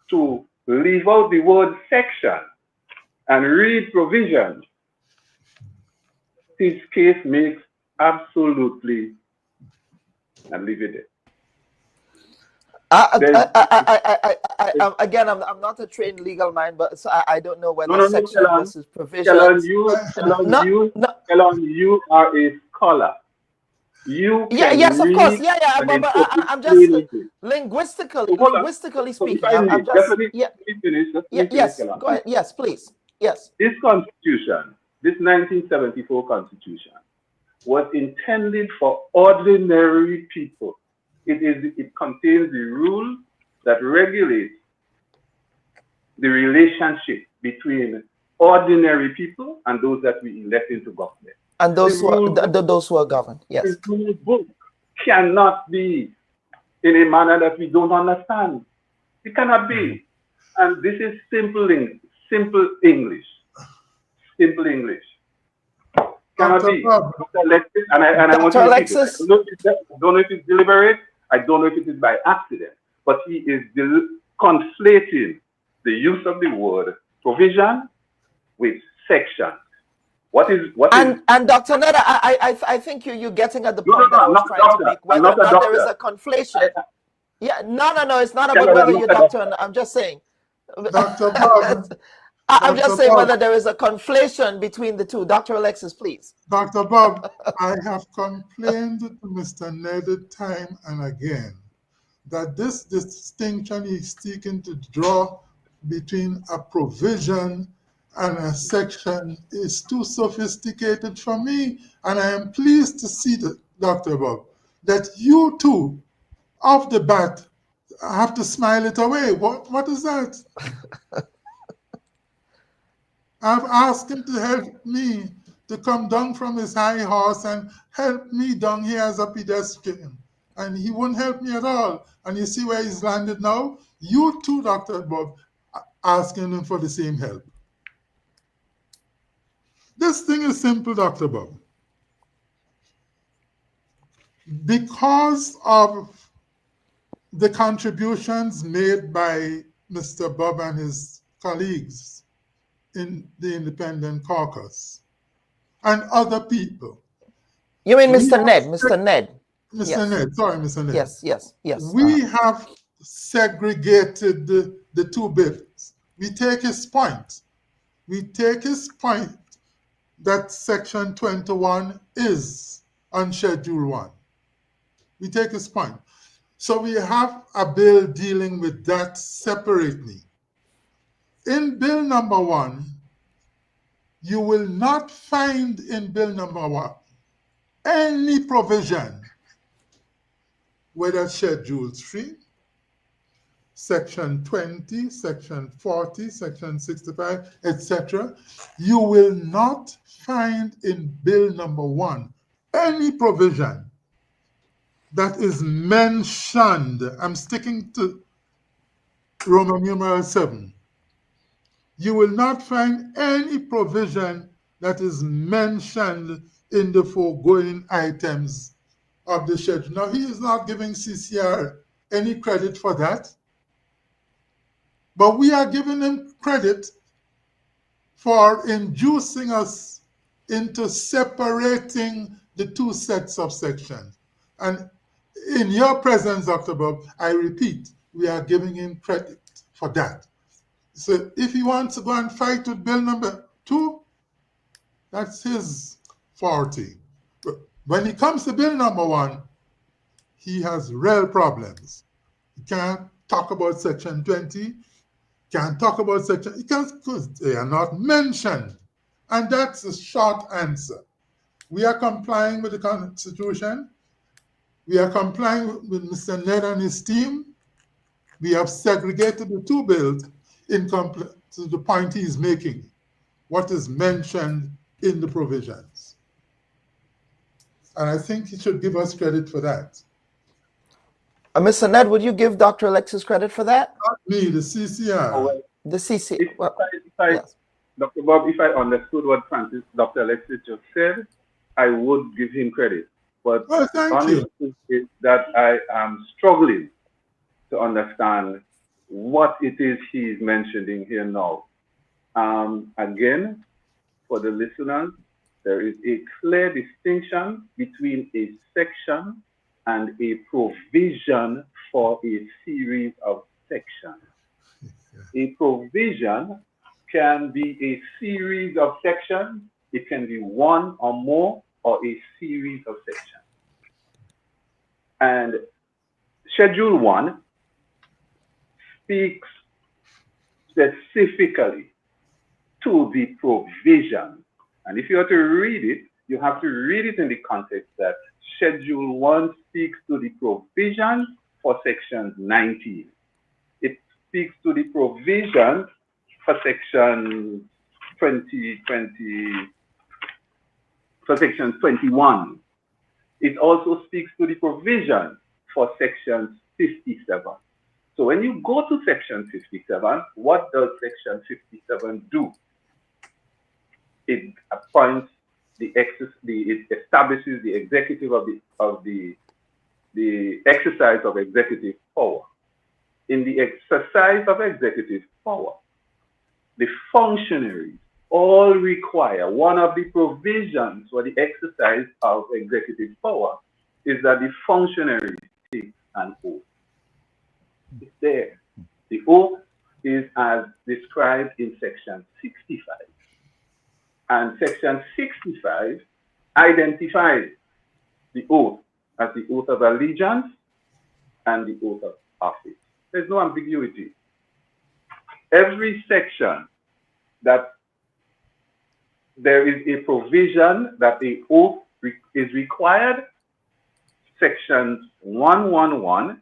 to leave out the word section and read provision, his case makes absolutely, and leave it there. Again, I'm not a trained legal mind, but so I don't know whether No, section Kellan. versus provisions. Kellan, you are a scholar. You can yes, of course. read and But interpret I'm just plainly. linguistically speaking. I'm just Let me finish, yes. Kellan. Go ahead. Yes, please. Yes. This constitution, this 1974 constitution, was intended for ordinary people. It contains the rule that regulates the relationship between ordinary people and those that we elect into government. And those who are governed. Yes. The rule book cannot be in a manner that we don't understand. It cannot be. And this is simple English. Simple English. Cannot be. Dr. Alexis, and I want to repeat it. I don't know if it's deliberate. I don't know if it is by accident. But he is conflating the use of the word provision with section. And Dr. Neda, I think you're getting at the point that I was trying to make, whether or not there is a conflation. Yeah, no, it's not about whether you're doctor or not. I'm just saying. Dr. Bob. I'm just saying whether there is a conflation between the two. Dr. Alexis, please. Dr. Bob, I have complained to Mr. Ned time and again that this distinction he's seeking to draw between a provision and a section is too sophisticated for me. And I am pleased to see that, Dr. Bob, that you too, off the bat, have to smile it away. What is that? I've asked him to help me to come down from his high horse and help me down here as a pedestrian. And he wouldn't help me at all. And you see where he's landed now? You too, Dr. Bob, asking him for the same help. This thing is simple, Dr. Bob. Because of the contributions made by Mr. Bob and his colleagues in the Independent Caucus and other people. You mean Mr. Ned? Mr. Ned. Mr. Ned, sorry, Mr. Ned. Yes. We have segregated the two bills. We take his point. That Section 21 is on Schedule 1. We take his point. So we have a bill dealing with that separately. In Bill number 1, you will not find in Bill number 1 any provision, whether Schedule 3, Section 20, Section 40, Section 65, etc. You will not find in Bill number 1 any provision that is mentioned. I'm sticking to Roman numeral 7. You will not find any provision that is mentioned in the foregoing items of the schedule. Now, he is not giving CCR any credit for that, but we are giving him credit for inducing us into separating the two sets of sections. And in your presence, Dr. Bob, I repeat, we are giving him credit for that. So if he wants to go and fight with Bill number 2, that's his forte. But when it comes to Bill number 1, he has real problems. He can't talk about Section 20, can't talk about Section, he can't, because they are not mentioned. And that's a short answer. We are complying with the Constitution. We are complying with Mr. Ned and his team. We have segregated the two bills to the point he is making, what is mentioned in the provisions. And I think he should give us credit for that. Mr. Ned, would you give Dr. Alexis credit for that? Not me, the CCR. Oh, well, the CC. Yes. Dr. Bob, if I understood what Dr. Alexis just said, I would give him credit. But Well, thank honest you. is that I am struggling to understand what it is he's mentioning here now. Again, for the listeners, there is a clear distinction between a section and a provision for a series of sections. A provision can be a series of sections, it can be one or more, or a series of sections. And Schedule 1 speaks specifically to the provision. And if you are to read it, you have to read it in the context that Schedule 1 speaks to the provisions for Section 19. It speaks to the provisions for Section 21. It also speaks to the provisions for Section 57. So when you go to Section 57, what does Section 57 do? It appoints it establishes the executive of the exercise of executive power. In the exercise of executive power, the functionaries all require, one of the provisions for the exercise of executive power is that the functionaries take an oath. It's there. The oath is as described in Section 65. And Section 65 identifies the oath as the oath of allegiance and the oath of office. There's no ambiguity. Every section that there is a provision that the oath is required, Section 111,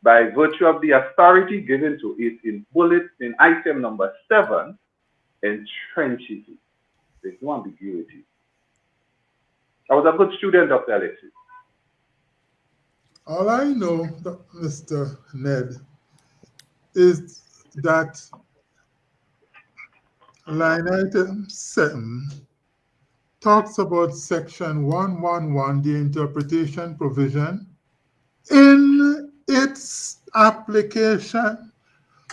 by virtue of the authority given to it in item number 7, entrenches it. There's no ambiguity. I was a good student, Dr. Alexis. All I know, Mr. Ned, is that line item 7 talks about Section 111, the interpretation provision, in its application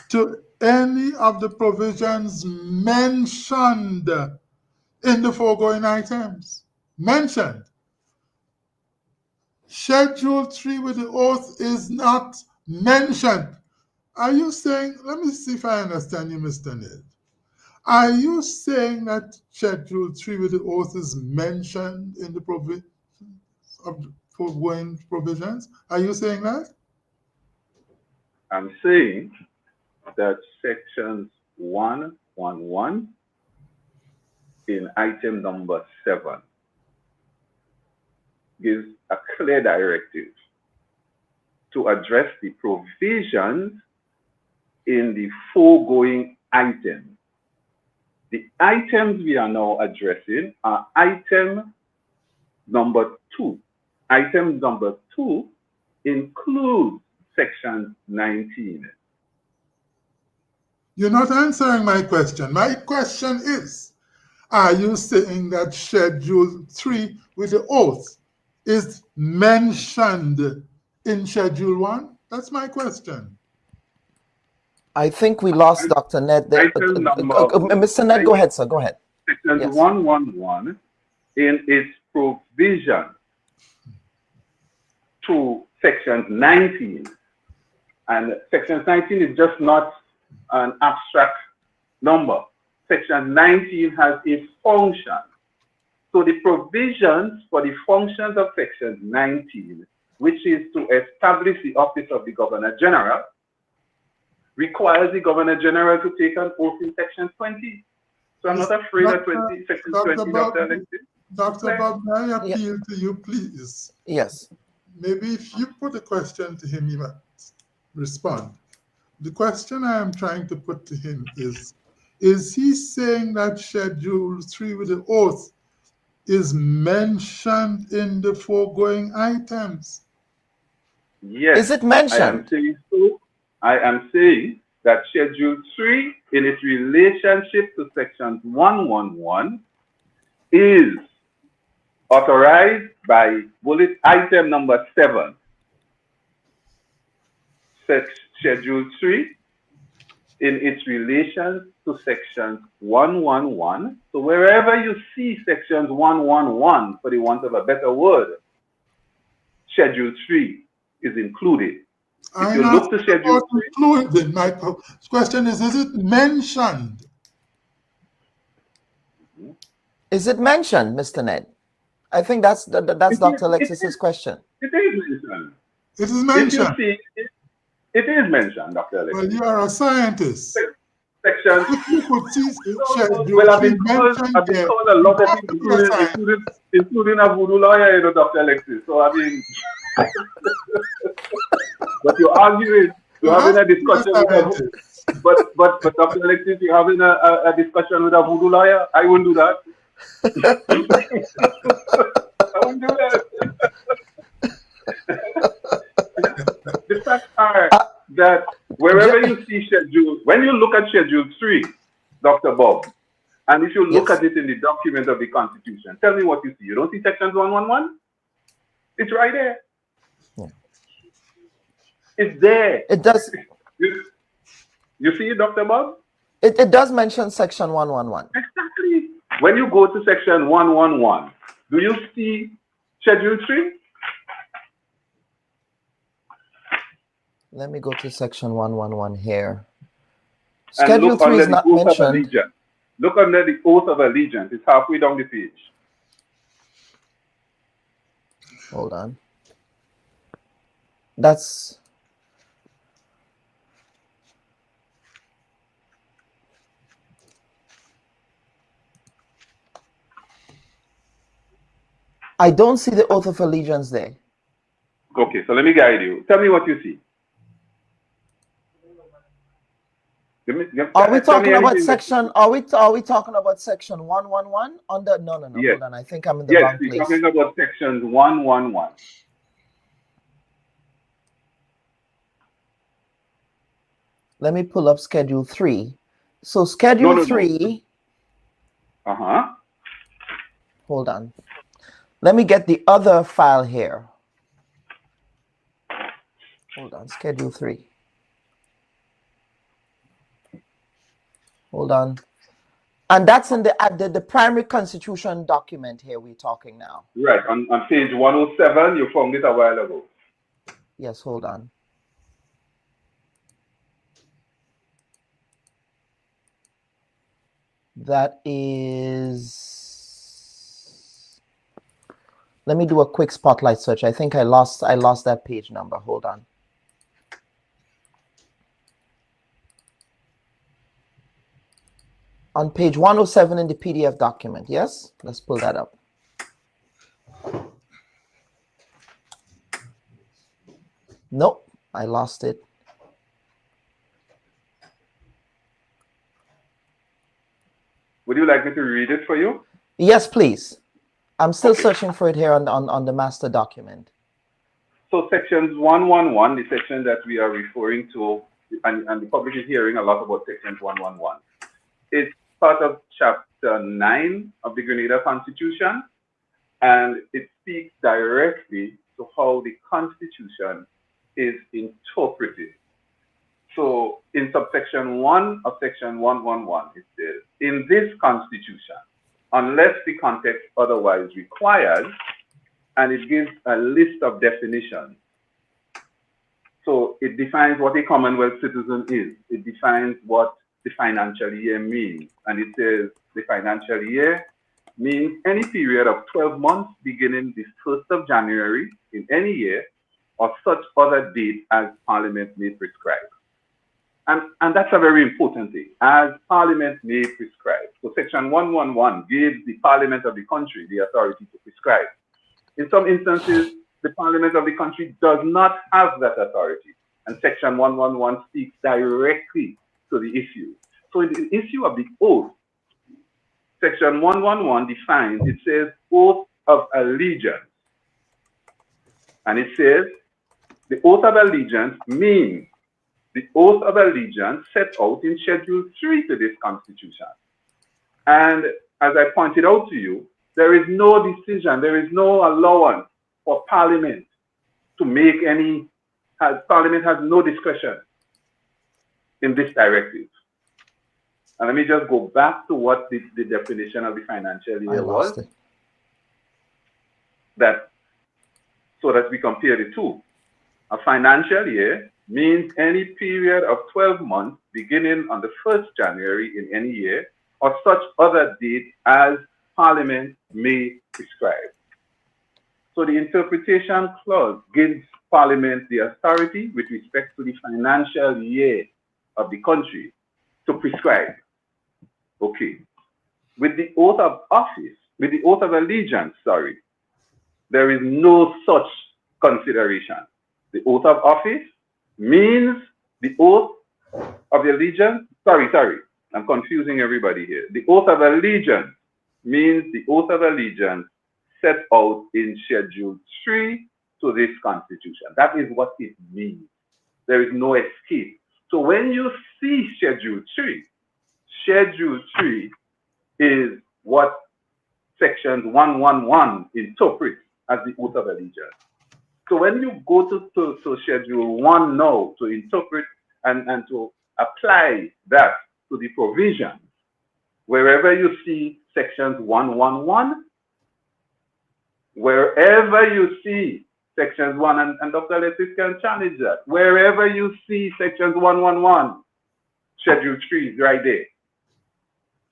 to any of the provisions mentioned in the foregoing items. Mentioned. Schedule 3 with the oath is not mentioned. Are you saying, let me see if I understand you, Mr. Ned. Are you saying that Schedule 3 with the oath is mentioned in the foregoing provisions? Are you saying that? I'm saying that Sections 111 in item number 7 gives a clear directive to address the provisions in the foregoing items. The items we are now addressing are item number 2. Item number 2 includes Section 19. You're not answering my question. My question is, are you saying that Schedule 3 with the oath is mentioned in Schedule 1? That's my question. I think we lost Dr. Ned there. Item number, Mr. Ned, go ahead, sir. Go ahead. Section 111 in its provision to Section 19. And Section 19 is just not an abstract number. Section 19 has a function. So the provisions for the functions of Section 19, which is to establish the office of the Governor General, requires the Governor General to take an oath in Section 20. So I'm not afraid of Section 20, Dr. Alexis. Dr. Bob, may I appeal to you, please? Yes. Maybe if you put a question to him, he might respond. The question I am trying to put to him is he saying that Schedule 3 with the oath is mentioned in the foregoing items? Yes. Is it mentioned? I am saying so. I am saying that Schedule 3, in its relationship to Sections 111, is authorized by bullet item number 7, Schedule 3, in its relation to sections 111. So wherever you see sections 111, for the want of a better word, Schedule 3 is included. If you look to Schedule 3, included. My question is it mentioned? Is it mentioned, Mr. Ned? I think that's Dr. Alexis's question. It is mentioned. It is mentioned. If you see, it is mentioned, Dr. Alexis. Well, you are a scientist. Section. If you could see Well, I've been told a lot of people, including a voodoo lawyer, you know, Dr. Alexis. So, I mean, but you're arguing, you're having a discussion but Dr. Alexis, you're having a discussion with a voodoo lawyer? I wouldn't do that. I wouldn't do that. The facts are that wherever you see schedule, when you look at Schedule 3, Dr. Bob, and if you look at it in the document of the Constitution, tell me what you see. You don't see sections 111? It's right there. Yeah. It's there. It does. You see it, Dr. Bob? It does mention section 111. Exactly. When you go to section 111, do you see Schedule 3? Let me go to section 111 here. And Schedule 3 is not mentioned. Look under the oath of allegiance. It's halfway down the page. Hold on. That's... I don't see the oath of allegiance there. Okay, so let me guide you. Tell me what you see. Are we talking about section? Are we talking about section 111? Under no. Yes. Hold on. I think I'm in the wrong place. Yes, we're talking about sections 111. Let me pull up Schedule 3. So Schedule 3. Uh-huh. Hold on. Let me get the other file here. Hold on. Schedule 3. Hold on. And that's in the primary constitution document here we're talking now. Right. On page 107, you found it a while ago. Yes, hold on. That is... Let me do a quick spotlight search. I think I lost that page number. Hold on. On page 107 in the PDF document. Yes? Let's pull that up. Nope, I lost it. Would you like me to read it for you? Yes, please. I'm still searching for it here on the master document. So sections 111, the section that we are referring to, and the public is hearing a lot about sections 111. It's part of chapter 9 of the Grenada Constitution, and it speaks directly to how the Constitution is interpreted. So in subsection 1 of section 111, it says, in this Constitution, unless the context otherwise requires, and it gives a list of definitions. So it defines what a Commonwealth citizen is. It defines what the financial year means. And it says the financial year means any period of 12 months beginning the 1st of January in any year or such other date as Parliament may prescribe. And that's a very important thing, as Parliament may prescribe. So section 111 gives the Parliament of the country the authority to prescribe. In some instances, the Parliament of the country does not have that authority. And section 111 speaks directly to the issue. So in the issue of the oath, section 111 defines, it says oath of allegiance. And it says the oath of allegiance means the oath of allegiance set out in Schedule 3 to this Constitution. And as I pointed out to you, There is no decision, there is no allowance for Parliament to make any, Parliament has no discretion in this directive. And let me just go back to what the definition of the financial year was. That, so that we compare the two. A financial year means any period of 12 months beginning on the 1st January in any year, or such other date as Parliament may prescribe. So the interpretation clause gives Parliament the authority with respect to the financial year of the country to prescribe. Okay. With the oath of office, with the oath of allegiance, sorry, there is no such consideration. The oath of office means the oath of allegiance. Sorry, I'm confusing everybody here. The oath of allegiance means the oath of allegiance set out in Schedule 3 to this Constitution. That is what it means. There is no escape. So when you see Schedule 3 is what Sections 111 interprets as the oath of allegiance. So when you go to Schedule 1 now to interpret and to apply that to the provisions, wherever you see Sections 111, wherever you see Sections 1, and Dr. Alexis can challenge that, wherever you see Sections 111, Schedule 3 is right there.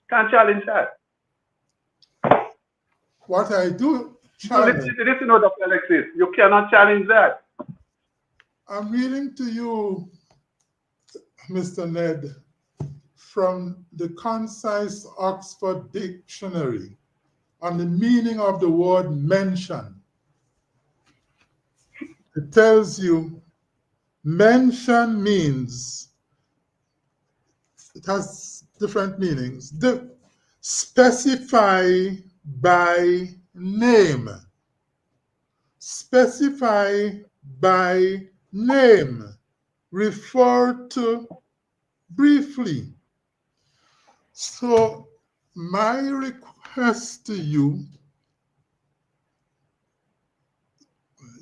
Can't challenge that. What I do challenge. Listen, Dr. Alexis, you cannot challenge that. I'm reading to you, Mr. Ned, from the Concise Oxford Dictionary on the meaning of the word mention. It tells you mention means, it has different meanings. Specify by name. Specify by name. Refer to briefly. So my request to you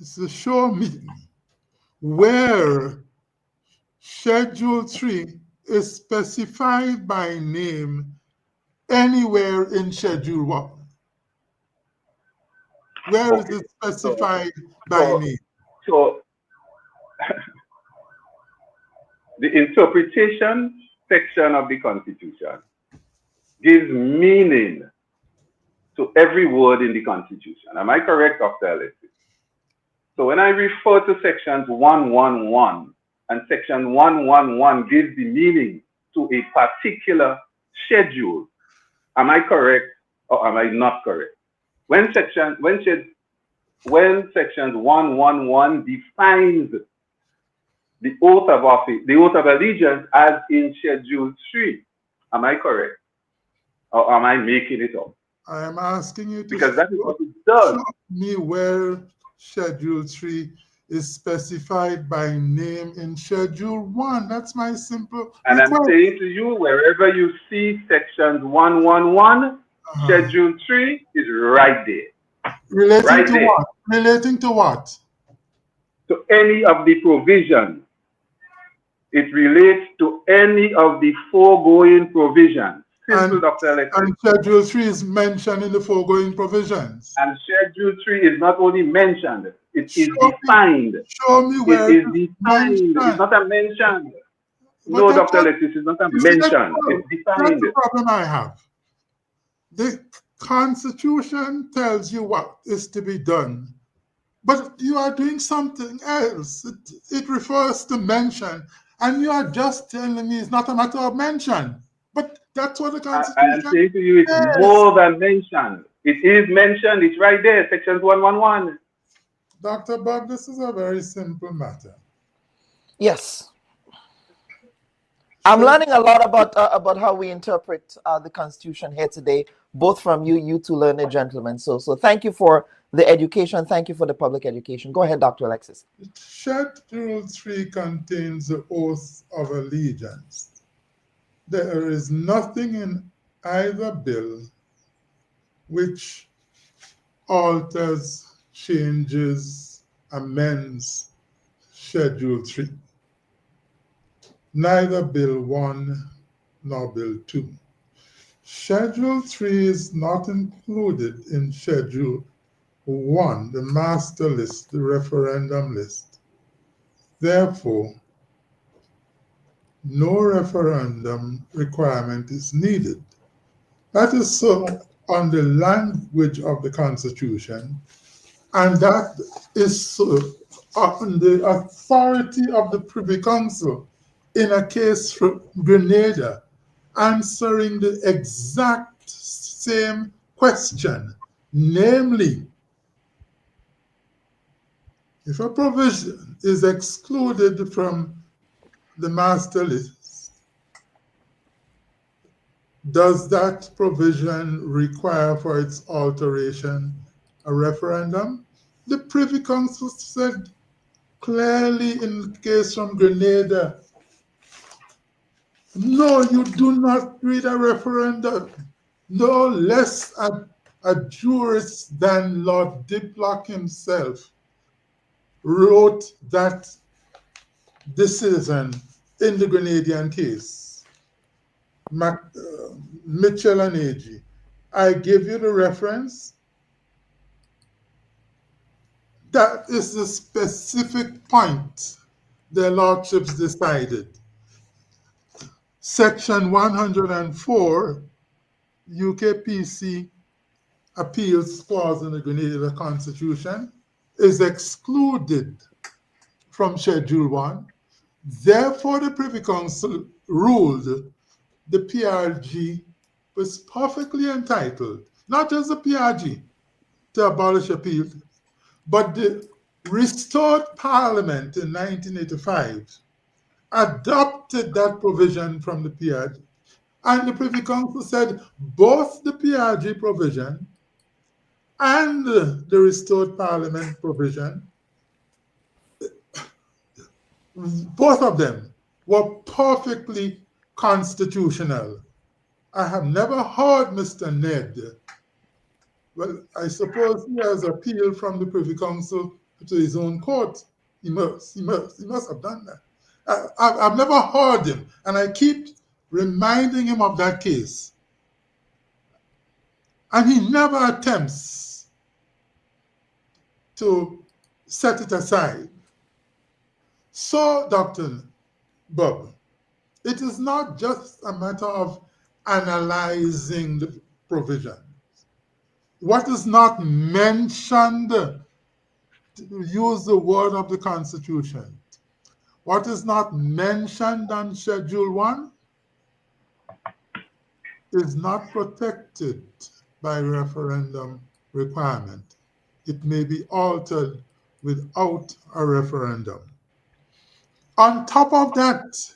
is to show me where Schedule 3 is specified by name anywhere in Schedule 1. Where is it specified by name? So the interpretation section of the Constitution gives meaning to every word in the Constitution. Am I correct, Dr. Alexis? So when I refer to Sections 111, and Section 111 gives the meaning to a particular schedule, am I correct or am I not correct? When Sections 111 defines the oath of office, the oath of allegiance as in Schedule 3, am I correct? Or am I making it up? I am asking you to because that is what it does. show me where Schedule 3 is specified by name in Schedule 1. That's my simple And request. I'm saying to you, wherever you see Sections 111, Schedule 3 is right there. Relating right to there. what? Relating to what? To any of the provisions. It relates to any of the foregoing provisions. Simple, Dr. Alexis. And Schedule 3 is mentioned in the foregoing provisions. And Schedule 3 is not only mentioned, it is defined. Show me where it is defined. It's not a mention. No, Dr. Alexis, it's not a mention. It's defined. That's the problem I have. The Constitution tells you what is to be done, but you are doing something else. It refers to mention, and you are just telling me it's not a matter of mention. But that's what the Constitution I am saying to you, it's more than mentioned. It is mentioned. It's right there, Sections 111. Dr. Bubb, this is a very simple matter. Yes. I'm learning a lot about how we interpret the Constitution here today, both from you two learned gentlemen. So thank you for the education. Thank you for the public education. Go ahead, Dr. Alexis. Schedule 3 contains the oath of allegiance. There is nothing in either bill which alters, changes, amends Schedule 3. Neither Bill 1 nor Bill 2. Schedule 3 is not included in Schedule 1, the master list, the referendum list. Therefore, no referendum requirement is needed. That is so on the language of the Constitution, and that is so on the authority of the Privy Council in a case from Grenada, answering the exact same question, namely, if a provision is excluded from the master list, does that provision require for its alteration a referendum? The Privy Council said clearly in the case from Grenada, no, you do not read a referendum. No less a jurist than Lord Diplock himself wrote that decision in the Grenadian case. Mitchell and Agee. I give you the reference. That is the specific point their lordships decided. Section 104, UKPC appeals clause in the Grenada Constitution is excluded from Schedule 1. Therefore, the Privy Council ruled the PRG was perfectly entitled, not just the PRG, to abolish appeals, but the restored Parliament in 1985 adopted that provision from the PRG. And the Privy Council said both the PRG provision and the restored Parliament provision, both of them were perfectly constitutional. I have never heard Mr. Ned, well, I suppose he has appealed from the Privy Council to his own court. He must have done that. I've never heard him, and I keep reminding him of that case. And he never attempts to set it aside. So, Dr. Bubb, it is not just a matter of analyzing the provision. What is not mentioned, to use the word of the Constitution, what is not mentioned on Schedule 1 is not protected by referendum requirement. It may be altered without a referendum. On top of that,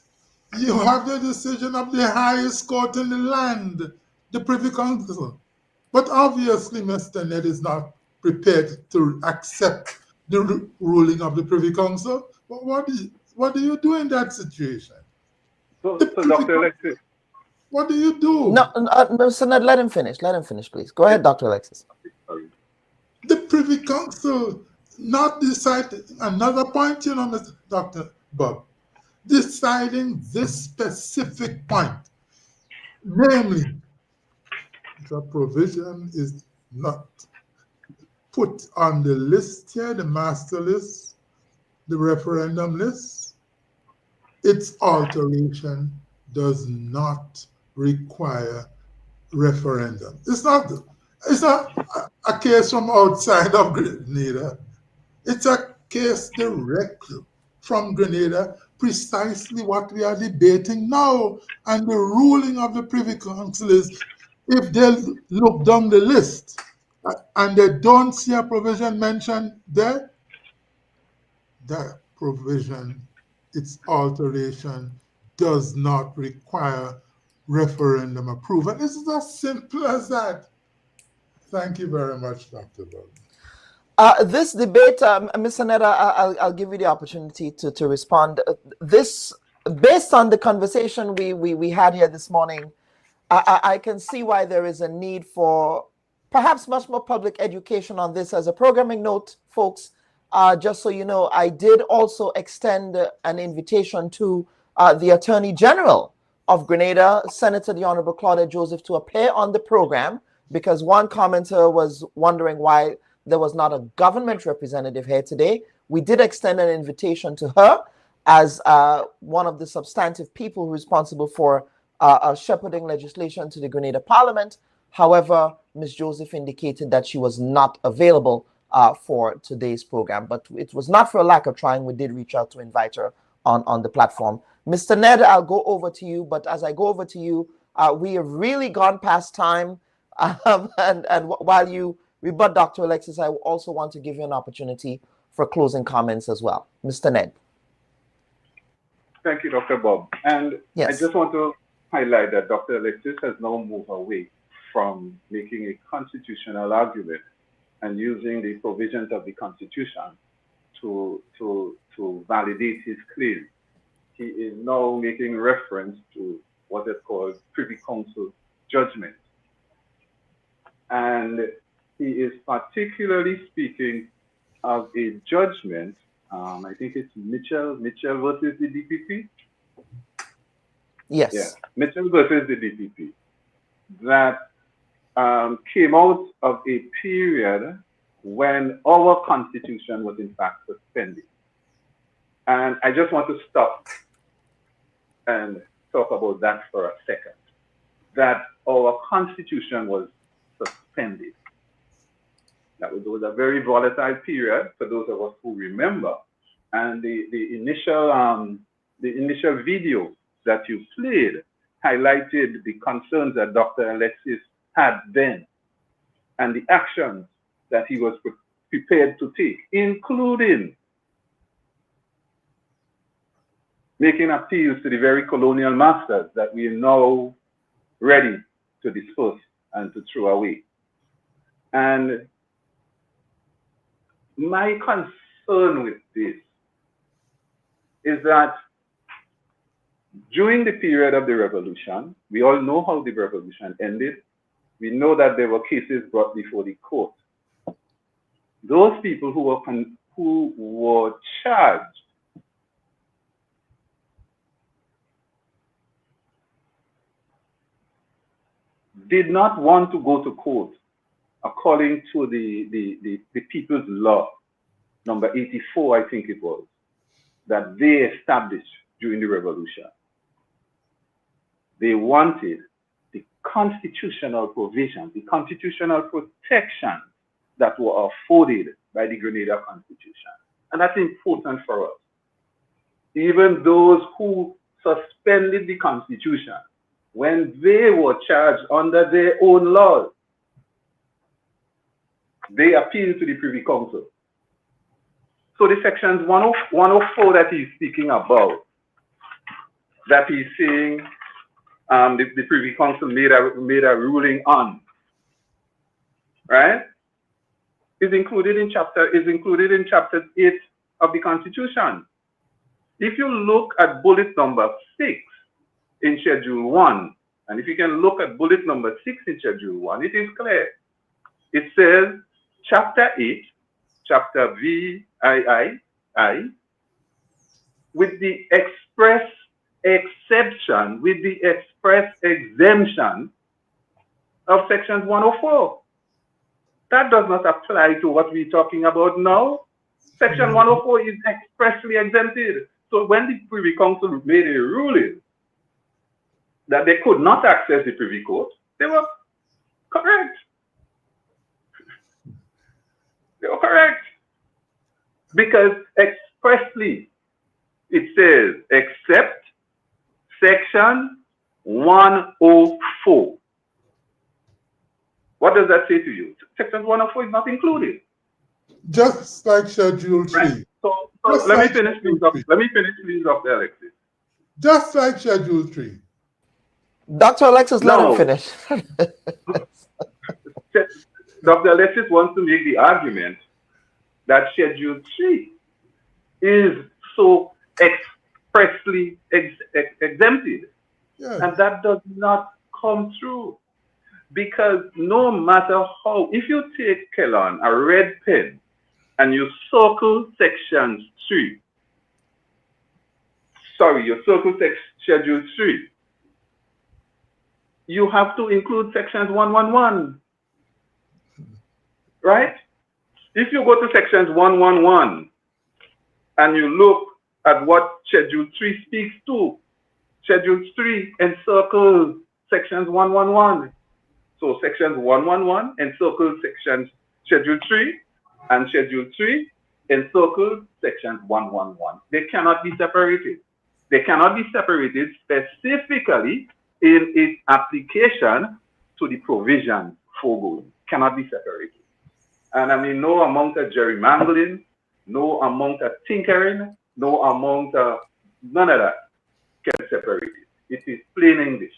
you have the decision of the highest court in the land, the Privy Council. But obviously, Mr. Ned is not prepared to accept the ruling of the Privy Council. But what do you do in that situation? So Dr. Alexis. What do you do? No, Mr. Ned, let him finish. Let him finish, please. Go ahead, Dr. Alexis. The Privy Council not decided another point, Mr. Dr. Bubb, deciding this specific point, namely, the provision is not put on the list here, the master list, the referendum list. Its alteration does not require referendum. It's not a case from outside of Grenada. It's a case directly from Grenada, precisely what we are debating now. And the ruling of the Privy Council is, if they look down the list and they don't see a provision mentioned there, that provision, its alteration, does not require referendum approval. It's as simple as that. Thank you very much, Dr. Bubb. This debate, Mr. Neda, I'll give you the opportunity to respond. This, based on the conversation we had here this morning, I can see why there is a need for perhaps much more public education on this. As a programming note, folks, just so you know, I did also extend an invitation to the Attorney General of Grenada, Senator the Honorable Claudia Joseph, to appear on the program, because one commenter was wondering why there was not a government representative here today. We did extend an invitation to her as one of the substantive people responsible for shepherding legislation to the Grenada Parliament. However, Ms. Joseph indicated that she was not available for today's program, but it was not for a lack of trying. We did reach out to invite her on the platform. Mr. Ned, I'll go over to you, but as I go over to you, we have really gone past time. And while you rebut Dr. Alexis, I also want to give you an opportunity for closing comments as well. Mr. Ned. Thank you, Dr. Bob. And yes. I just want to highlight that Dr. Alexis has now moved away from making a constitutional argument and using the provisions of the Constitution to validate his claim. He is now making reference to what is called Privy Council judgment. And he is particularly speaking of a judgment, I think it's Mitchell versus the DPP. Yes. Yeah, Mitchell versus the DPP. That came out of a period when our constitution was in fact suspended. And I just want to stop and talk about that for a second. That our constitution was suspended. That was a very volatile period for those of us who remember. And the initial video that you played highlighted the concerns that Dr. Alexis had then and the actions that he was prepared to take, including making appeals to the very colonial masters that we are now ready to disperse and to throw away. And my concern with this is that during the period of the revolution, we all know how the revolution ended. We know that there were cases brought before the court. Those people who were charged did not want to go to court according to the People's Law, number 84, I think it was, that they established during the revolution. They wanted the constitutional provisions, the constitutional protections that were afforded by the Grenada Constitution. And that's important for us. Even those who suspended the Constitution, when they were charged under their own laws, they appealed to the Privy Council. So the sections 104 that he's speaking about, that he's saying the Privy Council made a ruling on, right? Is included in chapter 8 of the Constitution. If you look at bullet number 6 in Schedule 1, and if you can look at bullet number 6 in Schedule 1, it is clear. It says, Chapter 8, Chapter VII, with the express exception, with the express exemption of Section 104. That does not apply to what we're talking about now. Section 104 is expressly exempted. So when the Privy Council made a ruling that they could not access the Privy Court, they were correct. They were correct. Because expressly it says, except Section 104. What does that say to you? Section 104 is not included. Just like Schedule 3. Right. So let me finish, please, Dr. Alexis. Just like Schedule 3. Dr. Alexis, let him finish. Dr. Alexis wants to make the argument that Schedule 3 is so expressly exempted. Yes. And that does not come true. Because no matter how, if you take, Kellon, a red pen and you circle sections 3, you circle schedule 3, you have to include sections 111, right? If you go to sections 111 and you look at what schedule 3 speaks to, schedule 3 encircles sections 111. So sections 111 encircle sections schedule 3, and schedule 3 encircles sections 111. They cannot be separated. They cannot be separated specifically in its application to the provisions foregoing. Cannot be separated. And I mean, no amount of gerrymandering, no amount of tinkering, no amount of none of that can separate it. It is plain English.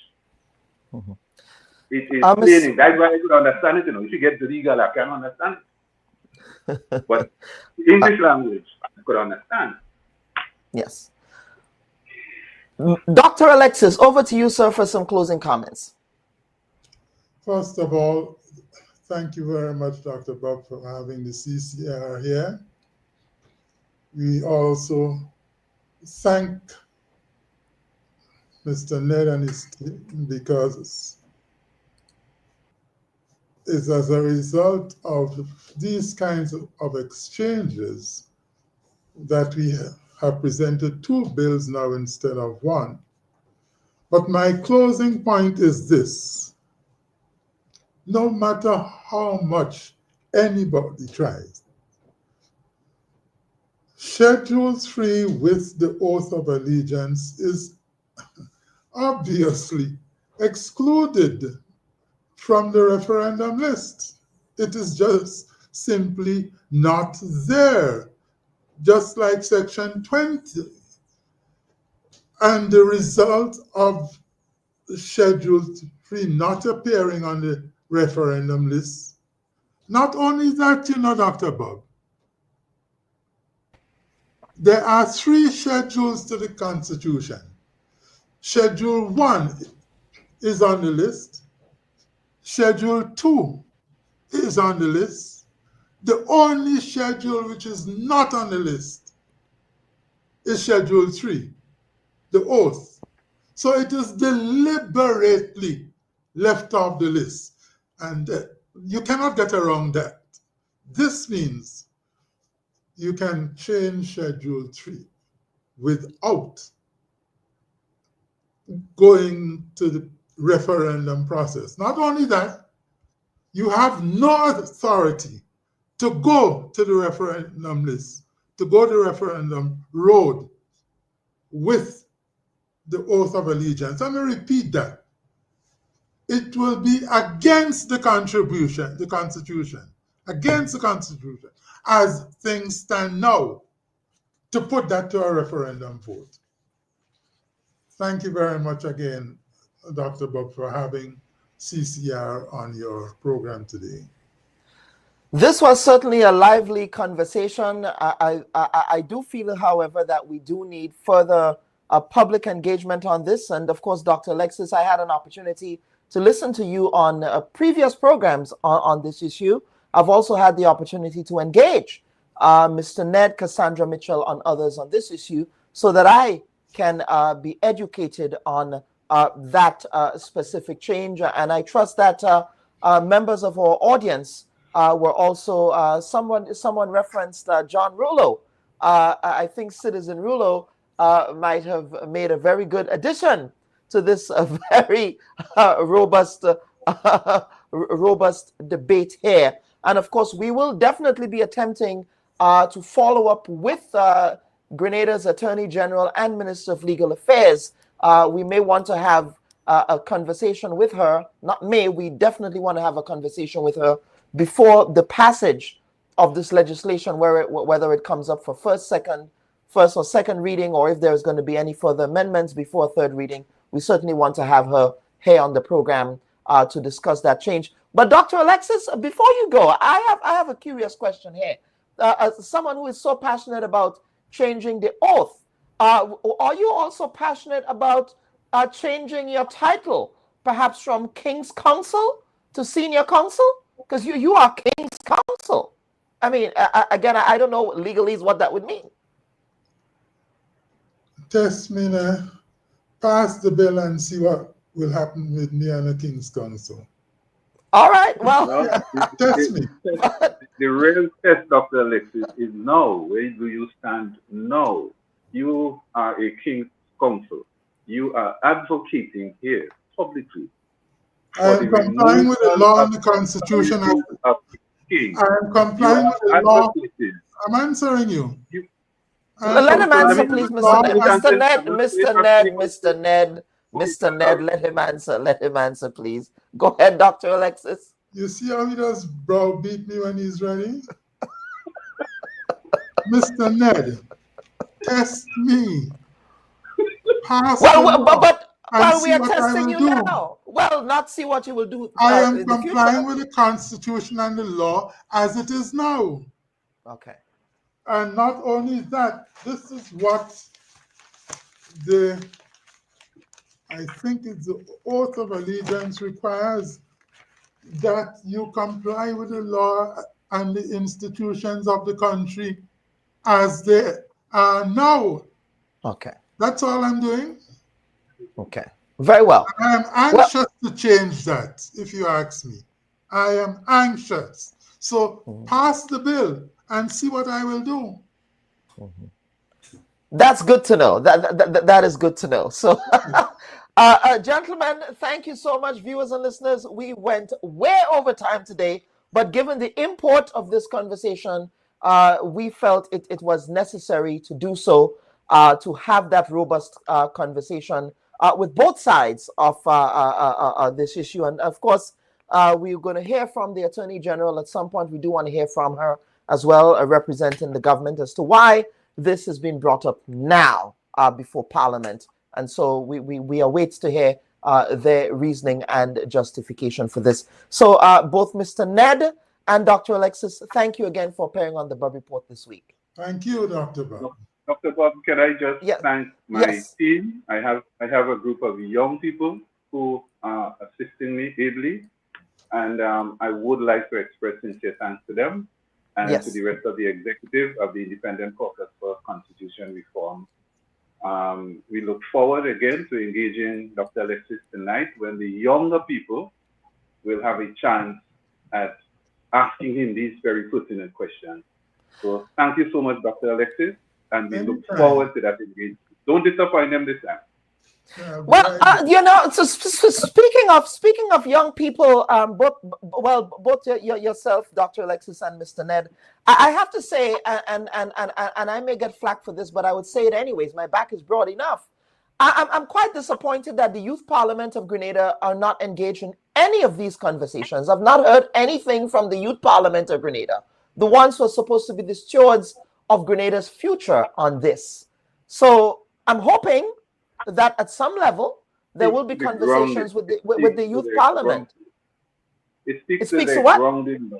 It is plain English. That's why I could understand it. You know, if you get the legal, I can understand it. But English language, I could understand. Yes. Dr. Alexis, over to you, sir, for some closing comments. First of all, thank you very much, Dr. Bubb, for having the CCR here. We also thank Mr. Ned and his team because it's as a result of these kinds of exchanges that we have presented 2 bills now instead of 1. But my closing point is this. No matter how much anybody tries, Schedule 3 with the oath of allegiance is obviously excluded from the referendum list. It is just simply not there, just like Section 20. And the result of Schedule 3 not appearing on the referendum list, not only that, you know, Dr. Bubb, there are 3 schedules to the Constitution. Schedule 1 is on the list. Schedule 2 is on the list. The only schedule which is not on the list is Schedule 3, the oath. So it is deliberately left off the list. And you cannot get around that. This means you can change Schedule 3 without going to the referendum process. Not only that, you have no authority to go to the referendum list, to go to the referendum road with the oath of allegiance. Let me repeat that. It will be against the Constitution, against the Constitution, as things stand now, to put that to a referendum vote. Thank you very much again, Dr. Bubb, for having CCR on your program today. This was certainly a lively conversation. I do feel, however, that we do need further public engagement on this. And of course, Dr. Alexis, I had an opportunity to listen to you on previous programs on this issue. I've also had the opportunity to engage Mr. Ned, Cassandra Mitchell, and others on this issue so that I can be educated on that specific change. And I trust that members of our audience were also, someone referenced John Rouleau. I think Citizen Rouleau might have made a very good addition to this very robust debate here. And of course, we will definitely be attempting to follow up with Grenada's Attorney General and Minister of Legal Affairs. We may want to have a conversation with her. Not may, we definitely want to have a conversation with her before the passage of this legislation, whether it comes up for first or second reading, or if there's going to be any further amendments before third reading. We certainly want to have her here on the program to discuss that change. But Dr. Alexis, before you go, I have a curious question here. As someone who is so passionate about changing the oath, are you also passionate about changing your title, perhaps from King's Counsel to senior counsel? Because you are King's counsel. I mean, again, I don't know legalese what that would mean. Test me now. Pass the bill and see what will happen with me and the King's counsel. All right, well, test me. The real test, Dr. Alexis, is no. Where do you stand? No. You are a King's counsel. You are advocating here publicly. I am complying with the law and the Constitution of the King. I am complying with the law. I'm answering you. Let him answer, please, Mr. Ned. Mr. Ned, let him answer. Let him answer, please. Go ahead, Dr. Alexis. You see how he does browbeat me when he's ready? Mr. Ned, test me. Pass but we are testing you now. Well, not see what you will do. I am complying with the Constitution and the law as it is now. Okay. And not only that, this is what I think it's the oath of allegiance requires, that you comply with the law and the institutions of the country as they are now. Okay. That's all I'm doing. Okay. Very well. I am anxious to change that, if you ask me. I am anxious. So pass the bill and see what I will do. That's good to know. That is good to know. So, gentlemen, thank you so much, viewers and listeners. We went way over time today, but given the import of this conversation, we felt it was necessary to do so, to have that robust conversation with both sides of this issue. And of course, we're going to hear from the Attorney General at some point. We do want to hear from her as well, representing the government as to why this has been brought up now before Parliament. And so we await to hear their reasoning and justification for this. So both Mr. Ned and Dr. Alexis, thank you again for appearing on the Bubb Report this week. Thank you, Dr. Bob. Dr. Bob, can I just thank my team? I have a group of young people who are assisting me ably, and I would like to express sincere thanks to them and to the rest of the executive of the Independent Caucus for Constitution Reform. We look forward again to engaging Dr. Alexis tonight when the younger people will have a chance at asking him these very pertinent questions. So thank you so much, Dr. Alexis, and we look forward to that engagement. Don't disappoint them this time. Well, so speaking of young people, both yourself, Dr. Alexis, and Mr. Ned, I have to say, and I may get flack for this, but I would say it anyways. My back is broad enough. I'm quite disappointed that the Youth Parliament of Grenada are not engaged in any of these conversations. I've not heard anything from the Youth Parliament of Grenada, the ones who are supposed to be the stewards of Grenada's future on this. So I'm hoping that at some level there will be conversations with the Youth Parliament. It speaks to the grounding.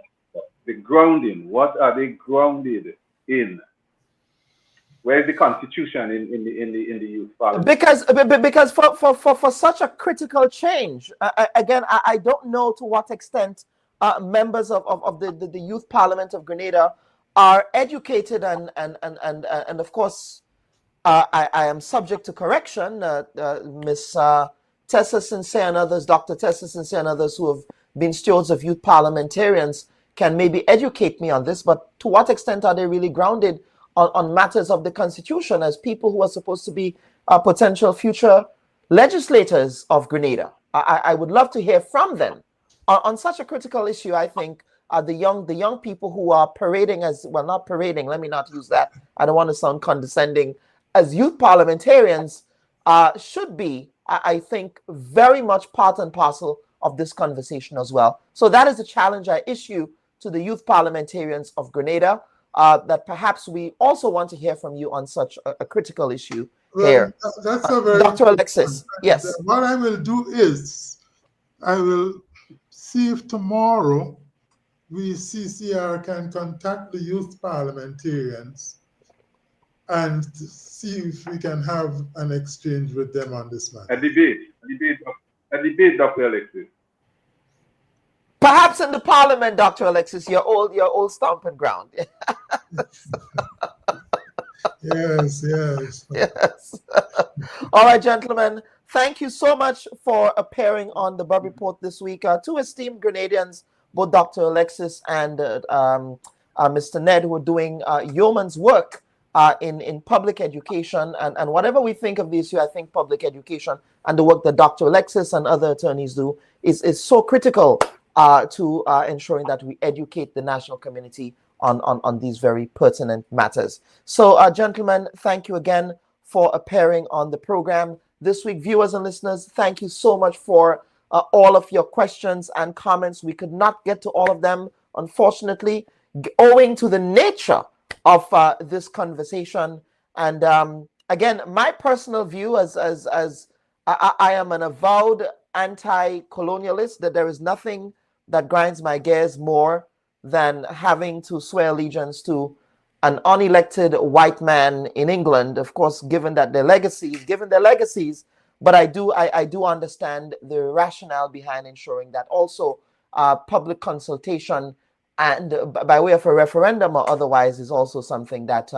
The grounding. What are they grounded in? Where's the Constitution in the Youth Parliament? Because for such a critical change, again, I don't know to what extent members of the Youth Parliament of Grenada are educated and of course. I am subject to correction. Miss Tessa Sincere and others, Dr. Tessa Sincere and others who have been stewards of youth parliamentarians can maybe educate me on this, but to what extent are they really grounded on matters of the Constitution as people who are supposed to be potential future legislators of Grenada? I would love to hear from them on such a critical issue. I think the young people who are parading as, well, not parading, let me not use that. I don't want to sound condescending, as youth parliamentarians should be, I think, very much part and parcel of this conversation as well. So that is a challenge I issue to the youth parliamentarians of Grenada, that perhaps we also want to hear from you on such a critical issue here. That's a very Dr. Alexis, yes. What I will do is, I will see if tomorrow we CCR can contact the youth parliamentarians and see if we can have an exchange with them on this matter. A debate, Dr. Alexis. Perhaps in the parliament, Dr. Alexis, your old stomping ground. Yes. Yes. All right, gentlemen. Thank you so much for appearing on the Bubb Report this week. Two esteemed Grenadians, both Dr. Alexis and Mr. Ned, who are doing yeoman's work in public education. And whatever we think of the issue, I think public education and the work that Dr. Alexis and other attorneys do is so critical to ensuring that we educate the national community on these very pertinent matters. So, gentlemen, thank you again for appearing on the program this week. Viewers and listeners, thank you so much for all of your questions and comments. We could not get to all of them, unfortunately, owing to the nature of this conversation. And again, my personal view as I am an avowed anti-colonialist, that there is nothing that grinds my gears more than having to swear allegiance to an unelected white man in England, of course, given their legacies. But I do understand the rationale behind ensuring that also public consultation and by way of a referendum or otherwise is also something that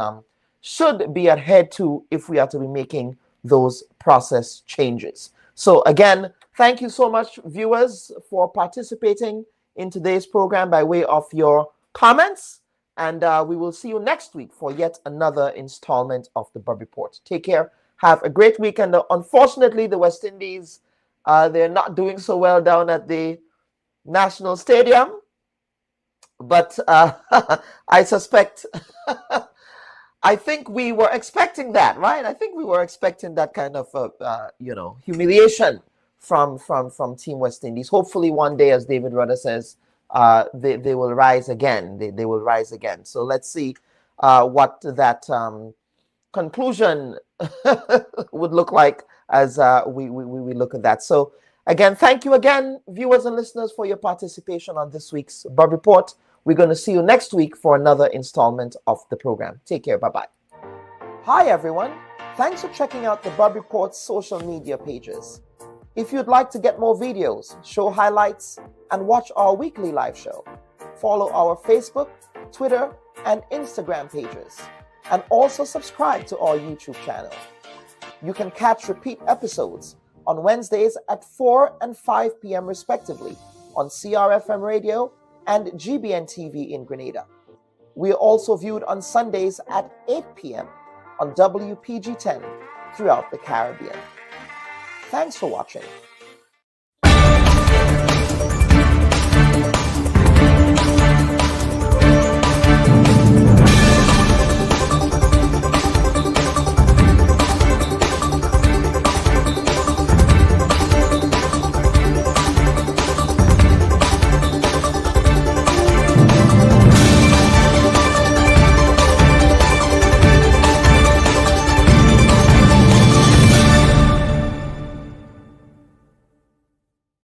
should be adhered to if we are to be making those process changes. So again, thank you so much, viewers, for participating in today's program by way of your comments. And we will see you next week for yet another installment of the Bubb Report. Take care. Have a great weekend. Unfortunately, the West Indies, they're not doing so well down at the National Stadium. But I suspect, I think we were expecting that, right? I think we were expecting that kind of, humiliation from Team West Indies. Hopefully one day, as David Rudder says, they will rise again. They will rise again. So let's see what that conclusion would look like as we look at that. So again, thank you again, viewers and listeners, for your participation on this week's Bubb Report. We're going to see you next week for another installment of the program. Take care. Bye-bye. Hi, everyone. Thanks for checking out the Bubb Report's social media pages. If you'd like to get more videos, show highlights, and watch our weekly live show, follow our Facebook, Twitter, and Instagram pages, and also subscribe to our YouTube channel. You can catch repeat episodes on Wednesdays at 4 and 5 p.m. respectively on CRFM Radio and GBN TV in Grenada. We are also viewed on Sundays at 8 p.m. on WPG 10 throughout the Caribbean. Thanks for watching.